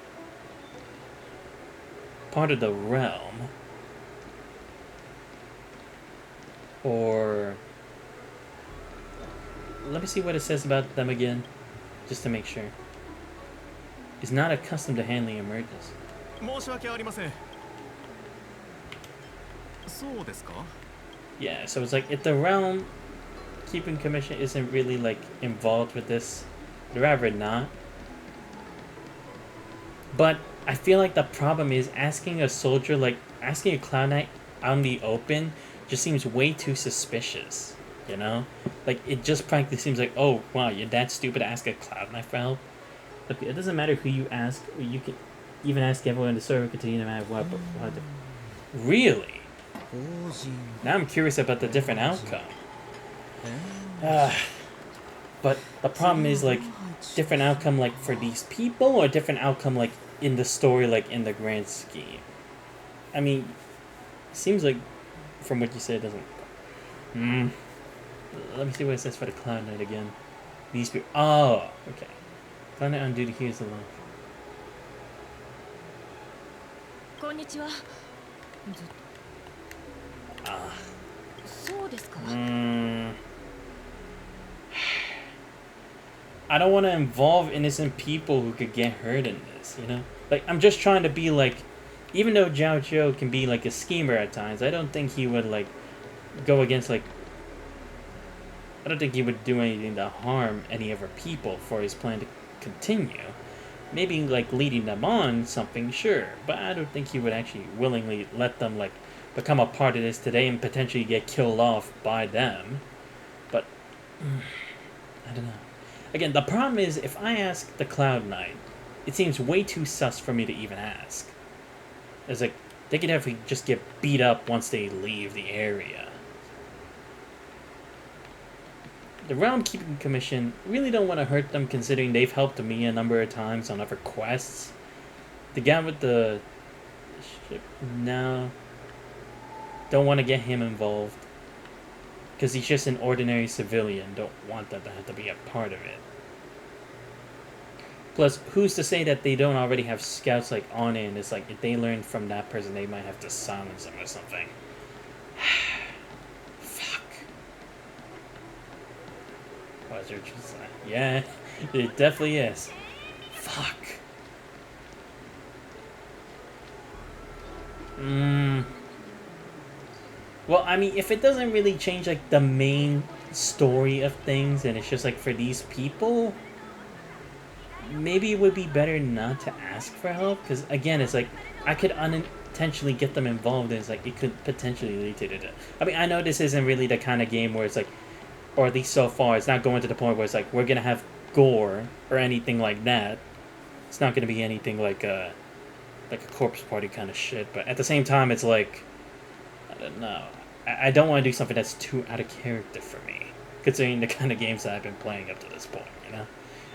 [SPEAKER 1] part of the realm. Or let me see what it says about them again, just to make sure. Is not accustomed to handling emergencies.
[SPEAKER 16] 申し訳ありません。そうですか?
[SPEAKER 1] Yeah, so it's like if the realm keeping commission isn't really like involved with this, they'd rather not. But I feel like the problem is asking a soldier, like asking a Cloud Knight out in the open just seems way too suspicious, you know? Like it just practically seems like, oh wow, you're that stupid to ask a Cloud Knight for help. Look, it doesn't matter who you ask, you can even ask everyone in the server, continue no matter what, but really? Now I'm curious about the different outcome. But the problem is like different outcome like for these people or different outcome like in the story, like in the grand scheme. I mean, seems like from what you said it doesn't. Let me see what it says for the Cloud Knight again. These people. Oh, okay. Cloud Knight on duty here is alone.
[SPEAKER 3] こんにちは。そうですか?
[SPEAKER 1] I don't want to involve innocent people who could get hurt in this, you know? Like, I'm just trying to be like, even though Zhao Zhou can be like a schemer at times, I don't think he would like go against like, I don't think he would do anything to harm any of our people for his plan to continue. Maybe like leading them on something, sure, but I don't think he would actually willingly let them like become a part of this today and potentially get killed off by them. But I don't know. Again, the problem is if I ask the Cloud Knight, it seems way too sus for me to even ask. It's like they could definitely just get beat up once they leave the area. The Realm Keeping Commission really don't want to hurt them considering they've helped me a number of times on other quests. The guy with the ship now. Don't want to get him involved. Because he's just an ordinary civilian. Don't want them to have to be a part of it. Plus, who's to say that they don't already have scouts like on it, and it's like if they learn from that person, they might have to silence them or something. Fuck. Was there just yeah, it definitely is. Fuck. Well, I mean, if it doesn't really change like the main story of things, and it's just like for these people, maybe it would be better not to ask for help, because again, it's like I could unintentionally get them involved, and it's like it could potentially lead to it. I mean, I know this isn't really the kind of game where it's like, or at least so far, it's not going to the point where it's like we're gonna have gore or anything like that. It's not gonna be anything like a corpse party kind of shit. But at the same time, it's like, I don't know. I don't want to do something that's too out of character for me, considering the kind of games that I've been playing up to this point. You know.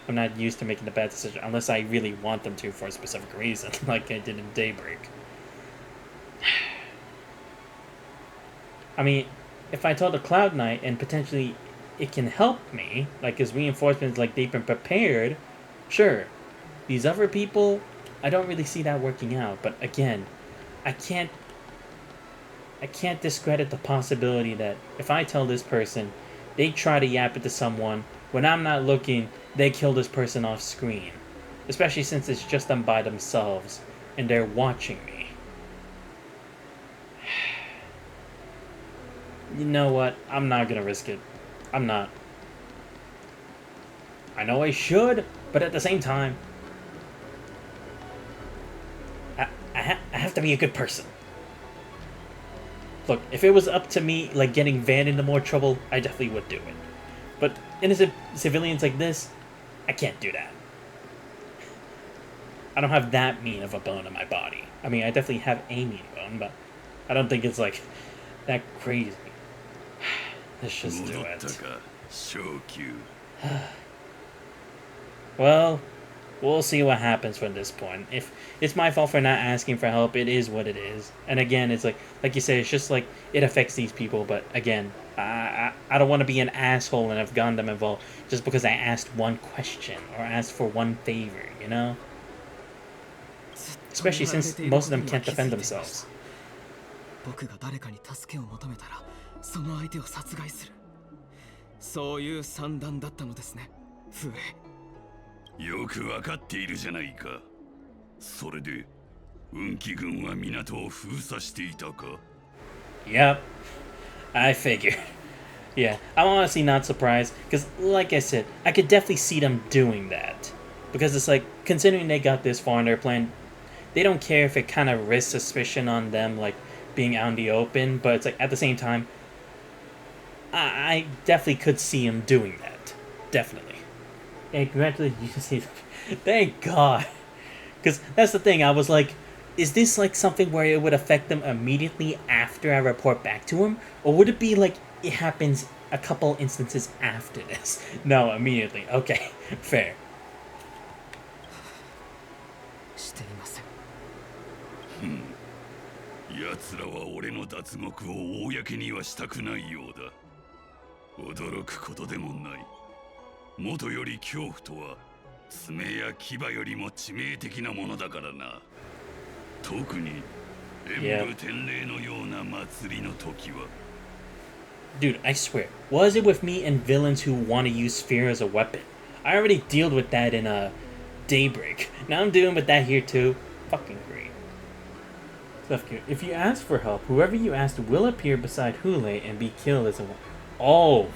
[SPEAKER 1] I'm not used to making a bad decision unless I really want them to for a specific reason, like I did in Daybreak. I mean, if I told the Cloud Knight and potentially it can help me, like as reinforcements, like they've been prepared, sure. These other people, I don't really see that working out. But again, I can't discredit the possibility that if I tell this person, they try to yap it to someone, when I'm not looking, they kill this person off screen. Especially since it's just them by themselves, and they're watching me. You know what? I'm not gonna risk it. I'm not. I know I should, but at the same time, I have to be a good person. Look, if it was up to me, like getting Van into more trouble, I definitely would do it. But innocent civilians like this, I can't do that. I don't have that mean of a bone in my body. I mean, I definitely have a mean bone, but I don't think it's like that crazy. Let's just do it. Well, we'll see what happens from this point. If it's my fault for not asking for help, it is what it is. And again, it's like you say, it's just like it affects these people. But again, I don't want to be an asshole and have gotten them involved just because I asked one question or asked for one favor, you know? Especially since most of them can't defend themselves.
[SPEAKER 5] 僕が誰かに助けを求めたら、その相手を殺害する。そういう算段だったのですね、フエ。
[SPEAKER 15] よくわかっているじゃないか。それで、運気軍は港を封鎖していたか?
[SPEAKER 1] Yep, I figured. Yeah, I'm honestly not surprised, because like I said, I could definitely see them doing that. Because it's like, considering they got this far in their plan, they don't care if it kind of risks suspicion on them, like, being out in the open, but it's like, at the same time, I definitely could see him doing that. Definitely. Hey, congratulations. Thank God. Because that's the thing, I was like, is this like something where it would affect them immediately after I report back to him? Or would it be like it happens a couple instances after this? No, immediately. Okay, fair.
[SPEAKER 5] していません。
[SPEAKER 15] 奴らは俺の脱獄を公にはしたくないようだ。驚くことでもない。元より恐怖とは爪や牙よりも致命的なものだからな。特に演武天霊のような祭りの時は。
[SPEAKER 1] Dude, I swear, what is it with me and villains who want to use fear as a weapon? I already dealt with that in Daybreak. Now I'm dealing with that here too. Fucking great. If you ask for help, whoever you asked will appear beside Hule and be killed as a... Oh,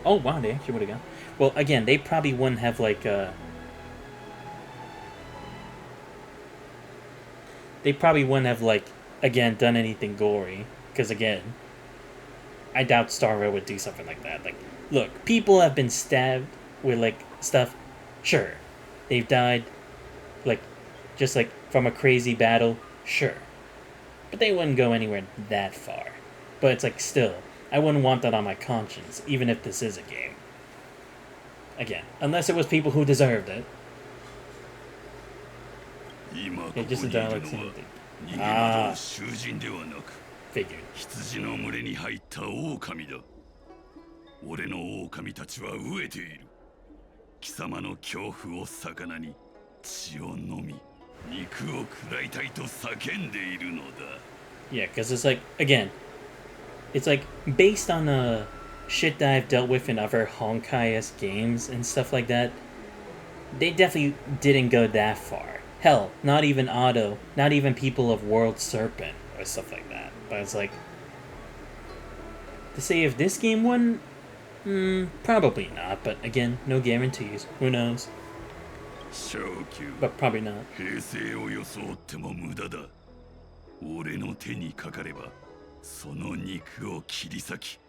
[SPEAKER 1] oh wow, they actually would have gone. Well, again, they probably wouldn't have like they probably wouldn't have like again done anything gory, because again, I doubt Star Rail would do something like that. Like, look, people have been stabbed with like stuff. Sure, they've died, like just like from a crazy battle. Sure, but they wouldn't go anywhere that far. But it's like still, I wouldn't want that on my conscience, even if this is a game. Again, unless it was people who deserved it. Yeah, just a dialogue thing. Ah. Figured.
[SPEAKER 15] 羊の群れに入った狼だ。俺の狼たちは飢えている。貴様の恐怖を魚に血を飲み、肉を食らいたいと叫んでいるのだ。
[SPEAKER 1] Yeah, because it's like, again, it's like based on shit that I've dealt with in other Honkai-esque games and stuff like that. They definitely didn't go that far. Hell, not even Otto, not even people of World Serpent or stuff like that. But it's like, to say if this game won, probably not. But again, no guarantees. Who knows? But probably not.
[SPEAKER 15] 平静を装っても無駄だ。俺の手にかかれば、その肉を切り裂き、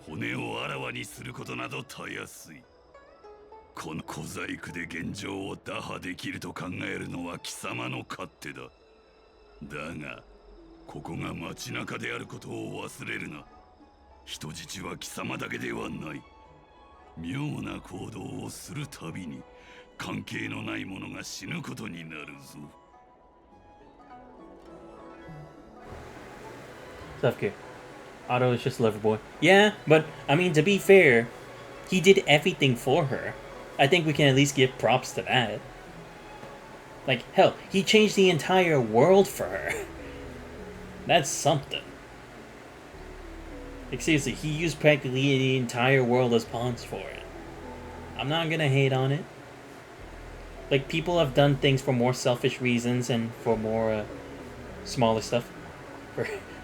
[SPEAKER 15] 骨をあらわにすることなどたやすい。この小細工で現状を打破できると考えるのは貴様の勝手だ。だが、ここが街中であることを忘れるな。人質は貴様だけではない。妙な行動をするたびに、関係のない者が死ぬことになるぞ。
[SPEAKER 1] Self-care. Otto is just a lover boy. Yeah, but, I mean, to be fair, he did everything for her. I think we can at least give props to that. Like, hell, he changed the entire world for her. That's something. Like, seriously, he used practically the entire world as pawns for it. I'm not gonna hate on it. Like, people have done things for more selfish reasons and for more, smaller stuff.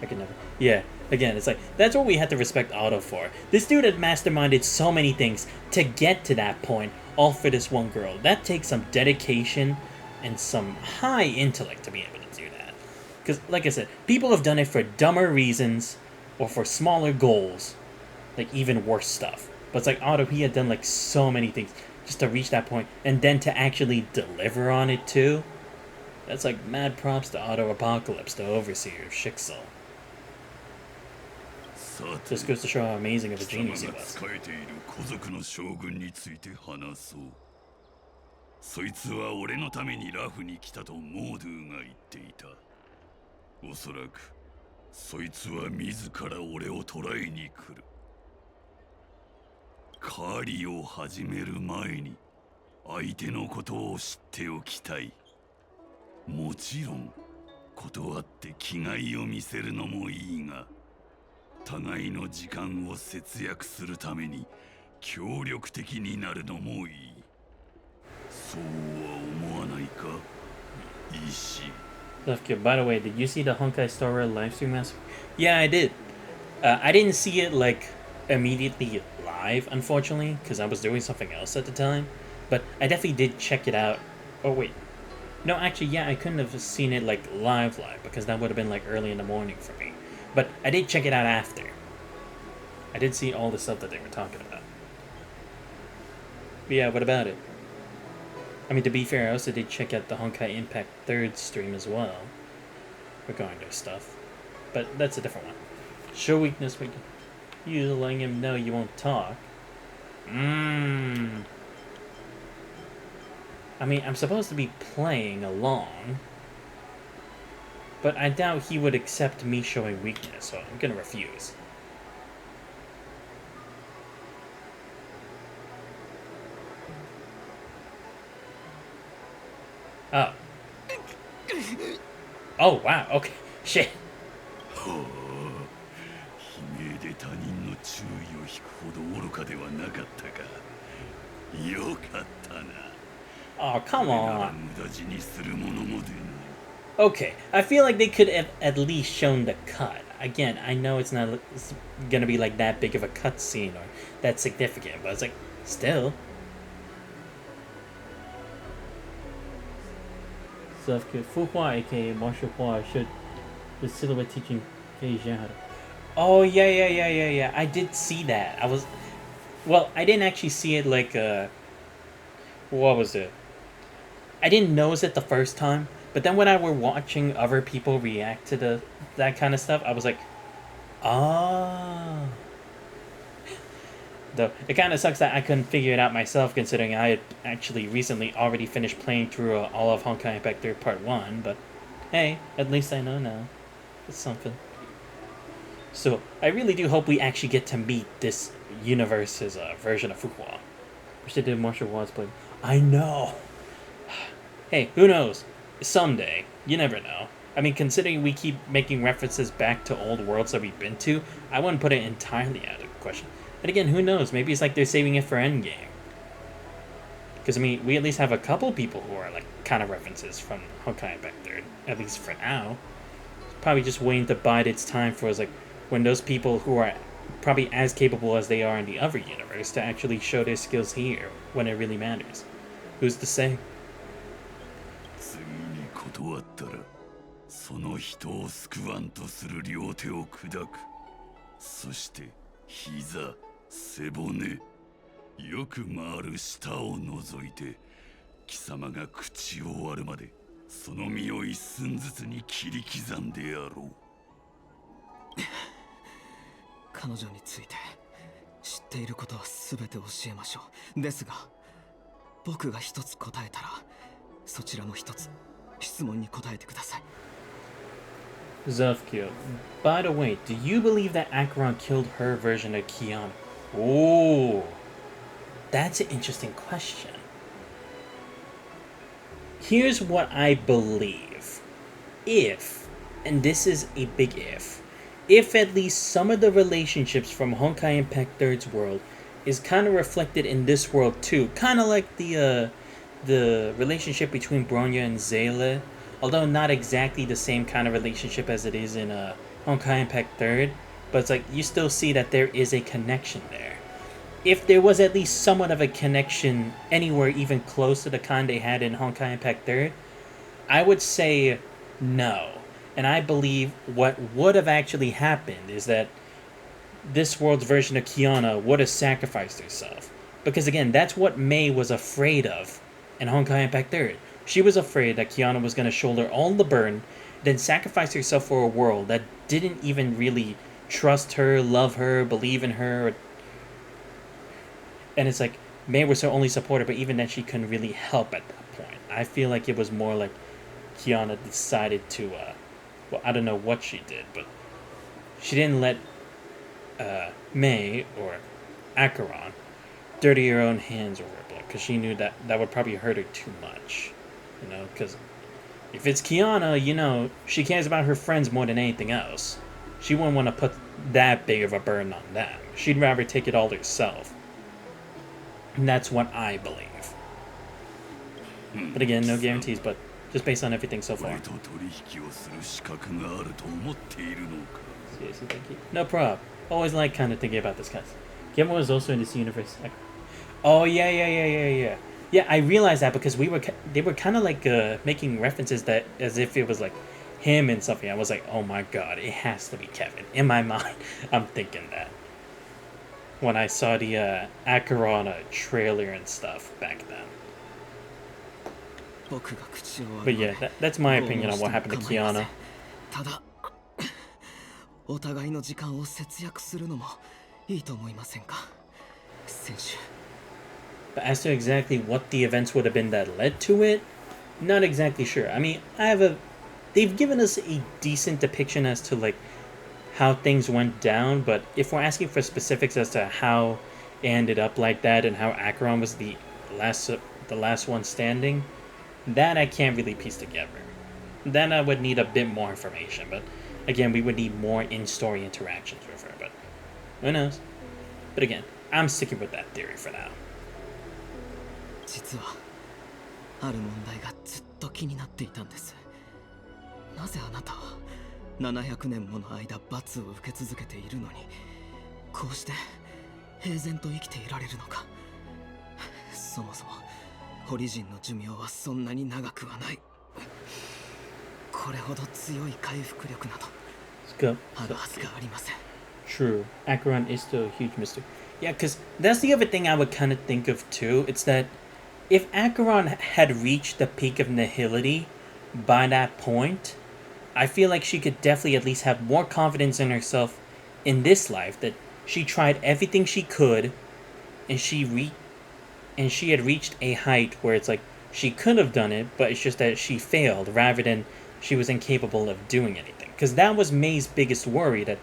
[SPEAKER 1] I can never... Yeah, again, it's like, that's what we had to respect Otto for. This dude had masterminded so many things to get to that point, all for this one girl. That takes some dedication and some high intellect to be able to do that. Because, like I said, people have done it for dumber reasons or for smaller goals. Like, even worse stuff. But it's like, Otto, he had done, like, so many things just to reach that point, and then to actually deliver on it, too. That's like mad props to Otto Apocalypse, the overseer of Shixel. Just goes to show how amazing of a genius he was.
[SPEAKER 15] そいつは俺のためにラフに来たとモードゥが言っていた。おそらくそいつは自ら俺を捕らえに来る。狩りを始める前に相手のことを知っておきたい。もちろん断って気概を見せるのもいいが、互いの時間を節約するために協力的になるのもいい。そうは思わないか、石。
[SPEAKER 1] By the way, did you see the Honkai Star Rail livestream last week? Yeah, I did. I didn't see it like immediately live, unfortunately, because I was doing something else at the time. But I definitely did check it out. Oh wait, no, actually, yeah, I couldn't have seen it like live because that would have been like early in the morning for me. But I did check it out after. I did see all the stuff that they were talking about. But yeah, what about it? I mean, to be fair, I also did check out the Honkai Impact 3rd stream as well, regarding their stuff. But that's a different one. Show weakness, you letting him know you won't talk. I mean, I'm supposed to be playing along, but I doubt he would accept me showing weakness, so I'm gonna refuse. Oh. Oh, wow, okay. Shit.
[SPEAKER 15] 悲鳴で他人の注意を引くほど愚かではなかったか。よかったな。
[SPEAKER 1] Oh, come on.
[SPEAKER 15] 無駄死にするものも出ない。
[SPEAKER 1] Okay, I feel like they could have at least shown the cut. Again, I know it's not gonna be like that big of a cutscene or that significant, but it's like, still. Self-care. Fu Hua, aka Martial Hua, should the silhouette teaching Fei Jian how to... Oh, yeah. I did see that. Well, I didn't actually see it like, what was it? I didn't notice it the first time, but then when I were watching other people react to that kind of stuff, I was like, ah. Though, it kind of sucks that I couldn't figure it out myself, considering I had actually recently already finished playing through all of Honkai Impact 3 Part 1, but hey, at least I know now. It's something. So I really do hope we actually get to meet this universe's version of Fuqua. Wish they did martial arts, but I know. Hey, who knows? Someday. You never know. I mean, considering we keep making references back to old worlds that we've been to, I wouldn't put it entirely out of question. And again, who knows? Maybe it's like they're saving it for Endgame. Because, I mean, we at least have a couple people who are, like, kind of references from Honkai Impact 3rd. At least for now. Probably just waiting to bide its time for us, like, when those people who are probably as capable as they are in the other universe to actually show their skills here when it really matters. Who's to say?
[SPEAKER 15] 次に断ったらその人を救わんとする両手を砕く。そして膝、背骨、よく回る舌を除いて貴様が口を割るまでその身を一寸ずつに切り刻んでやろう。
[SPEAKER 5] 彼女について知っていることは全て教えましょう。ですが僕が一つ答えたらそちらも一つ質問に答えてください。
[SPEAKER 1] Zufkyo, by the way, do you believe that Acheron killed her version of Kiana? Oh, that's an interesting question. Here's what I believe. If, and this is a big if at least some of the relationships from Honkai Impact 3rd's world is kind of reflected in this world too, kind of like the relationship between Bronya and Zayla, although not exactly the same kind of relationship as it is in Honkai Impact 3rd, but it's like you still see that there is a connection there. If there was at least somewhat of a connection anywhere even close to the kind they had in Honkai Impact 3rd, I would say no. And I believe what would have actually happened is that this world's version of Kiana would have sacrificed herself. Because again, that's what Mei was afraid of in Honkai Impact 3rd. She was afraid that Kiana was going to shoulder all the burden, then sacrifice herself for a world that didn't even really trust her, love her, believe in her. And it's like, Mei was her only supporter, but even then she couldn't really help at that point. I feel like it was more like Kiana decided to, well, I don't know what she did, but she didn't let Mei or Acheron dirty her own hands over her blood, because she knew that that would probably hurt her too much. You know, because if it's Kiana, you know, she cares about her friends more than anything else. She wouldn't want to put that big of a burden on them. She'd rather take it all herself. And that's what I believe. But again, no guarantees, but just based on everything so far. Seriously, thank you. No problem. Always like kind of thinking about this guy. Gemma was also in this universe. Oh, yeah. Yeah, I realized that because they were kind of like making references that as if it was like him and something. I was like, oh my god, it has to be Kevin. In my mind, I'm thinking that. When I saw the Acheron trailer and stuff back then. But yeah, that's my opinion on what happened to Kiana.
[SPEAKER 5] お互いの時間を節約するのもいいと思いませんか、選手。
[SPEAKER 1] But as to exactly what the events would have been that led to it, not exactly sure. I mean, they've given us a decent depiction as to like how things went down, but if we're asking for specifics as to how it ended up like that and how Acheron was the last one standing, that I can't really piece together. Then I would need a bit more information, but again, we would need more in-story interactions with her, but who knows? But again, I'm sticking with that theory for now.
[SPEAKER 5] 実はある問題がずっと気になっていたんです。なぜあなたは700年もの間罰を受け続けているのにこうして平然と生きていられるのか。そもそもホリジンの寿命はそんなに長くはない。これほど強い回復力などあるはずがありません。
[SPEAKER 1] True, Acheron is still a huge mystery. Yeah, because that's the other thing I would kind of think of too. It's that if Acheron had reached the peak of nihility by that point, I feel like she could definitely at least have more confidence in herself in this life, that she tried everything she could and she had reached a height where it's like she could have done it, but it's just that she failed rather than she was incapable of doing anything. Because that was Mei's biggest worry, that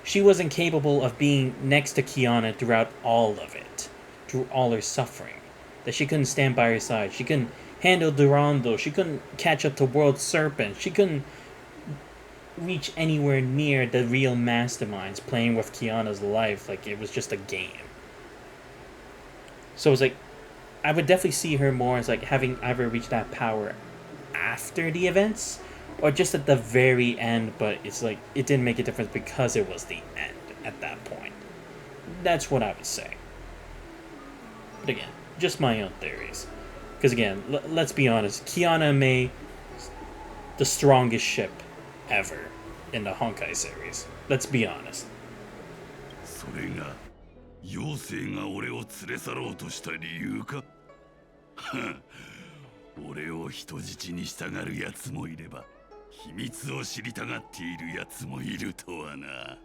[SPEAKER 1] she wasn't capable of being next to Kiana throughout all of it, through all her suffering. That she couldn't stand by her side. She couldn't handle Durando. She couldn't catch up to World Serpent. She couldn't reach anywhere near the real masterminds playing with Kiana's life like it was just a game. So it's like, I would definitely see her more as like having either reached that power after the events or just at the very end, but it's like it didn't make a difference because it was the end at that point. That's what I would say. But again, just my own theories. Because again, let's be honest, Kiana Mei, the strongest ship ever in the Honkai series. Let's be honest.
[SPEAKER 15] それが妖精が俺を連れ去ろうとした理由か俺を人質に従うやつもいれば秘密を知りたがっているやつもいるとはな。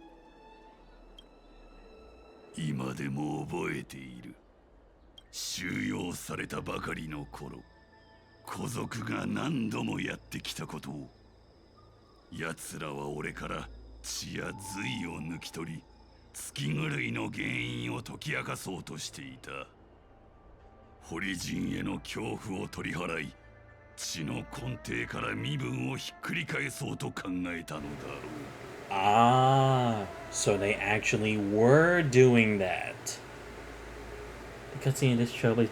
[SPEAKER 15] 今でも覚えている。収容されたばかりの頃、古族が何度もやってきたことを。奴らは俺から血や髄を抜き取り、月狂いの原因を解き明かそうとしていた。堀人への恐怖を取り払い、血の根底から身分をひっくり返そうと考えたのだろう。
[SPEAKER 1] Ah, so they actually were doing that. The cutscene in this trailer is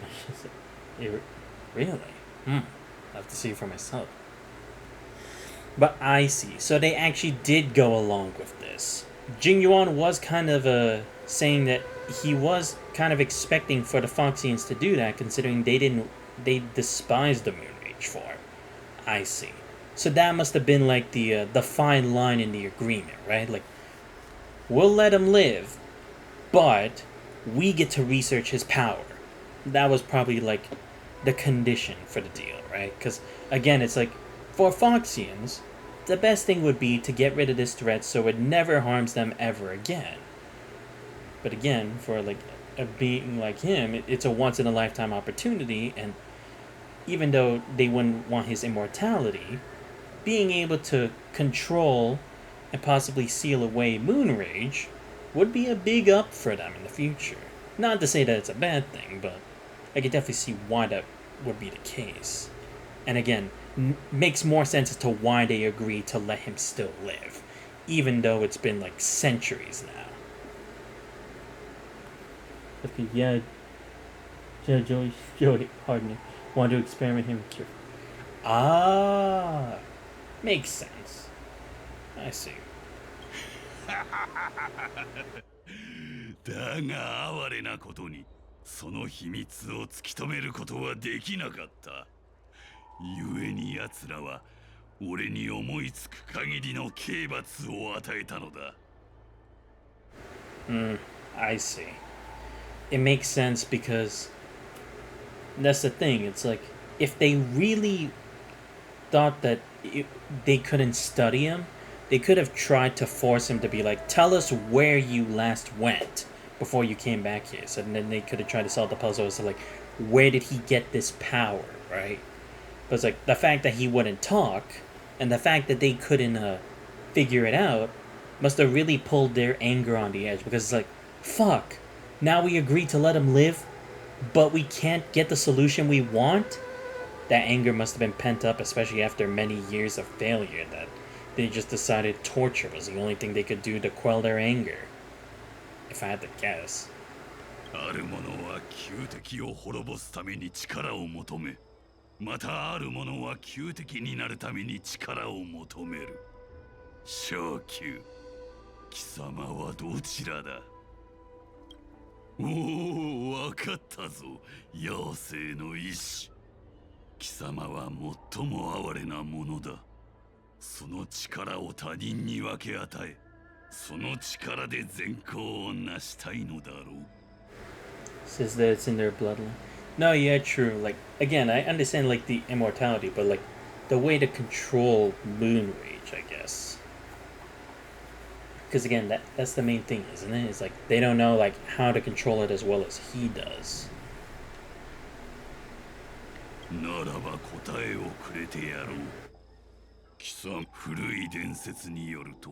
[SPEAKER 1] really? I have to see it for myself. But I see. So they actually did go along with this. Jing Yuan was kind of saying that he was kind of expecting for the Foxians to do that, considering they despised the Moonreach for it. I see. So that must have been like the fine line in the agreement, right? Like, we'll let him live, but we get to research his power. That was probably like the condition for the deal, right? Because again, it's like for Foxians, the best thing would be to get rid of this threat so it never harms them ever again. But again, for like a being like him, it's a once in a lifetime opportunity, and even though they wouldn't want his immortality, being able to control and possibly seal away Moonrage would be a big up for them in the future. Not to say that it's a bad thing, but I could definitely see why that would be the case. And again, makes more sense as to why they agreed to let him still live, even though it's been like centuries now. Okay, yeah, Joey, pardon me, wanted to experiment him with cure. Ah, makes sense. I see.
[SPEAKER 15] だが哀れなことに、その秘密を突き止めることはできなかった。故に奴らは俺に思いつく限りの刑罰を与えたのだ。
[SPEAKER 1] I see. It makes sense because that's the thing. It's like if they really thought that they couldn't study him, they could have tried to force him to be like, tell us where you last went before you came back here. So then they could have tried to solve the puzzle as to like, where did he get this power, right? But it's like the fact that he wouldn't talk and the fact that they couldn't figure it out must have really pulled their anger on the edge, because it's like, fuck, now we agreed to let him live, but we can't get the solution we want? That anger must have been pent up, especially after many years of failure, that they just decided torture was the only thing they could do to quell their anger. If I had to guess.
[SPEAKER 15] ある者は旧敵を滅ぼすために力を求め、またある者は旧敵になるために力を求める。小旧、貴様はどちらだ？おお、わかったぞ、妖精の意志。貴様は最も哀れなものだ。その力を他人に分け与え、その力で善行を成したいのだろう。
[SPEAKER 1] Says that it's in their bloodline. No, yeah, true. Like, again, I understand, like, the immortality, but, like, the way to control Moonrage, I guess. Because, again, that's the main thing, isn't it? It's like, they don't know, like, how to control it as well as he does.
[SPEAKER 15] ならば答えをくれてやろう。貴様、古い伝説によると、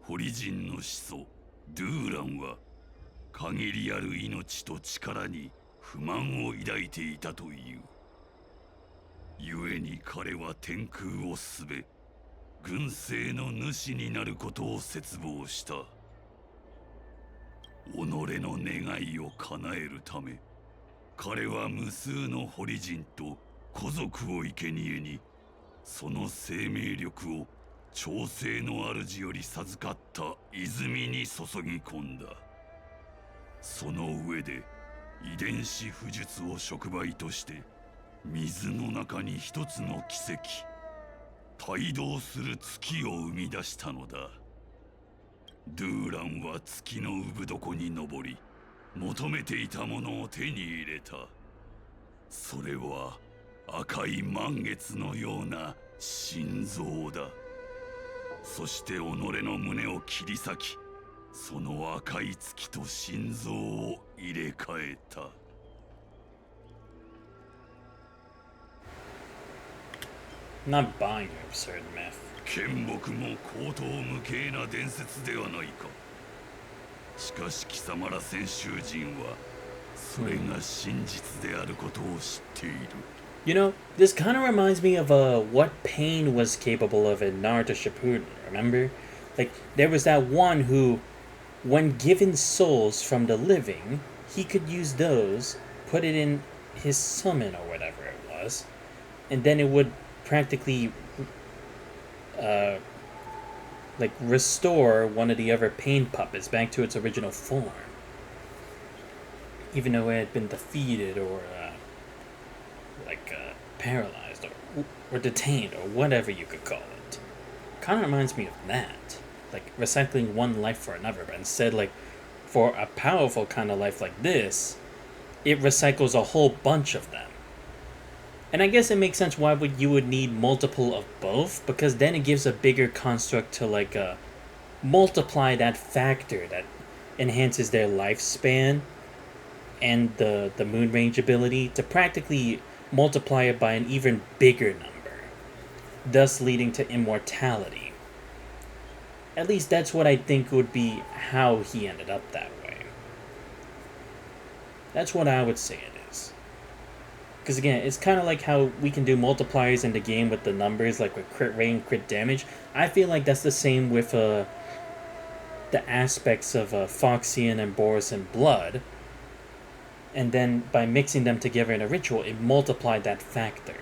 [SPEAKER 15] ホリジンの始祖ドゥーランは限りある命と力に不満を抱いていたという。故に彼は天空をすべ軍政の主になることを切望した。己の願いを叶えるため、彼は無数のホリ人と古族を生贄に、その生命力を長生の主より授かった泉に注ぎ込んだ。その上で遺伝子不術を触媒として水の中に一つの奇跡、帯同する月を生み出したのだ。ドゥーランは月の産床に登り、求めていたものを手に入れた。それは赤い満月のような心臓だ。そして己の胸を切り裂き、その赤い月と心臓を入れ替えた。
[SPEAKER 1] Not buying your absurd myth.
[SPEAKER 15] 剣木も荒唐無稽な伝説ではないか。しかし貴様ら先衆人はそれが真実であることを知っている。
[SPEAKER 1] You know, this kind of reminds me of what Pain was capable of in Naruto Shippuden, remember? Like, there was that one who, when given souls from the living, he could use those, put it in his summon or whatever it was, and then it would practically like restore one of the other Pain puppets back to its original form, even though it had been defeated or paralyzed or detained or whatever you could call it. Kind of reminds me of that, like recycling one life for another, but instead, like, for a powerful kind of life like this, it recycles a whole bunch of them. And I guess it makes sense why you would need multiple of both, because then it gives a bigger construct to like multiply that factor that enhances their lifespan and the moon range ability to practically multiply it by an even bigger number, thus leading to immortality. At least that's what I think would be how he ended up that way. That's what I would say it is. Because again, it's kind of like how we can do multipliers in the game with the numbers, like with crit rate and crit damage. I feel like that's the same with the aspects of Phoxian and Boris and Blood. And then by mixing them together in a ritual, it multiplied that factor.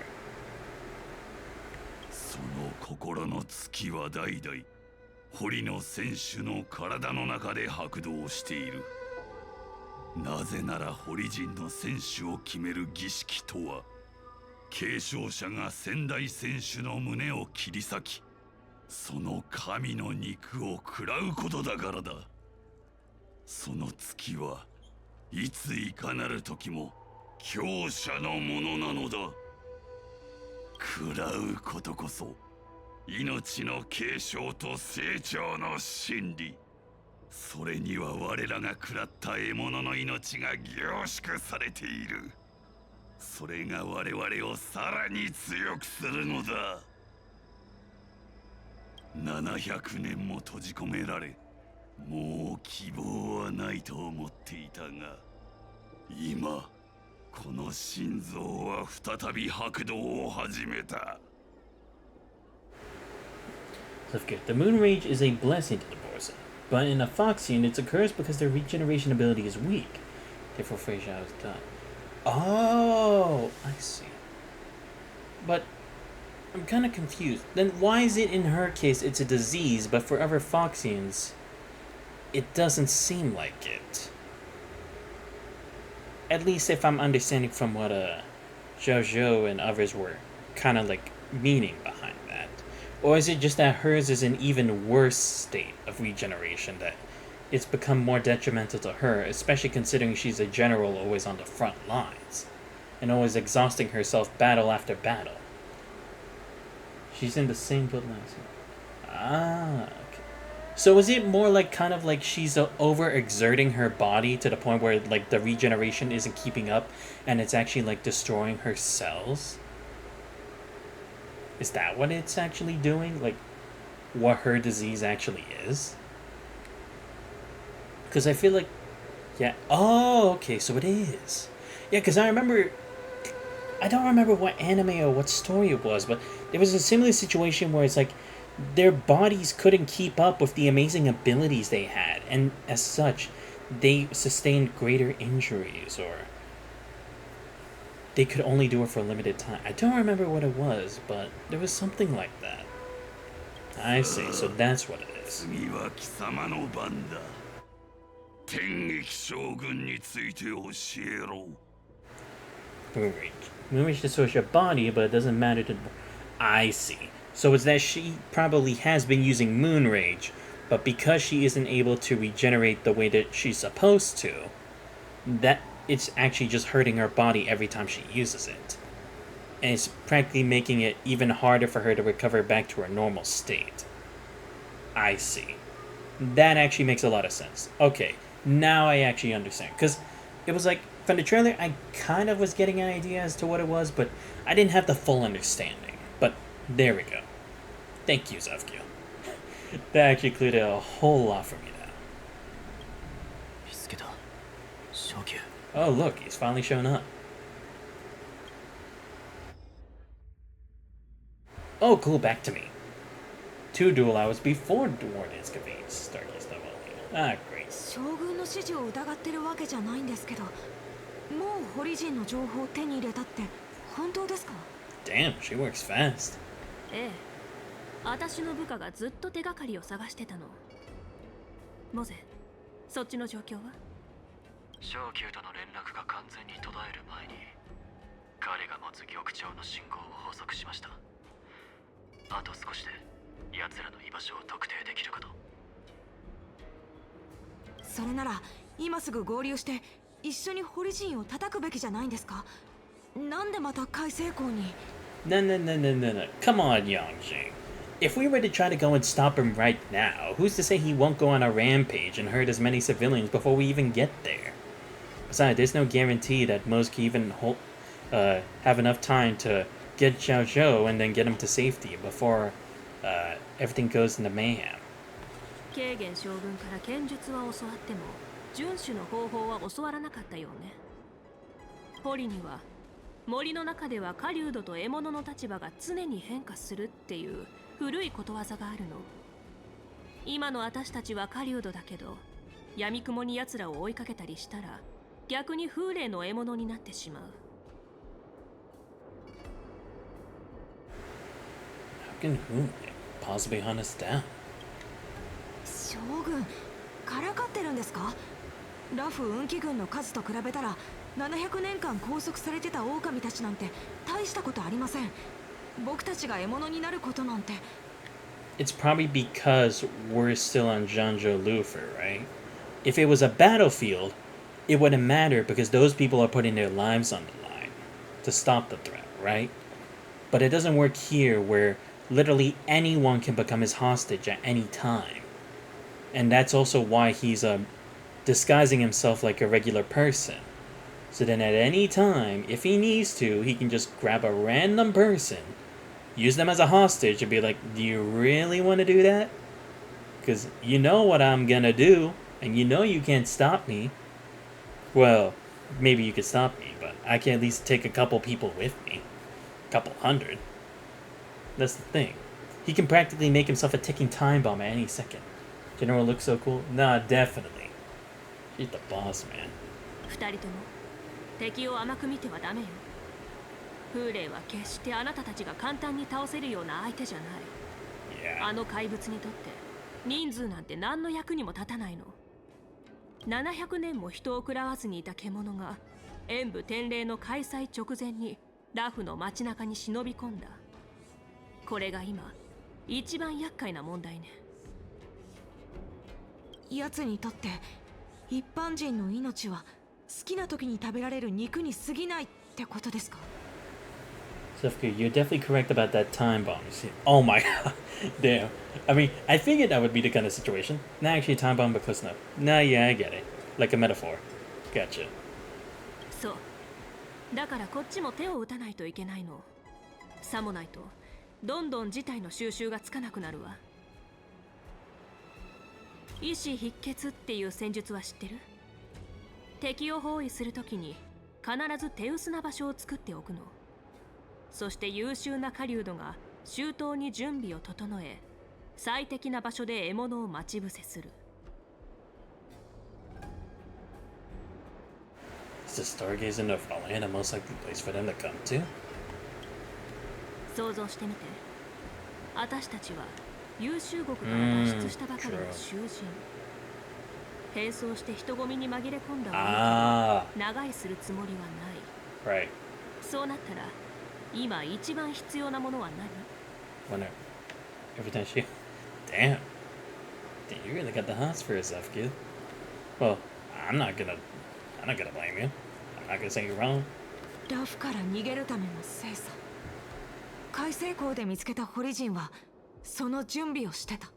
[SPEAKER 15] その心の月は代々堀の選手の体の中で拍動している。なぜなら堀人の選手を決める儀式とは、継承者が先代選手の胸を切り裂き、その神の肉を食らうことだからだ。その月はいついかなる時も強者のものなのだ。食らうことこそ命の継承と成長の真理。それには我らが食らった獲物の命が凝縮されている。それが我々をさらに強くするのだ。700年も閉じ込められ、もう希望はないと思っていたが、今この心臓は再び拍動を始めた。
[SPEAKER 1] The moon rage is a blessing to the Borsa, but in a Phoxian it's a curse because their regeneration ability is weak. Therefore, Freya is done. Oh, I see. But I'm kind of confused. Then why is it in her case it's a disease, but for other Phoxians, it doesn't seem like it? At least if I'm understanding from what Jojo and others were kind of like meaning behind that. Or is it just that hers is an even worse state of regeneration, that it's become more detrimental to her, especially considering she's a general always on the front lines and always exhausting herself battle after battle? She's in the same build as her. Ah, okay. So is it more like kind of like she's overexerting her body to the point where like the regeneration isn't keeping up and it's actually like destroying her cells? Is that what it's actually doing? Like what her disease actually is? Because I feel like, yeah. Oh, okay, so it is. Yeah, because I don't remember what anime or what story it was, but there was a similar situation where it's like their bodies couldn't keep up with the amazing abilities they had, and as such, they sustained greater injuries, or they could only do it for a limited time. I don't remember what it was, but there was something like that. I see, so that's what it is.
[SPEAKER 15] 次は貴様の番だ。天撃将軍について教えろ。
[SPEAKER 1] Moon Rage. Moon Rage destroys your body, but it doesn't matter to... I see. So it's that she probably has been using Moon Rage, but because she isn't able to regenerate the way that she's supposed to, that it's actually just hurting her body every time she uses it. And it's practically making it even harder for her to recover back to her normal state. I see. That actually makes a lot of sense. Okay, now I actually understand. Because it was like, from the trailer, I kind of was getting an idea as to what it was, but I didn't have the full understanding. But there we go. Thank you, Zafkyo. That actually cleared it a whole lot for me now. Oh, look, he's finally shown up. Oh, cool, back to me. 2 dual hours before Warden's Cavade starts the volume. Ah, great.
[SPEAKER 3] 将軍の指示を疑ってるわけじゃないんですけど、もうホリジンの情報を手に入れたって本当ですか？
[SPEAKER 1] Damn, she works fast.
[SPEAKER 6] ええ、私の部下がずっと手がかりを探してたの。モゼ、そっちの状況は？
[SPEAKER 17] 昇級との連絡が完全に途絶える前に彼が持つ玉鳥の信号を捕捉しました。あと少しで奴らの居場所を特定できるかと。
[SPEAKER 3] それなら今すぐ合流して一緒にホリジンを叩くべきじゃないんですか？なんでまた開成功に？
[SPEAKER 1] No. Come on, Yongjing. If we were to try to go and stop him right now, who's to say he won't go on a rampage and hurt as many civilians before we even get there? Besides, there's no guarantee that Mose can even have enough time to get Xiao Zhou and then get him to safety before everything goes into mayhem.
[SPEAKER 6] ケーゲン将軍から剣術は教わっても遵守の方法は教わらなかったようね。ポリには森の中では狩人と獲物の立場が常に変化するっていう古いことわざがあるの。今の私たちは狩人だけど、闇雲に奴らを追いかけたりしたら逆に風霊の獲物になってしまう。
[SPEAKER 1] How can who possibly hunt us down?
[SPEAKER 3] 将軍、からかってるんですか？ラフ運気軍の数と比べたら700年間拘束されてた狼たちなんて大したことありません。僕たちが獲物になることなんて。
[SPEAKER 1] It's probably because we're still on Zhangzhou Lufer, right? If it was a battlefield, it wouldn't matter because those people are putting their lives on the line to stop the threat, right? But it doesn't work here where literally anyone can become his hostage at any time. And that's also why he's disguising himself like a regular person. So then at any time, if he needs to, he can just grab a random person, use them as a hostage and be like, do you really want to do that? Because you know what I'm gonna do, and you know you can't stop me. Well, maybe you could stop me, but I can at least take a couple people with me. A couple hundred. That's the thing. He can practically make himself a ticking time bomb at any second. General looks so cool? Nah, definitely. She's the boss, man.
[SPEAKER 6] 二人とも敵を甘く見てはダメよ。風霊は決してあなたたちが簡単に倒せるような相手じゃない。あの怪物にとって人数なんて何の役にも立たないの。700年も人を食らわずにいた獣が演武天霊の開催直前にラフの街中に忍び込んだ。これが今一番厄介な問題ね。
[SPEAKER 3] 奴にとって一般人の命は好きな時に食べられる肉に過ぎないってことですか？
[SPEAKER 1] Sefka, you're definitely correct about that time bomb. Oh my god. Damn. I mean, I figured that would be the kind of situation. Not actually a time bomb, but close enough. Nah, yeah, I get it. Like a metaphor. Gotcha.
[SPEAKER 6] そう。だからこっちも手を打たないといけないの。さもないと、どんどん事態の収拾がつかなくなるわ。意志必決っていう戦術は知ってる？敵を包囲するときに必ず手薄な場所を作っておくの。そして優秀な狩人が周到に準備を整え、最適な場所で獲物を待ち伏せする。
[SPEAKER 1] Is the stargazing of Valhalla the most likely place for them to come to?
[SPEAKER 6] 想像してみて。私たちは優秀国から脱出したばかりの囚人。変装して人混みに紛れ込んだわけで長居するつもりはない。
[SPEAKER 1] Right.
[SPEAKER 6] そうなったら今一番必要なものは何？
[SPEAKER 1] Wonder. Every time she. Damn. Damn, you really got the hots for yourself, kid. Well, I'm not gonna blame you. I'm not gonna say you're wrong.
[SPEAKER 3] ラフから逃げるための精査。海星港で見つけたホリジンはその準備をしてた。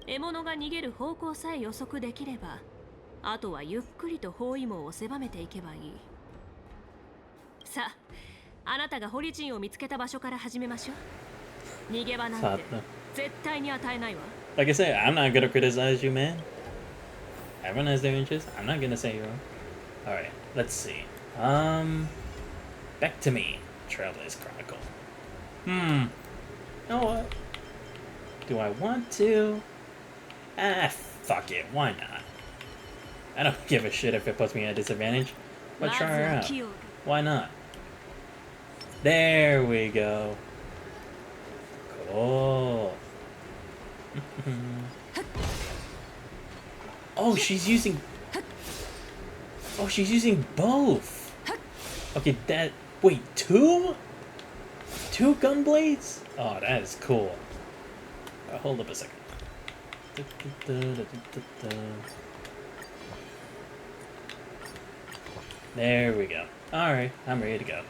[SPEAKER 6] 獲物が逃げる方向さえ予測できれば、あとはゆっくりと包囲網を狭めていけばいい。さあ、あなたがホリジンを見つけた場所から始めましょう。逃げ場なんて絶対に与えないわ。
[SPEAKER 1] Like I said, I'm not gonna criticize you, man. Everyone has their interests. I'm not gonna say you're wrong. Alright, let's see. Back to me. Trailblaze Chronicle. You know what? Do I want to? Fuck it. Why not? I don't give a shit if it puts me at a disadvantage. But try her out. Why not? There we go. Cool. Oh, she's using... Oh, she's using both. Okay, that... Wait, two? Two gun blades? Oh, that is cool. Hold up a second. There we go. Alright, I'm ready to go.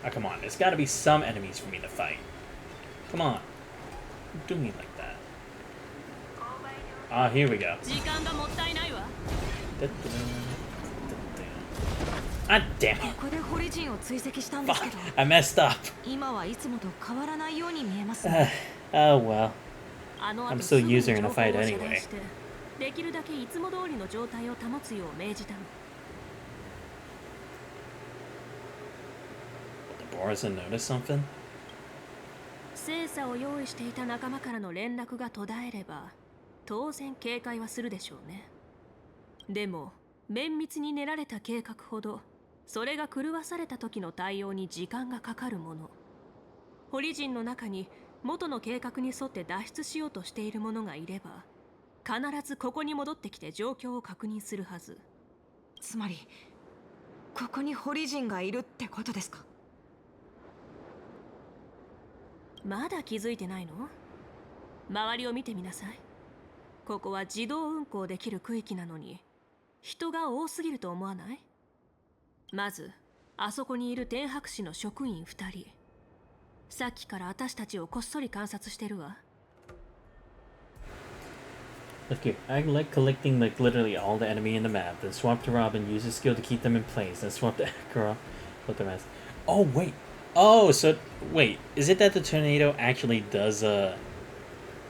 [SPEAKER 1] Oh, come on. There's gotta be some enemies for me to fight. Come on. Don't do me like that. Ah, here we go. Ah, damn it. Fuck, I messed up. Oh well. I'm still a user in a fight anyway.
[SPEAKER 6] できるだけいつも通りの状態を保つよう命じたの。
[SPEAKER 1] Did Boris notice something?
[SPEAKER 6] 精査を用意していた仲間からの連絡が途絶えれば、当然警戒はするでしょうね。でも、綿密に練られた計画ほど、それが狂わされた時の対応に時間がかかるもの。ホリジンの中に元の計画に沿って脱出しようとしている者がいれば、必ずここに戻ってきて状況を確認するはず。
[SPEAKER 3] つまり、ここにホリジンがいるってことですか？
[SPEAKER 6] まだ気づいてないの？周りを見てみなさい。ここは自動運行できる区域なのに、人が多すぎると思わない？まず、あそこにいる天白市の職員2人。さっきから私たちをこっそり観察してるわ。
[SPEAKER 1] Look here, I like collecting like literally all the enemy in the map, then swap to Robin, use his skill to keep them in place, then swap to Akira, put them as... Oh, wait. Oh, so... Wait, is it that the tornado actually does,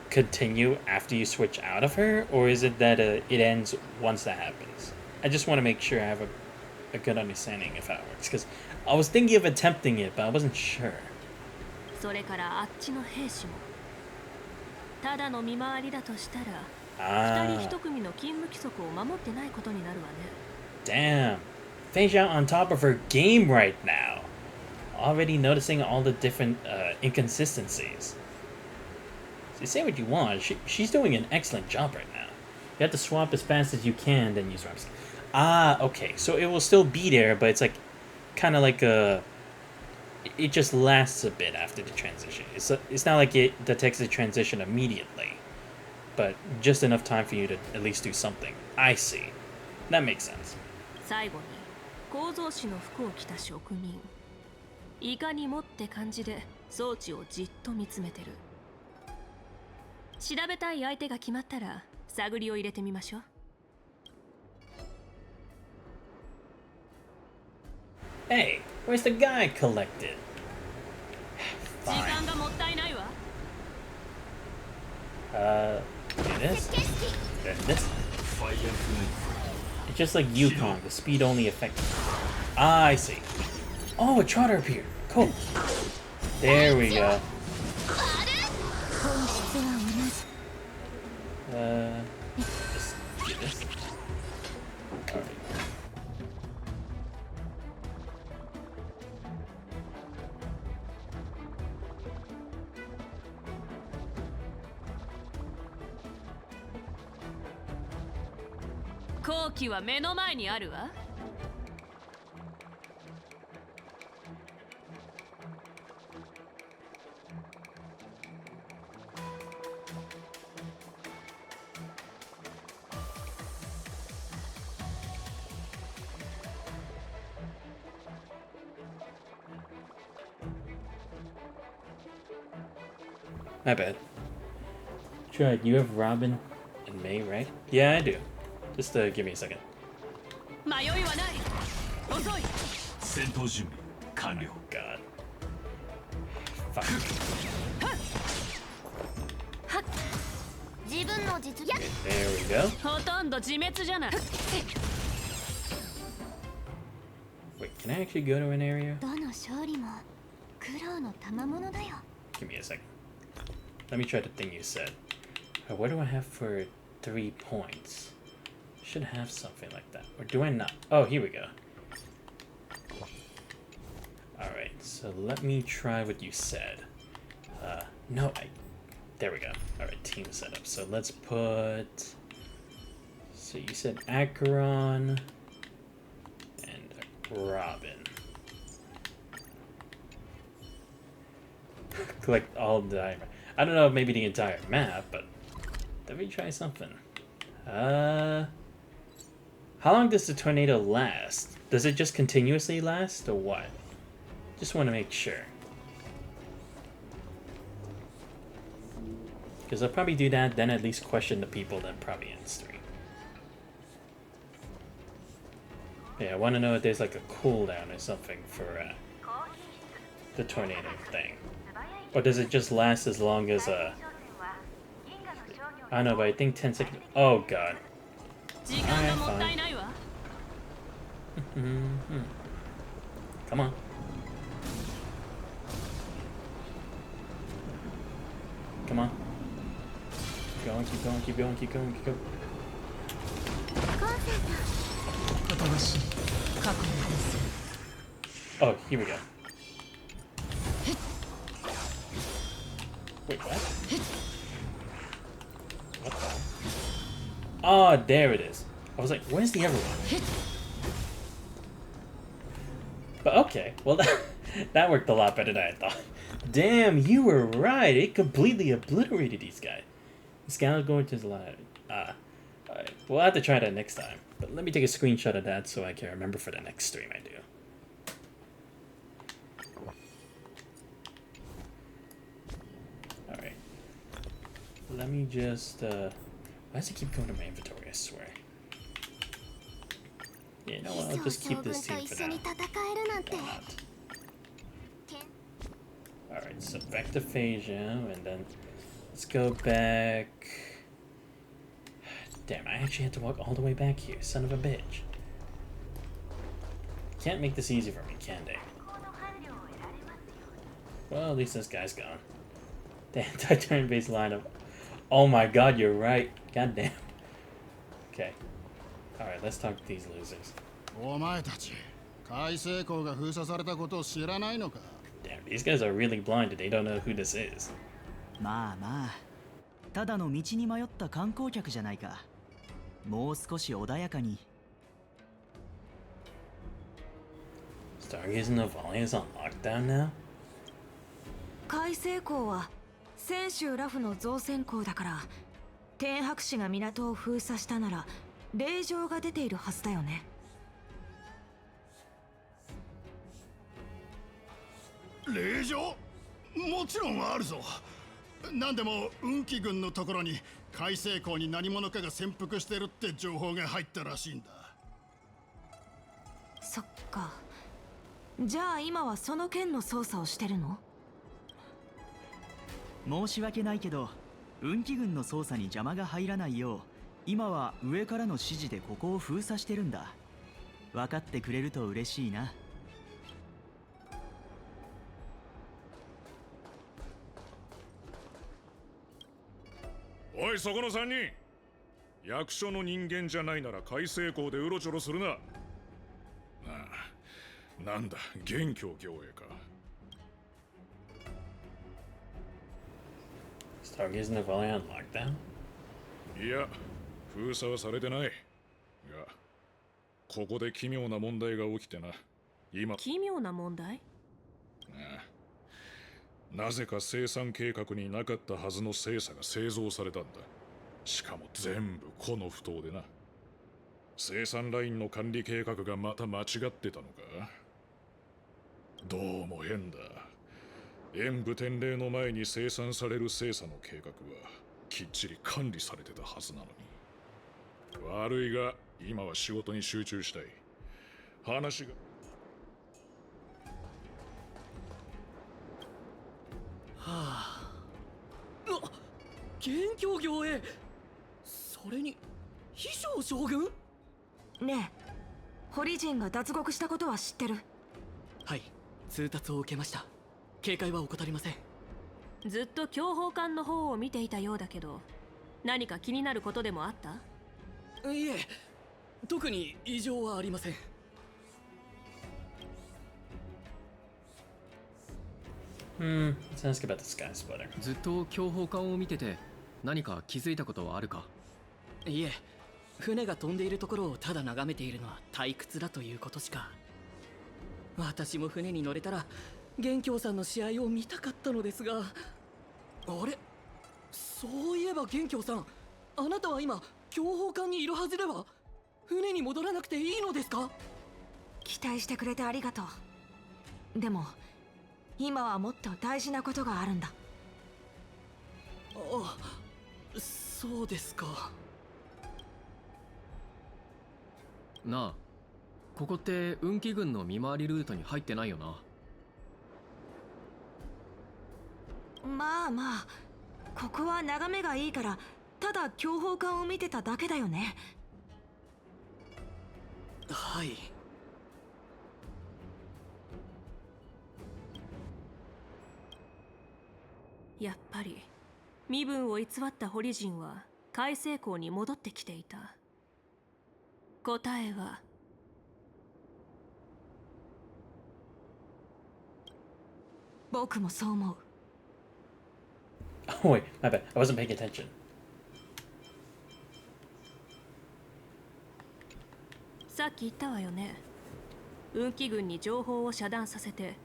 [SPEAKER 1] continue after you switch out of her? Or is it that it ends once that happens? I just want to make sure I have a good understanding of how it works, because I was thinking of attempting it, but I wasn't sure.
[SPEAKER 6] それからあっちの兵士も。ただの見回りだとしたら、2人1組の勤務規則を守ってないことになるわね。
[SPEAKER 1] Damn. Phase out on top of her game right now. Already noticing all the different inconsistencies. So say what you want. She's doing an excellent job right now. You have to swap as fast as you can, then use reps. Ah, okay. So it will still be there, but it's like kind of like a... It just lasts a bit after the transition. It's not like it detects the transition immediately, but just enough time for you to at least do something. I see. That makes sense.
[SPEAKER 6] 最後に構造士の服を着た職人。いかにもって感じで装置をじっと見つめてる。調べたい相手が決まったら探りを入れてみましょう。
[SPEAKER 1] Hey, where's the guy collected?
[SPEAKER 6] 時間がもったいないわ。
[SPEAKER 1] Do this. Then this. It's just like Yukon, the speed only effect. Ah, I see. Oh, a trotter appeared. Cool. There we go. Just do this. Alright.
[SPEAKER 6] 後期は目の前にあるわ。
[SPEAKER 1] My bad. Sure, you have Robin and May, right? Yeah, I do. Just give me a second.
[SPEAKER 6] 迷いはない。遅い。
[SPEAKER 15] 戦闘準備完了。
[SPEAKER 1] God. Fuck.
[SPEAKER 10] 自分の実力。
[SPEAKER 1] There we go.
[SPEAKER 6] ほとんど自滅じゃない。
[SPEAKER 1] Wait, can I actually go to an area?
[SPEAKER 10] どの勝利も苦労の賜物だよ。
[SPEAKER 1] Give me a second. Let me try the thing you said. What do I have for 3 points? Should have something like that. Or do I not? Oh, here we go. Alright, so let me try what you said. No, there we go. Alright, team setup. So let's put... So you said Acheron and Robin. Collect all the... I don't know if maybe the entire map, but let me try something. How long does the tornado last? Does it just continuously last, or what? Just want to make sure. Because I'll probably do that, then at least question the people that probably end stream. Yeah, I want to know if there's like a cooldown or something for the tornado thing. Or does it just last as long as I don't know, but I think 10 seconds. Oh god. Alright, fine. Come on. Come on. Keep going, keep going, keep going, keep going, keep going. Oh, here we go. Wait, what? What the? Oh, there it is. I was like, where's the other one? But okay, well that worked a lot better than I thought. Damn, you were right. It completely obliterated these guys. This guy was going to his line. Alright, we'll have to try that next time. But let me take a screenshot of that so I can remember for the next stream I do. Alright. Let me just, why does it keep going to my inventory, I swear? Yeah, no, I'll just keep this team for now. Alright, so back to Phasia, and then let's go back... Damn, I actually had to walk all the way back here, son of a bitch. Can't make this easy for me, can they? Well, at least this guy's gone. The anti-turn-based lineup. Oh my god, you're right. God damn. Okay. Alright, let's talk to these losers. Damn, these guys are really blinded. They don't know who this is.
[SPEAKER 18] まあまあ、ただの道に迷った観光客じゃないか。もう少し穏やかに。
[SPEAKER 1] Stargazing Navalia is on lockdown now?
[SPEAKER 3] 海星港は泉州ラフの造船港だから、天白氏が港を封鎖したなら令状が出ているはずだよね。
[SPEAKER 19] 令状？もちろんあるぞ。何でも運気軍のところに海星港に何者かが潜伏してるって情報が入ったらしいんだ。
[SPEAKER 3] そっか。じゃあ今はその件の捜査をしてるの？
[SPEAKER 18] 申し訳ないけど、運気軍の操作に邪魔が入らないよう今は上からの指示でここを封鎖してるんだ。分かってくれると嬉しいな。
[SPEAKER 20] おいそこの3人、役所の人間じゃないなら開成港でうろちょろするな。ああ、なんだ元凶行営か。
[SPEAKER 1] Stargaze Napoleon lockdown?
[SPEAKER 20] いや、封鎖はされてないが、ここで奇妙な問題が起きてな。今
[SPEAKER 6] 奇妙な問題？
[SPEAKER 20] なぜか生産計画になかったはずの精査が製造されたんだ。しかも全部この不当でな。生産ラインの管理計画がまた間違ってたのか。どうも変だ。演武典礼の前に生産される精査の計画はきっちり管理されてたはずなのに。悪いが今は仕事に集中したい。話が
[SPEAKER 4] はあ。元凶行営。それに秘書将軍。
[SPEAKER 3] ねえ、堀人が脱獄したことは知ってる？
[SPEAKER 4] はい、通達を受けました。警戒は怠りません。
[SPEAKER 6] ずっと強砲艦の方を見ていたようだけど、何か気になることでもあった？
[SPEAKER 4] いえ、特に異常はありません。
[SPEAKER 1] Let's ask about the sky splitter.
[SPEAKER 21] ずっと強砲艦を見てて何か気づいたことはあるか？
[SPEAKER 4] いえ、船が飛んでいるところをただ眺めているのは退屈だということしか。私も船に乗れたら元凶さんの試合を見たかったのですが。あれ、そういえば元凶さん、あなたは今強砲艦にいるはずでは？船に戻らなくていいのですか？
[SPEAKER 3] 期待してくれてありがとう。でも今はもっと大事なことがあるんだ。
[SPEAKER 4] あ、そうですか。
[SPEAKER 21] なあ、ここって運気軍の見回りルートに入ってないよな。
[SPEAKER 3] まあまあ、ここは眺めがいいからただ強砲艦を見てただけだよね。
[SPEAKER 4] はい。
[SPEAKER 6] やっぱり身分を偽った堀人は開成港に戻ってきていた。答えは
[SPEAKER 3] 僕もそう思う。
[SPEAKER 1] Oh wait, my bad. I wasn't paying attention.
[SPEAKER 6] さっき言ったわよね。運気軍に情報を遮断させて、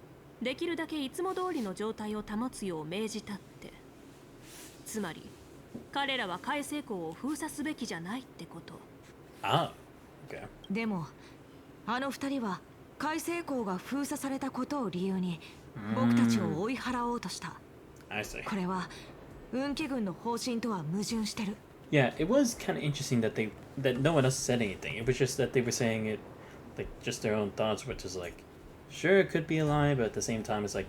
[SPEAKER 6] できるだけいつも通りの状態を保つよう命じたって。つまり彼らは開成港を封鎖すべきじゃないってこと。
[SPEAKER 1] ああ、okay.
[SPEAKER 3] でもあの二人は開成港が封鎖されたことを理由に僕たちを追い払おうとした。
[SPEAKER 1] I see.
[SPEAKER 3] これは運気軍の方針とは矛盾してる。
[SPEAKER 1] Yeah, it was kind of interesting that no one else said anything. It was just that they were saying it like just their own thoughts, which is like, sure, it could be a lie, but at the same time, it's like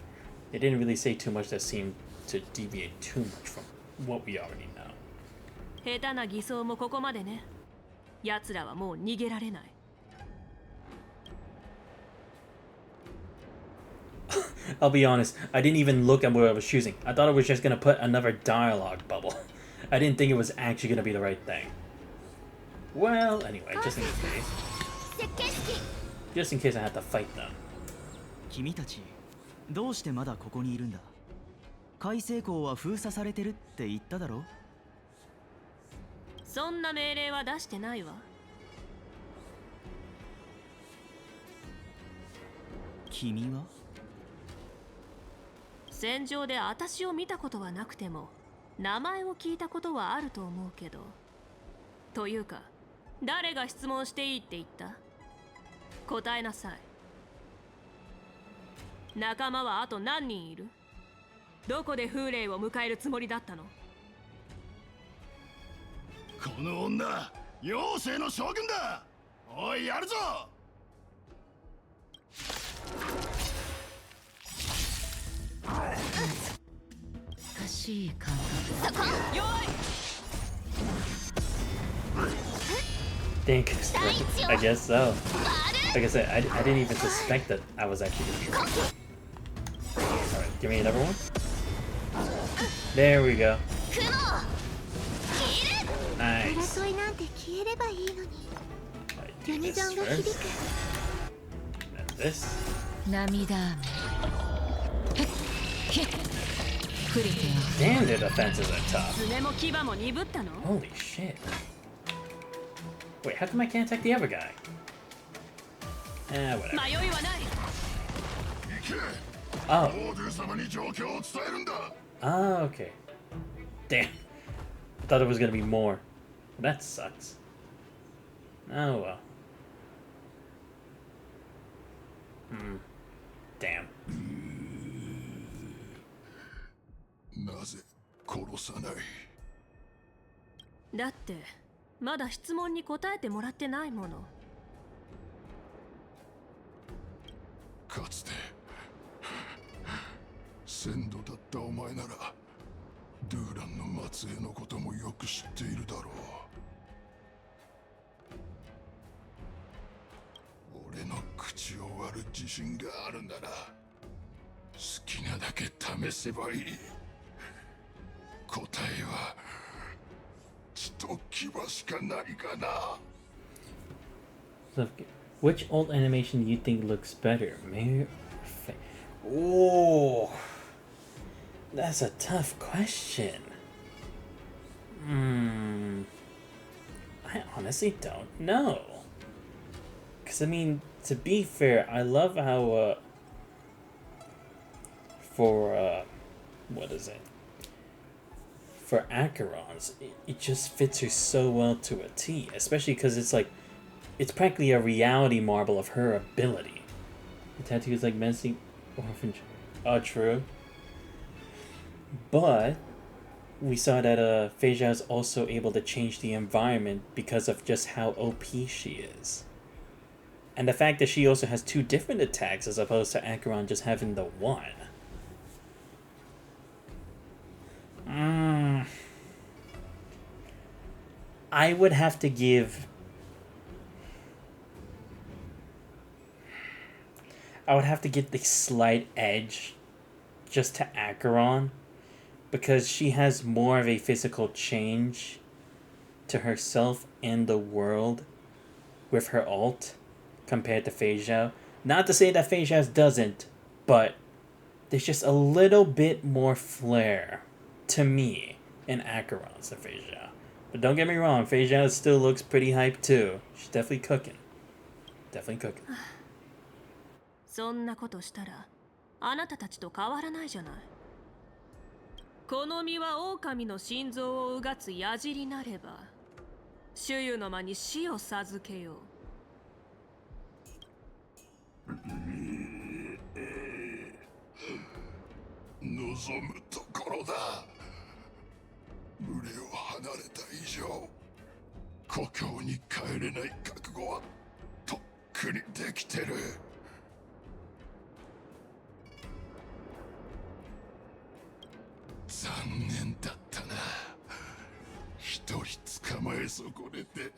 [SPEAKER 1] they didn't really say too much that seemed to deviate too much from what we already know.
[SPEAKER 6] 下手な偽装もここまでね。奴らはもう逃げられない。
[SPEAKER 1] I'll be honest, I didn't even look at what I was choosing. I thought it was just gonna put another dialogue bubble. I didn't think it was actually gonna be the right thing. Well, anyway, just in case. Just in case I had to fight them.
[SPEAKER 18] 君たち、どうしてまだここにいるんだ？開成港は封鎖されてるって言っただろ？
[SPEAKER 6] そんな命令は出してないわ。
[SPEAKER 18] 君は？
[SPEAKER 6] 戦場で私を見たことはなくても名前を聞いたことはあると思うけど。というか誰が質問していいって言った？答えなさい。仲間はあと何人いる？どこで風霊を迎えるつもりだったの？
[SPEAKER 19] この女、妖精の将軍だ。おい、やるぞ。
[SPEAKER 3] しかし
[SPEAKER 7] しい感覚。
[SPEAKER 6] 弱い。
[SPEAKER 1] Think. I guess so. Like I said, I didn't even suspect that I was actually gonna be right. Alright, give me another one. There we go. Nice. Alright, do this first. And this.
[SPEAKER 7] 涙雨。触れてよ。
[SPEAKER 1] Damn, their defenses are tough.
[SPEAKER 6] 爪も牙も鈍ったの？
[SPEAKER 1] Holy shit. Wait, how come I can't attack the other guy? Whatever.
[SPEAKER 6] 迷いはない。
[SPEAKER 1] Oh.
[SPEAKER 19] オードゥ様に状況を伝えるんだ。
[SPEAKER 1] Ah, okay. Damn. Thought it was gonna be more. That sucks. Oh well. Damn.
[SPEAKER 19] なぜ殺さない。
[SPEAKER 6] だってまだ質問に答えてもらってないもの。
[SPEAKER 19] かつて先祖だったお前ならドゥーランの末裔のこともよく知っているだろう。俺の口を割る自信があるなら好きなだけ試せばいい。答えは血と牙しかないかな。
[SPEAKER 1] So, which old animation do you think looks better? Mirror or Oh, that's a tough question. I honestly don't know. Because, I mean, to be fair, I love how, what is it? For Acheron's, it just fits her so well to a T. Especially because it's like, it's practically a reality marble of her ability. The tattoo is like menacing orphan. Oh, true. But we saw that Phaedra's is also able to change the environment because of just how OP she is. And the fact that she also has 2 different attacks as opposed to Acheron just having the 1. I would have to give... I would have to give the slight edge just to Acheron, because she has more of a physical change to herself and the world with her ult compared to Phaedra. Not to say that Phaedra's doesn't, but there's just a little bit more flair to me in Acheron's than Phaedra. But don't get me wrong, Phaedra still looks pretty hype too. She's definitely cooking. Definitely cooking.
[SPEAKER 6] そんなことしたらあなたたちと変わらないじゃない。この身は狼の心臓をうがつ矢尻なれば主湯の間に死を授けよう。
[SPEAKER 19] 望むところだ。群れを離れた以上故郷に帰れない覚悟はとっくにできてる。残念だったな。一人捕まえ損ねて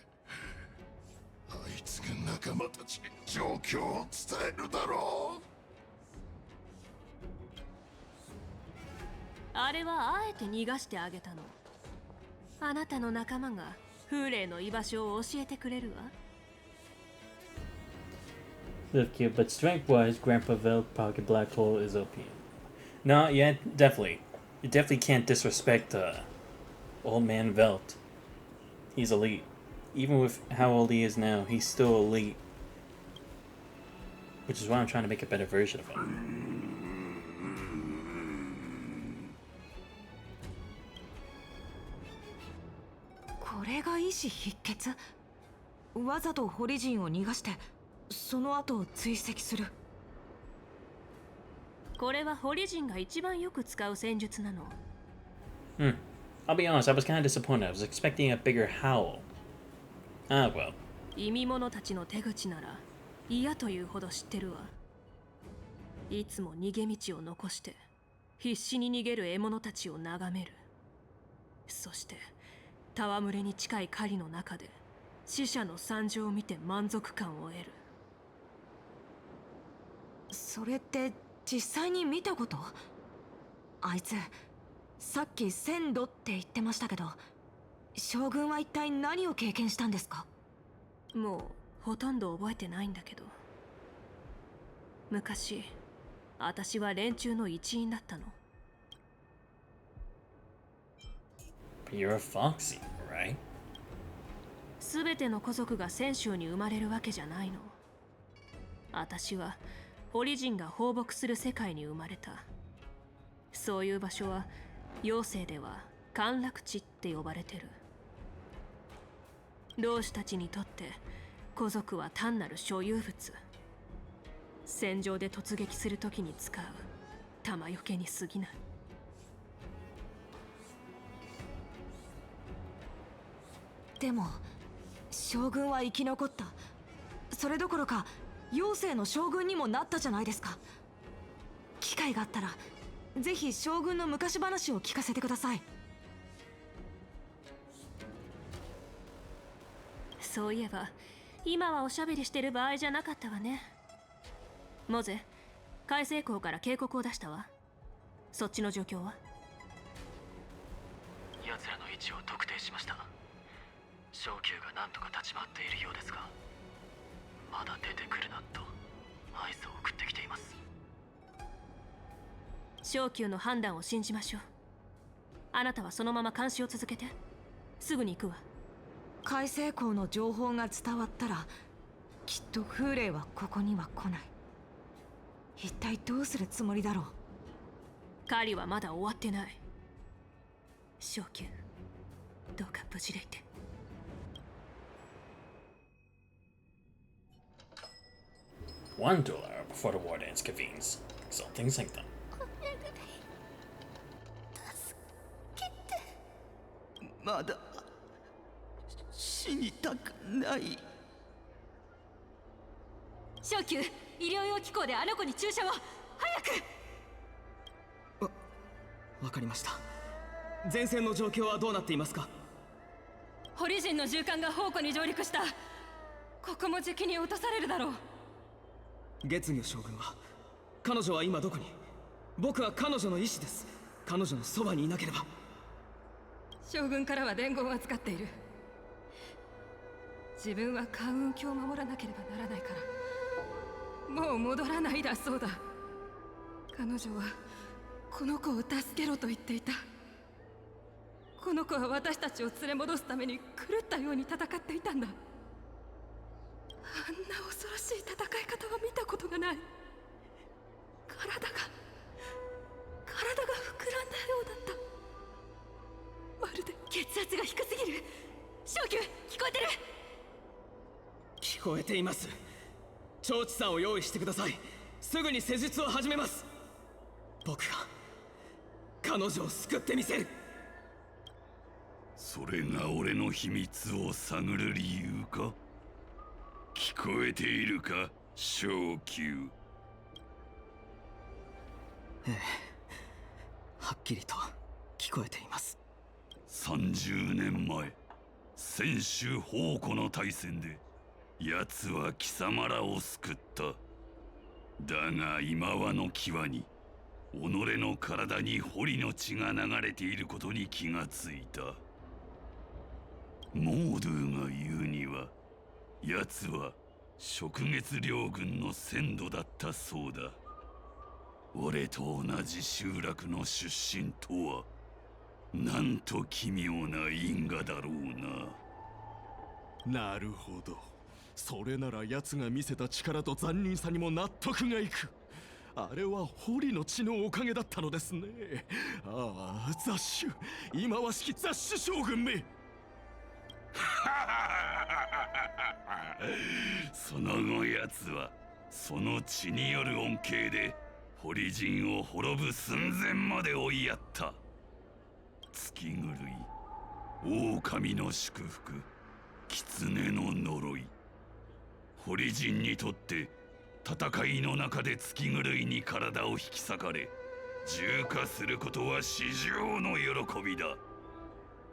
[SPEAKER 19] あいつが仲間たちに状況を伝えるだろう。
[SPEAKER 6] あれはあえて逃がしてあげたの。あなたの仲間が風霊の居場所を教えてくれるわ。
[SPEAKER 1] Look cute, but strength-wise, Grandpa Veld Pocket Black Hole is OP. No, yeah, definitely. You definitely can't disrespect old man Velt. He's elite. Even with how old he is now, he's still elite. Which is why I'm trying to make a better version of him.
[SPEAKER 3] これが意志必決。わざとホリジンを逃がしてその後を追跡する。
[SPEAKER 6] これはホリジンが一番よく使う戦術なの。
[SPEAKER 1] I'll be honest, I was kind of disappointed. I was expecting a bigger howl. Ah, well.
[SPEAKER 6] 意味者たちの手口なら嫌というほど知ってるわ。いつも逃げ道を残して必死に逃げる獲物たちを眺める。そして戯れに近い狩りの中で死者の惨状を見て満足感を得る。
[SPEAKER 3] それって実際に見たこと？あいつさっき1000度って言ってましたけど、将軍は一体何を経験したんですか？
[SPEAKER 6] もうほとんど覚えてないんだけど、昔私は連中の一員だったの。
[SPEAKER 1] You're a foxy, right?
[SPEAKER 6] 全ての古族が泉州に生まれるわけじゃないの。私はオリジンが放牧する世界に生まれた。そういう場所は妖精では陥落地って呼ばれてる。老子たちにとって古族は単なる所有物。戦場で突撃するときに使う弾よけに過ぎない。
[SPEAKER 3] でも将軍は生き残った。それどころか妖精の将軍にもなったじゃないですか。機会があったらぜひ将軍の昔話を聞かせてください。
[SPEAKER 6] そういえば今はおしゃべりしてる場合じゃなかったわね。モゼ、海星港から警告を出したわ。そっちの状況は？
[SPEAKER 17] 奴らの位置を特定しました。小宮が何とか立ち回っているようですが、まだ出てくるなと合図を送ってきています。
[SPEAKER 6] 小宮の判断を信じましょう。あなたはそのまま監視を続けて。すぐに行くわ。
[SPEAKER 3] 海星港の情報が伝わったらきっと風霊はここには来ない。一体どうするつもりだろう。
[SPEAKER 6] 狩りはまだ終わってない。小宮、どうか無事でいて。
[SPEAKER 1] $1 before the war dance convenes. Exalting Sanctum.
[SPEAKER 18] まだ死にたくない。
[SPEAKER 3] 小宮、医療用機構であの子に注射を。早く。
[SPEAKER 5] わかりました。前線の状況はどうなっていますか？
[SPEAKER 3] ホリジンの銃艦が宝庫に上陸した。ここもじきに落とされるだろう。
[SPEAKER 5] 月魚将軍は、彼女は今どこに？僕は彼女の意志です。彼女のそばにいなければ。
[SPEAKER 3] 将軍からは伝言を預かっている。自分は関運卿を守らなければならないから、もう戻らないだそうだ。彼女はこの子を助けろと言っていた。この子は私たちを連れ戻すために狂ったように戦っていたんだ。あんな恐ろしい戦い方は見たことがない。体が膨らんだようだった。まるで血圧が低すぎる。小宮、聞こえてる？
[SPEAKER 5] 聞こえています。長知さんを用意してください。すぐに施術を始めます。僕が彼女を救ってみせる。
[SPEAKER 15] それが俺の秘密を探る理由か？聞こえているか、小宮？
[SPEAKER 5] ええ、はっきりと聞こえています。
[SPEAKER 15] 30年前、泉州宝庫の大戦で奴は貴様らを救った。だが今はの際に己の体に堀の血が流れていることに気がついた。モードゥが言うには、奴は食月両軍の先祖だったそうだ。俺と同じ集落の出身とは、なんと奇妙な因果だろう
[SPEAKER 14] な。なるほど。それなら奴が見せた力と残忍さにも納得がいく。あれは堀の血のおかげだったのですね。ああ、雑種、忌まわしき雑種将軍め。
[SPEAKER 15] その後奴はその血による恩恵で堀陣を滅ぶ寸前まで追いやった。月狂い、狼の祝福、狐の呪い。堀陣にとって戦いの中で月狂いに体を引き裂かれ重化することは至上の喜びだ。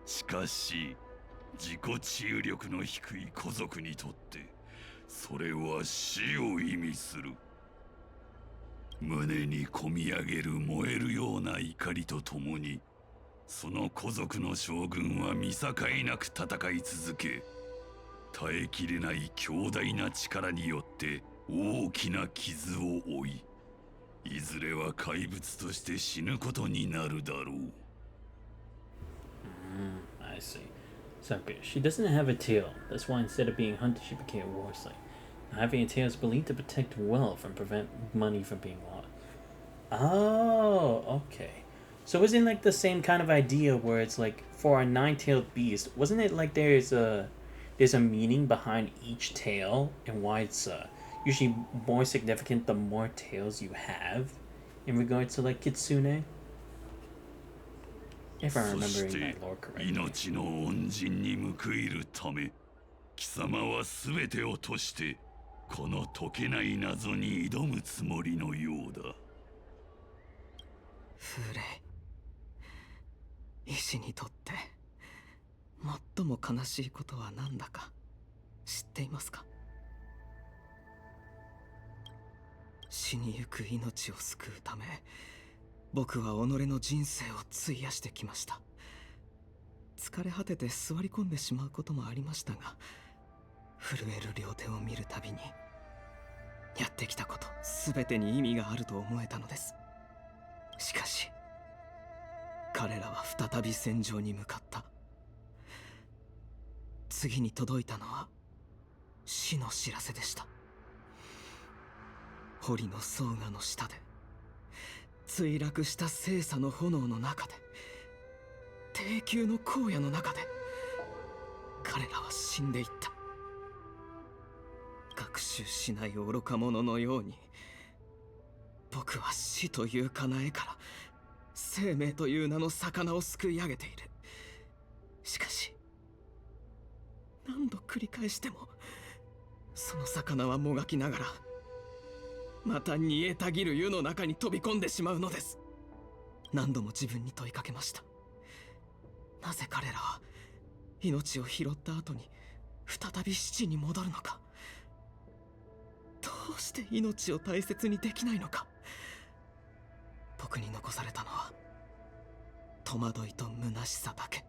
[SPEAKER 15] しかし自己治癒力の低い古族にとってそれは死を意味する。胸にこみ上げる燃えるような怒りとともに、その古族の将軍は見境なく戦い続け、耐えきれない強大な力によって大きな傷を負い、いずれは怪物として死ぬことになるだろう。
[SPEAKER 1] I see. So she doesn't have a tail. That's why instead of being hunted, she became a war slave. Having a tail is believed to protect wealth and prevent money from being lost. Oh, okay. So isn't like the same kind of idea where it's like for a nine-tailed beast, wasn't it like there's a meaning behind each tail and why it's usually more significant the more tails you have in regards to like kitsune? If I'm remembering my lore correctly.
[SPEAKER 15] 命の恩人に報いるため、貴様は全てをとしてこの解けない謎に挑むつもりのようだ。
[SPEAKER 5] フレイ、医師にとって最も悲しいことは何だか知っていますか？死にゆく命を救うため、僕は己の人生を費やしてきました。疲れ果てて座り込んでしまうこともありましたが、震える両手を見るたびにやってきたこと全てに意味があると思えたのです。しかし彼らは再び戦場に向かった。次に届いたのは死の知らせでした。堀の草河の下で、墜落した聖査の炎の中で、低級の荒野の中で、彼らは死んでいった。学習しない愚か者のように、僕は死というかなえから生命という名の魚をすくい上げている。しかし何度繰り返してもその魚はもがきながらまた煮えたぎる湯の中に飛び込んでしまうのです。何度も自分に問いかけました。なぜ彼らは命を拾った後に再び死地に戻るのか。どうして命を大切にできないのか。僕に残されたのは戸惑いと虚しさだけ。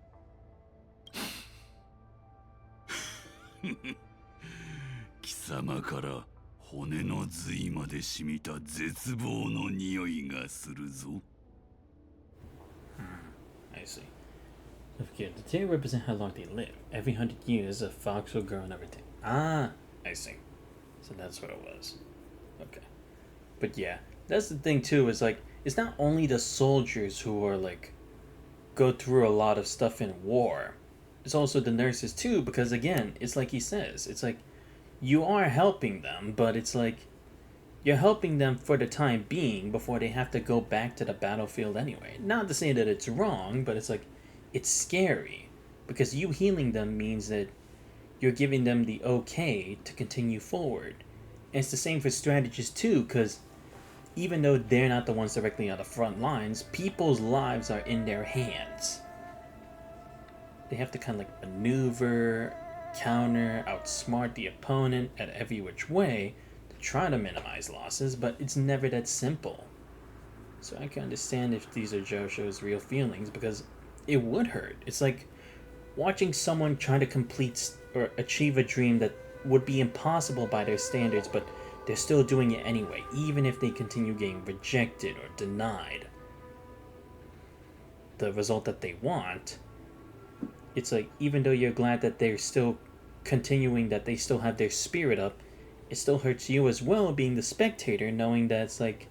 [SPEAKER 15] 貴様から骨の髄まで染みた絶望の匂いがするぞ。
[SPEAKER 1] I see. Okay, the tail represent how long they live. Every 100 years, a fox will grow and everything. Ah, I see. So that's what it was. Okay. But yeah, that's the thing too, is like, it's not only the soldiers who are like, go through a lot of stuff in war. It's also the nurses too, because again, it's like he says, it's like, you are helping them, but it's like, you're helping them for the time being before they have to go back to the battlefield anyway. Not to say that it's wrong, but it's like, it's scary. Because you healing them means that you're giving them the okay to continue forward. And it's the same for strategists too, because even though they're not the ones directly on the front lines, people's lives are in their hands. They have to kind of like maneuver, counter, outsmart the opponent at every which way to try to minimize losses, but it's never that simple. So I can understand if these are Josho's real feelings, because it would hurt. It's like watching someone try to complete or achieve a dream that would be impossible by their standards, but they're still doing it anyway, even if they continue getting rejected or denied the result that they want. It's like, even though you're glad that they're still continuing, that they still have their spirit up, it still hurts you as well, being the spectator, knowing that it's like,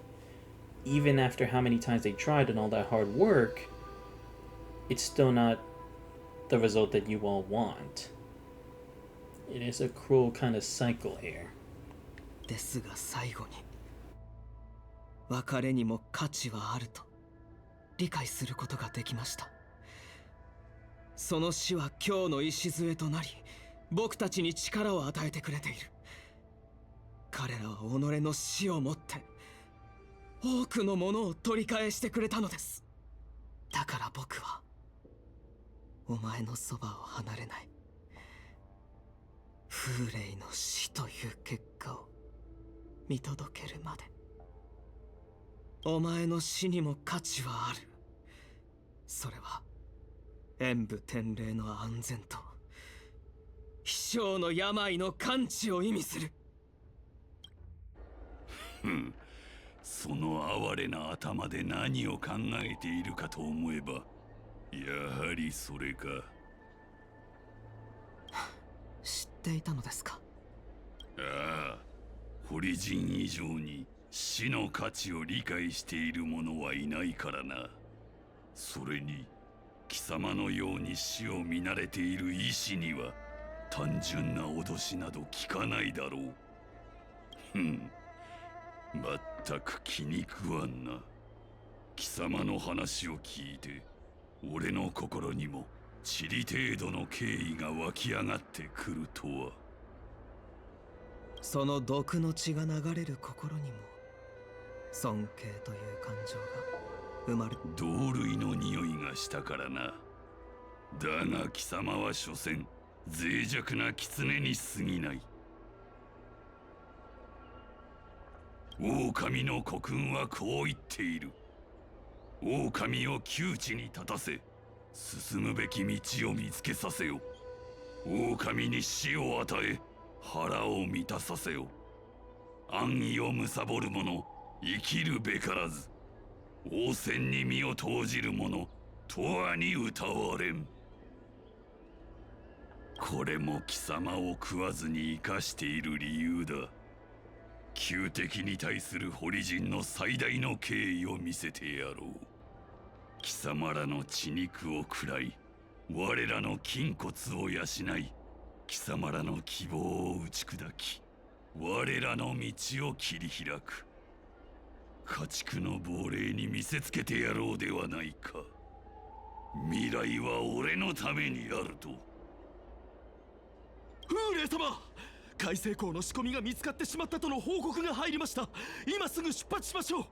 [SPEAKER 1] even after how many times they tried and all that hard work, it's still not the result that you all want. It is a cruel kind of cycle here.
[SPEAKER 5] ですが最後に別れにも価値はあると理解することができました。その死は今日の礎となり、僕たちに力を与えてくれている。彼らは己の死をもって多くのものを取り返してくれたのです。だから僕はお前のそばを離れない。風霊の死という結果を見届けるまで。お前の死にも価値はある。それは演武天霊の安全と飛翔の病の完治を意味する。
[SPEAKER 15] その哀れな頭で何を考えているかと思えば、やはりそれか。
[SPEAKER 5] 知っていたのですか？
[SPEAKER 15] ああ、堀人以上に死の価値を理解している者はいないからな。それに貴様のように死を見慣れている医師には単純な脅しなど効かないだろう。まったく気に食わんな。貴様の話を聞いて俺の心にも塵程度の敬意が湧き上がってくるとは。
[SPEAKER 5] その毒の血が流れる心にも尊敬という感情が生まれる。
[SPEAKER 15] 同類の匂いがしたからな。だが貴様は所詮脆弱な狐に過ぎない。狼の国君はこう言っている。狼を窮地に立たせ、進むべき道を見つけさせよ。狼に死を与え、腹を満たさせよ。安易を貪る者、生きるべからず。王戦に身を投じる者、永遠に歌われん。これも貴様を食わずに生かしている理由だ。旧敵に対する堀人の最大の敬意を見せてやろう。貴様らの血肉を喰らい、我らの筋骨を養い、貴様らの希望を打ち砕き、我らの道を切り開く。家畜の亡霊に見せつけてやろうではないか。未来は俺のためにあると。
[SPEAKER 8] 風霊様、海星港の仕込みが見つかってしまったとの報告が入りました。今すぐ出発しましょう。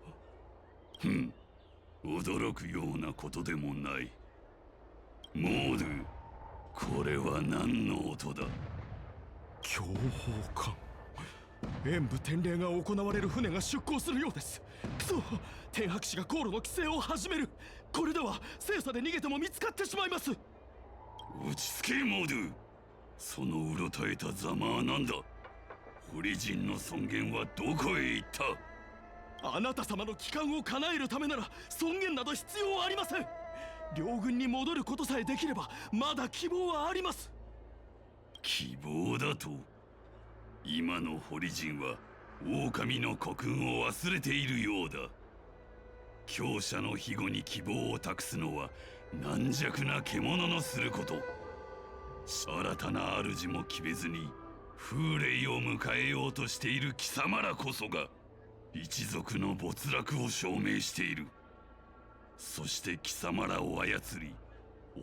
[SPEAKER 15] 驚くようなことでもない。モード、これは何の音だ？
[SPEAKER 8] 強砲艦。演武天霊が行われる船が出港するようです。くそ、天白氏が航路の規制を始める。これでは精査で逃げても見つかってしまいます。
[SPEAKER 15] 落ち着けモード。そのうろたえたざまは何だ？堀人の尊厳はどこへ行った？
[SPEAKER 8] あなた様の帰還を叶えるためなら尊厳など必要ありません。両軍に戻ることさえできればまだ希望はあります。
[SPEAKER 15] 希望だと？今の堀人は狼の国君を忘れているようだ。強者の庇護に希望を託すのは軟弱な獣のすること。新たな主も決めずに風霊を迎えようとしている貴様らこそが一族の没落を証明している。そして貴様らを操り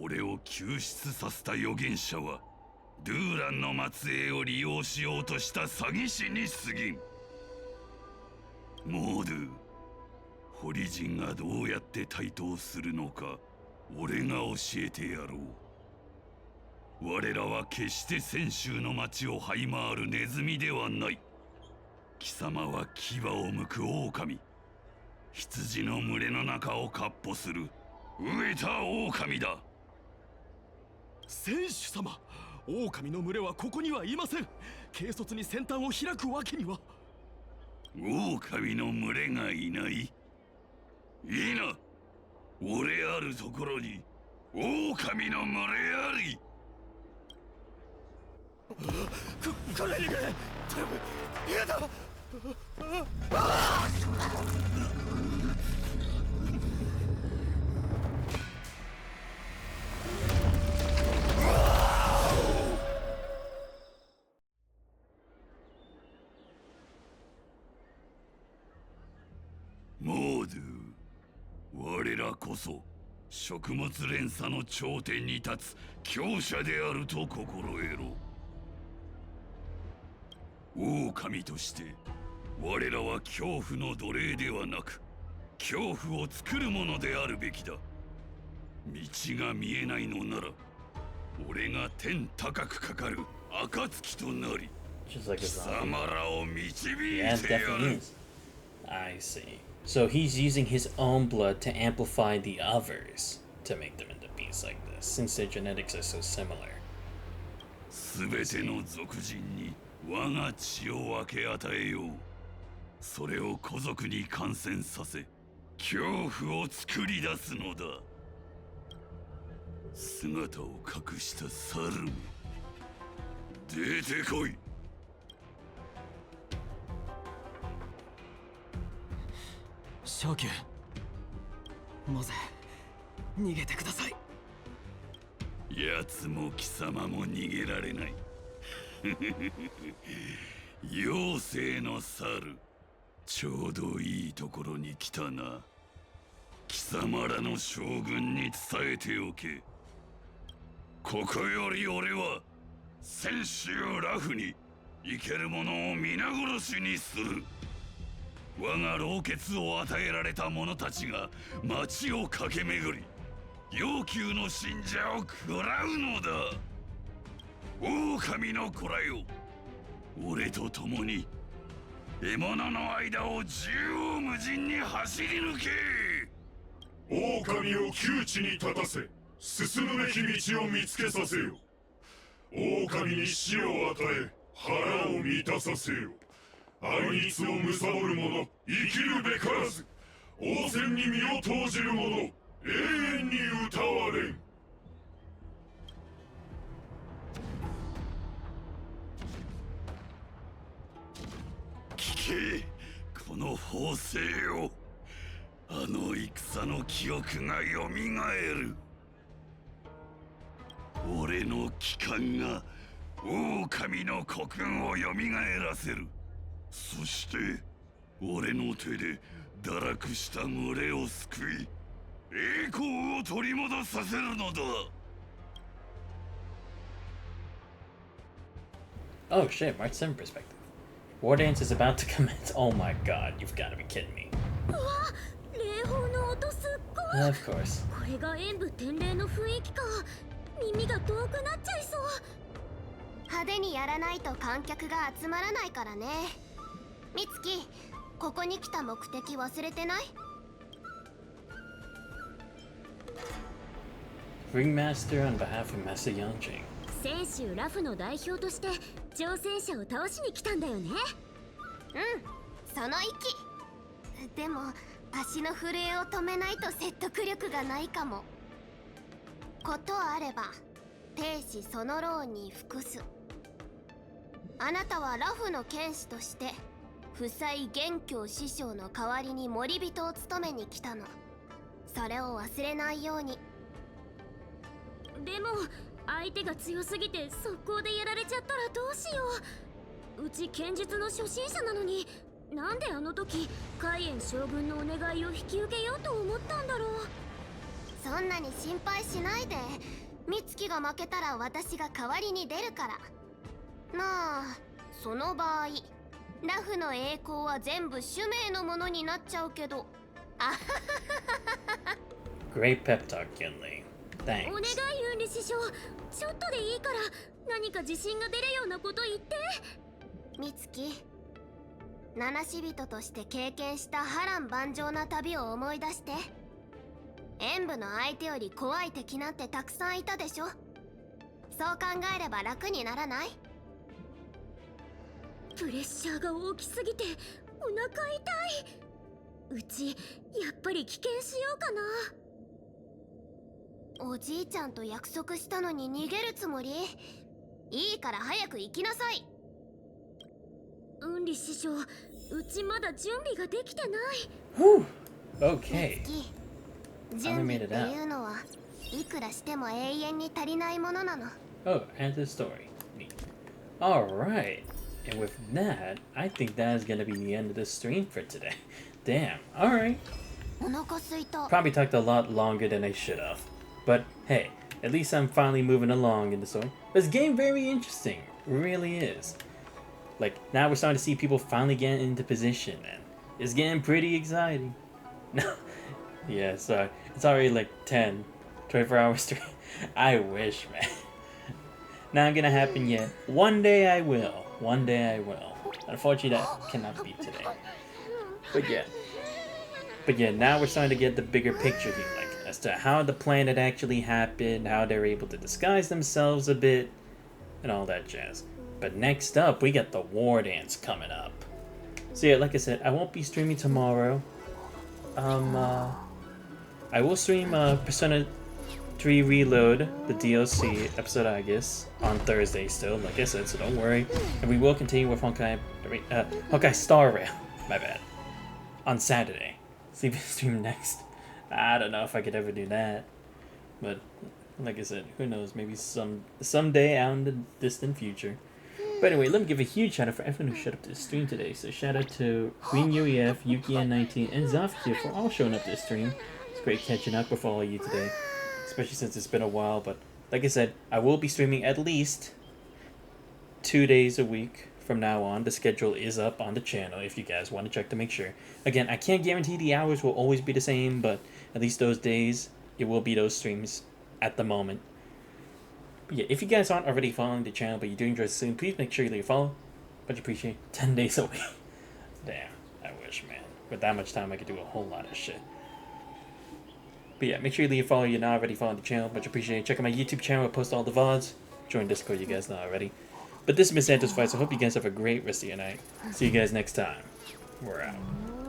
[SPEAKER 15] 俺を救出させた預言者はドゥーランの末裔を利用しようとした詐欺師に過ぎん。モードゥ、堀人がどうやって台頭するのか俺が教えてやろう。我らは決して泉州の町を這い回るネズミではない。貴様は牙を剥く狼、羊の群れの中を闊歩する飢えた狼だ。
[SPEAKER 8] 選手様、狼の群れはここにはいません。軽率に先端を開くわけには。
[SPEAKER 15] 狼の群れがいない？いいな、俺あるところに狼の群れあり。
[SPEAKER 8] これにくれ、やだ。
[SPEAKER 15] モードゥ、我らこそ食物連鎖の頂点に立つ強者であると心得ろ。狼として我らは恐怖の奴隷ではなく恐怖を作るものであるべきだ。道が見えないのなら俺が天高くかかる暁となり
[SPEAKER 1] Just like
[SPEAKER 15] 貴
[SPEAKER 1] his own.
[SPEAKER 15] 様らを導い
[SPEAKER 1] Yeah, it
[SPEAKER 15] てや
[SPEAKER 1] definitely
[SPEAKER 15] る。
[SPEAKER 1] is. I see. So he's using his own blood to amplify the others to make them into beasts like this, since their genetics are so similar.
[SPEAKER 15] すべての族人に我が血を分け与えよう。それを古族に感染させ恐怖を作り出すのだ。姿を隠した猿め、出てこい。
[SPEAKER 5] 正気、モゼ、逃げてください。
[SPEAKER 15] 奴も貴様も逃げられない。妖精の猿、ちょうどいいところに来たな。貴様らの将軍に伝えておけ。ここより俺は先週ラフに生ける者を皆殺しにする。我が老血を与えられた者たちが町を駆け巡り、要求の信者を食らうのだ。狼の子らよ、俺と共に獲物の間を縦横無尽に走り抜け。
[SPEAKER 19] 狼を窮地に立たせ、進むべき道を見つけさせよ。狼に死を与え、腹を満たさせよ。愛逸を貪る者、生きるべからず。王戦に身を投じる者、永遠に歌われん。
[SPEAKER 15] 聞け、この法制よ。あの戦の記憶がよみがえる。俺の機関が狼の国軍をよみがえらせる。そして俺の手で堕落した群れを救い、栄光を取り戻させるのだ。
[SPEAKER 1] Oh shit, March 7 perspective. War dance is about to commence. Oh my god, you've got to be kidding me.
[SPEAKER 10] うわ、霊峰の音すっごい。
[SPEAKER 1] Of course.
[SPEAKER 10] これが演武天霊の雰囲気か。耳が遠くなっちゃいそう。派手にやらないと観客が集まらないからね。美月、ここに来た目的忘れてない？
[SPEAKER 1] Ringmaster on behalf of Master Yangqing.
[SPEAKER 10] 先週ラフの代表として挑戦者を倒しに来たんだよね。うん、その意気。でも足の震えを止めないと説得力がないかも。ことあれば兵士その牢に服す。あなたはラフの剣士として負債元凶師匠の代わりに守人を務めに来たの。それを忘れないように。でも相手が強すぎて速攻でやられちゃったらどうしよう。うち剣術の初心者なのに、なんであの時海燕将軍のお願いを引き受けようと思ったんだろう。そんなに心配しないで。美月が負けたら私が代わりに出るから。まあその場合ラフの栄光は全部主命のものになっちゃうけど。あはははは。
[SPEAKER 1] Great pep talk, Yunli.
[SPEAKER 10] お願い
[SPEAKER 1] Thanks.
[SPEAKER 10] ユンリ師匠、ちょっとでいいから何か自信が出るようなこと言って。美月、七死人として経験した波乱万丈な旅を思い出して。演武の相手より怖い敵なんてたくさんいたでしょ。そう考えれば楽にならない？プレッシャーが大きすぎてお腹痛い。うちやっぱり棄権しようかな。おじいちゃんと約束したのに逃げるつもり？いいから早く行きなさい。うんり師匠、うちまだ準備ができてない。
[SPEAKER 1] Whew. Okay.
[SPEAKER 10] 準備っていうのはいくらしても永遠に足りないものなの。
[SPEAKER 1] Oh, and the story. Neat. Alright. And with that, I think that is gonna be the end of the stream for today. Damn. Alright.
[SPEAKER 10] お腹すいた。
[SPEAKER 1] Probably talked a lot longer than I should have. But hey, at least I'm finally moving along in the story. This game very interesting. It really is. Like, now we're starting to see people finally get into position, and it's getting pretty exciting. No. Yeah, sorry. It's already like 10, 24 hours straight. I wish, man. Not gonna happen yet. One day I will. One day I will. Unfortunately, that cannot be today. But yeah, now we're starting to get the bigger picture here, like as to how the planet actually happened, how they're able to disguise themselves a bit, and all that jazz. But next up, we got the War Dance coming up. So yeah, like I said, I won't be streaming tomorrow. I will stream Persona 3 Reload, the DLC episode, I guess, on Thursday still, like I said, so don't worry. And we will continue with Honkai Star Rail, my bad, on Saturday. See if we stream next. I don't know if I could ever do that, but like I said, who knows, maybe someday out in the distant future. But anyway, let me give a huge shout out for everyone who showed up to the stream today. So shout out to Green UEF, YukiN19, and Zafkia for all showing up to the stream. It's great catching up with all of you today, especially since it's been a while. But like I said, I will be streaming at least 2 days a week from now on. The schedule is up on the channel if you guys want to check to make sure. Again, I can't guarantee the hours will always be the same, but at least those days, it will be those streams at the moment. But yeah, if you guys aren't already following the channel, but you do enjoy the stream, please make sure you leave a follow. Much appreciate. 10 days a week. Damn, I wish, man. With that much time, I could do a whole lot of shit. But yeah, make sure you leave a follow if you're not already following the channel. Much appreciated. Check out my YouTube channel. I post all the VODs. Join Discord, you guys know already. But this has been Santos Fights. I hope you guys have a great rest of your night. See you guys next time. We're out.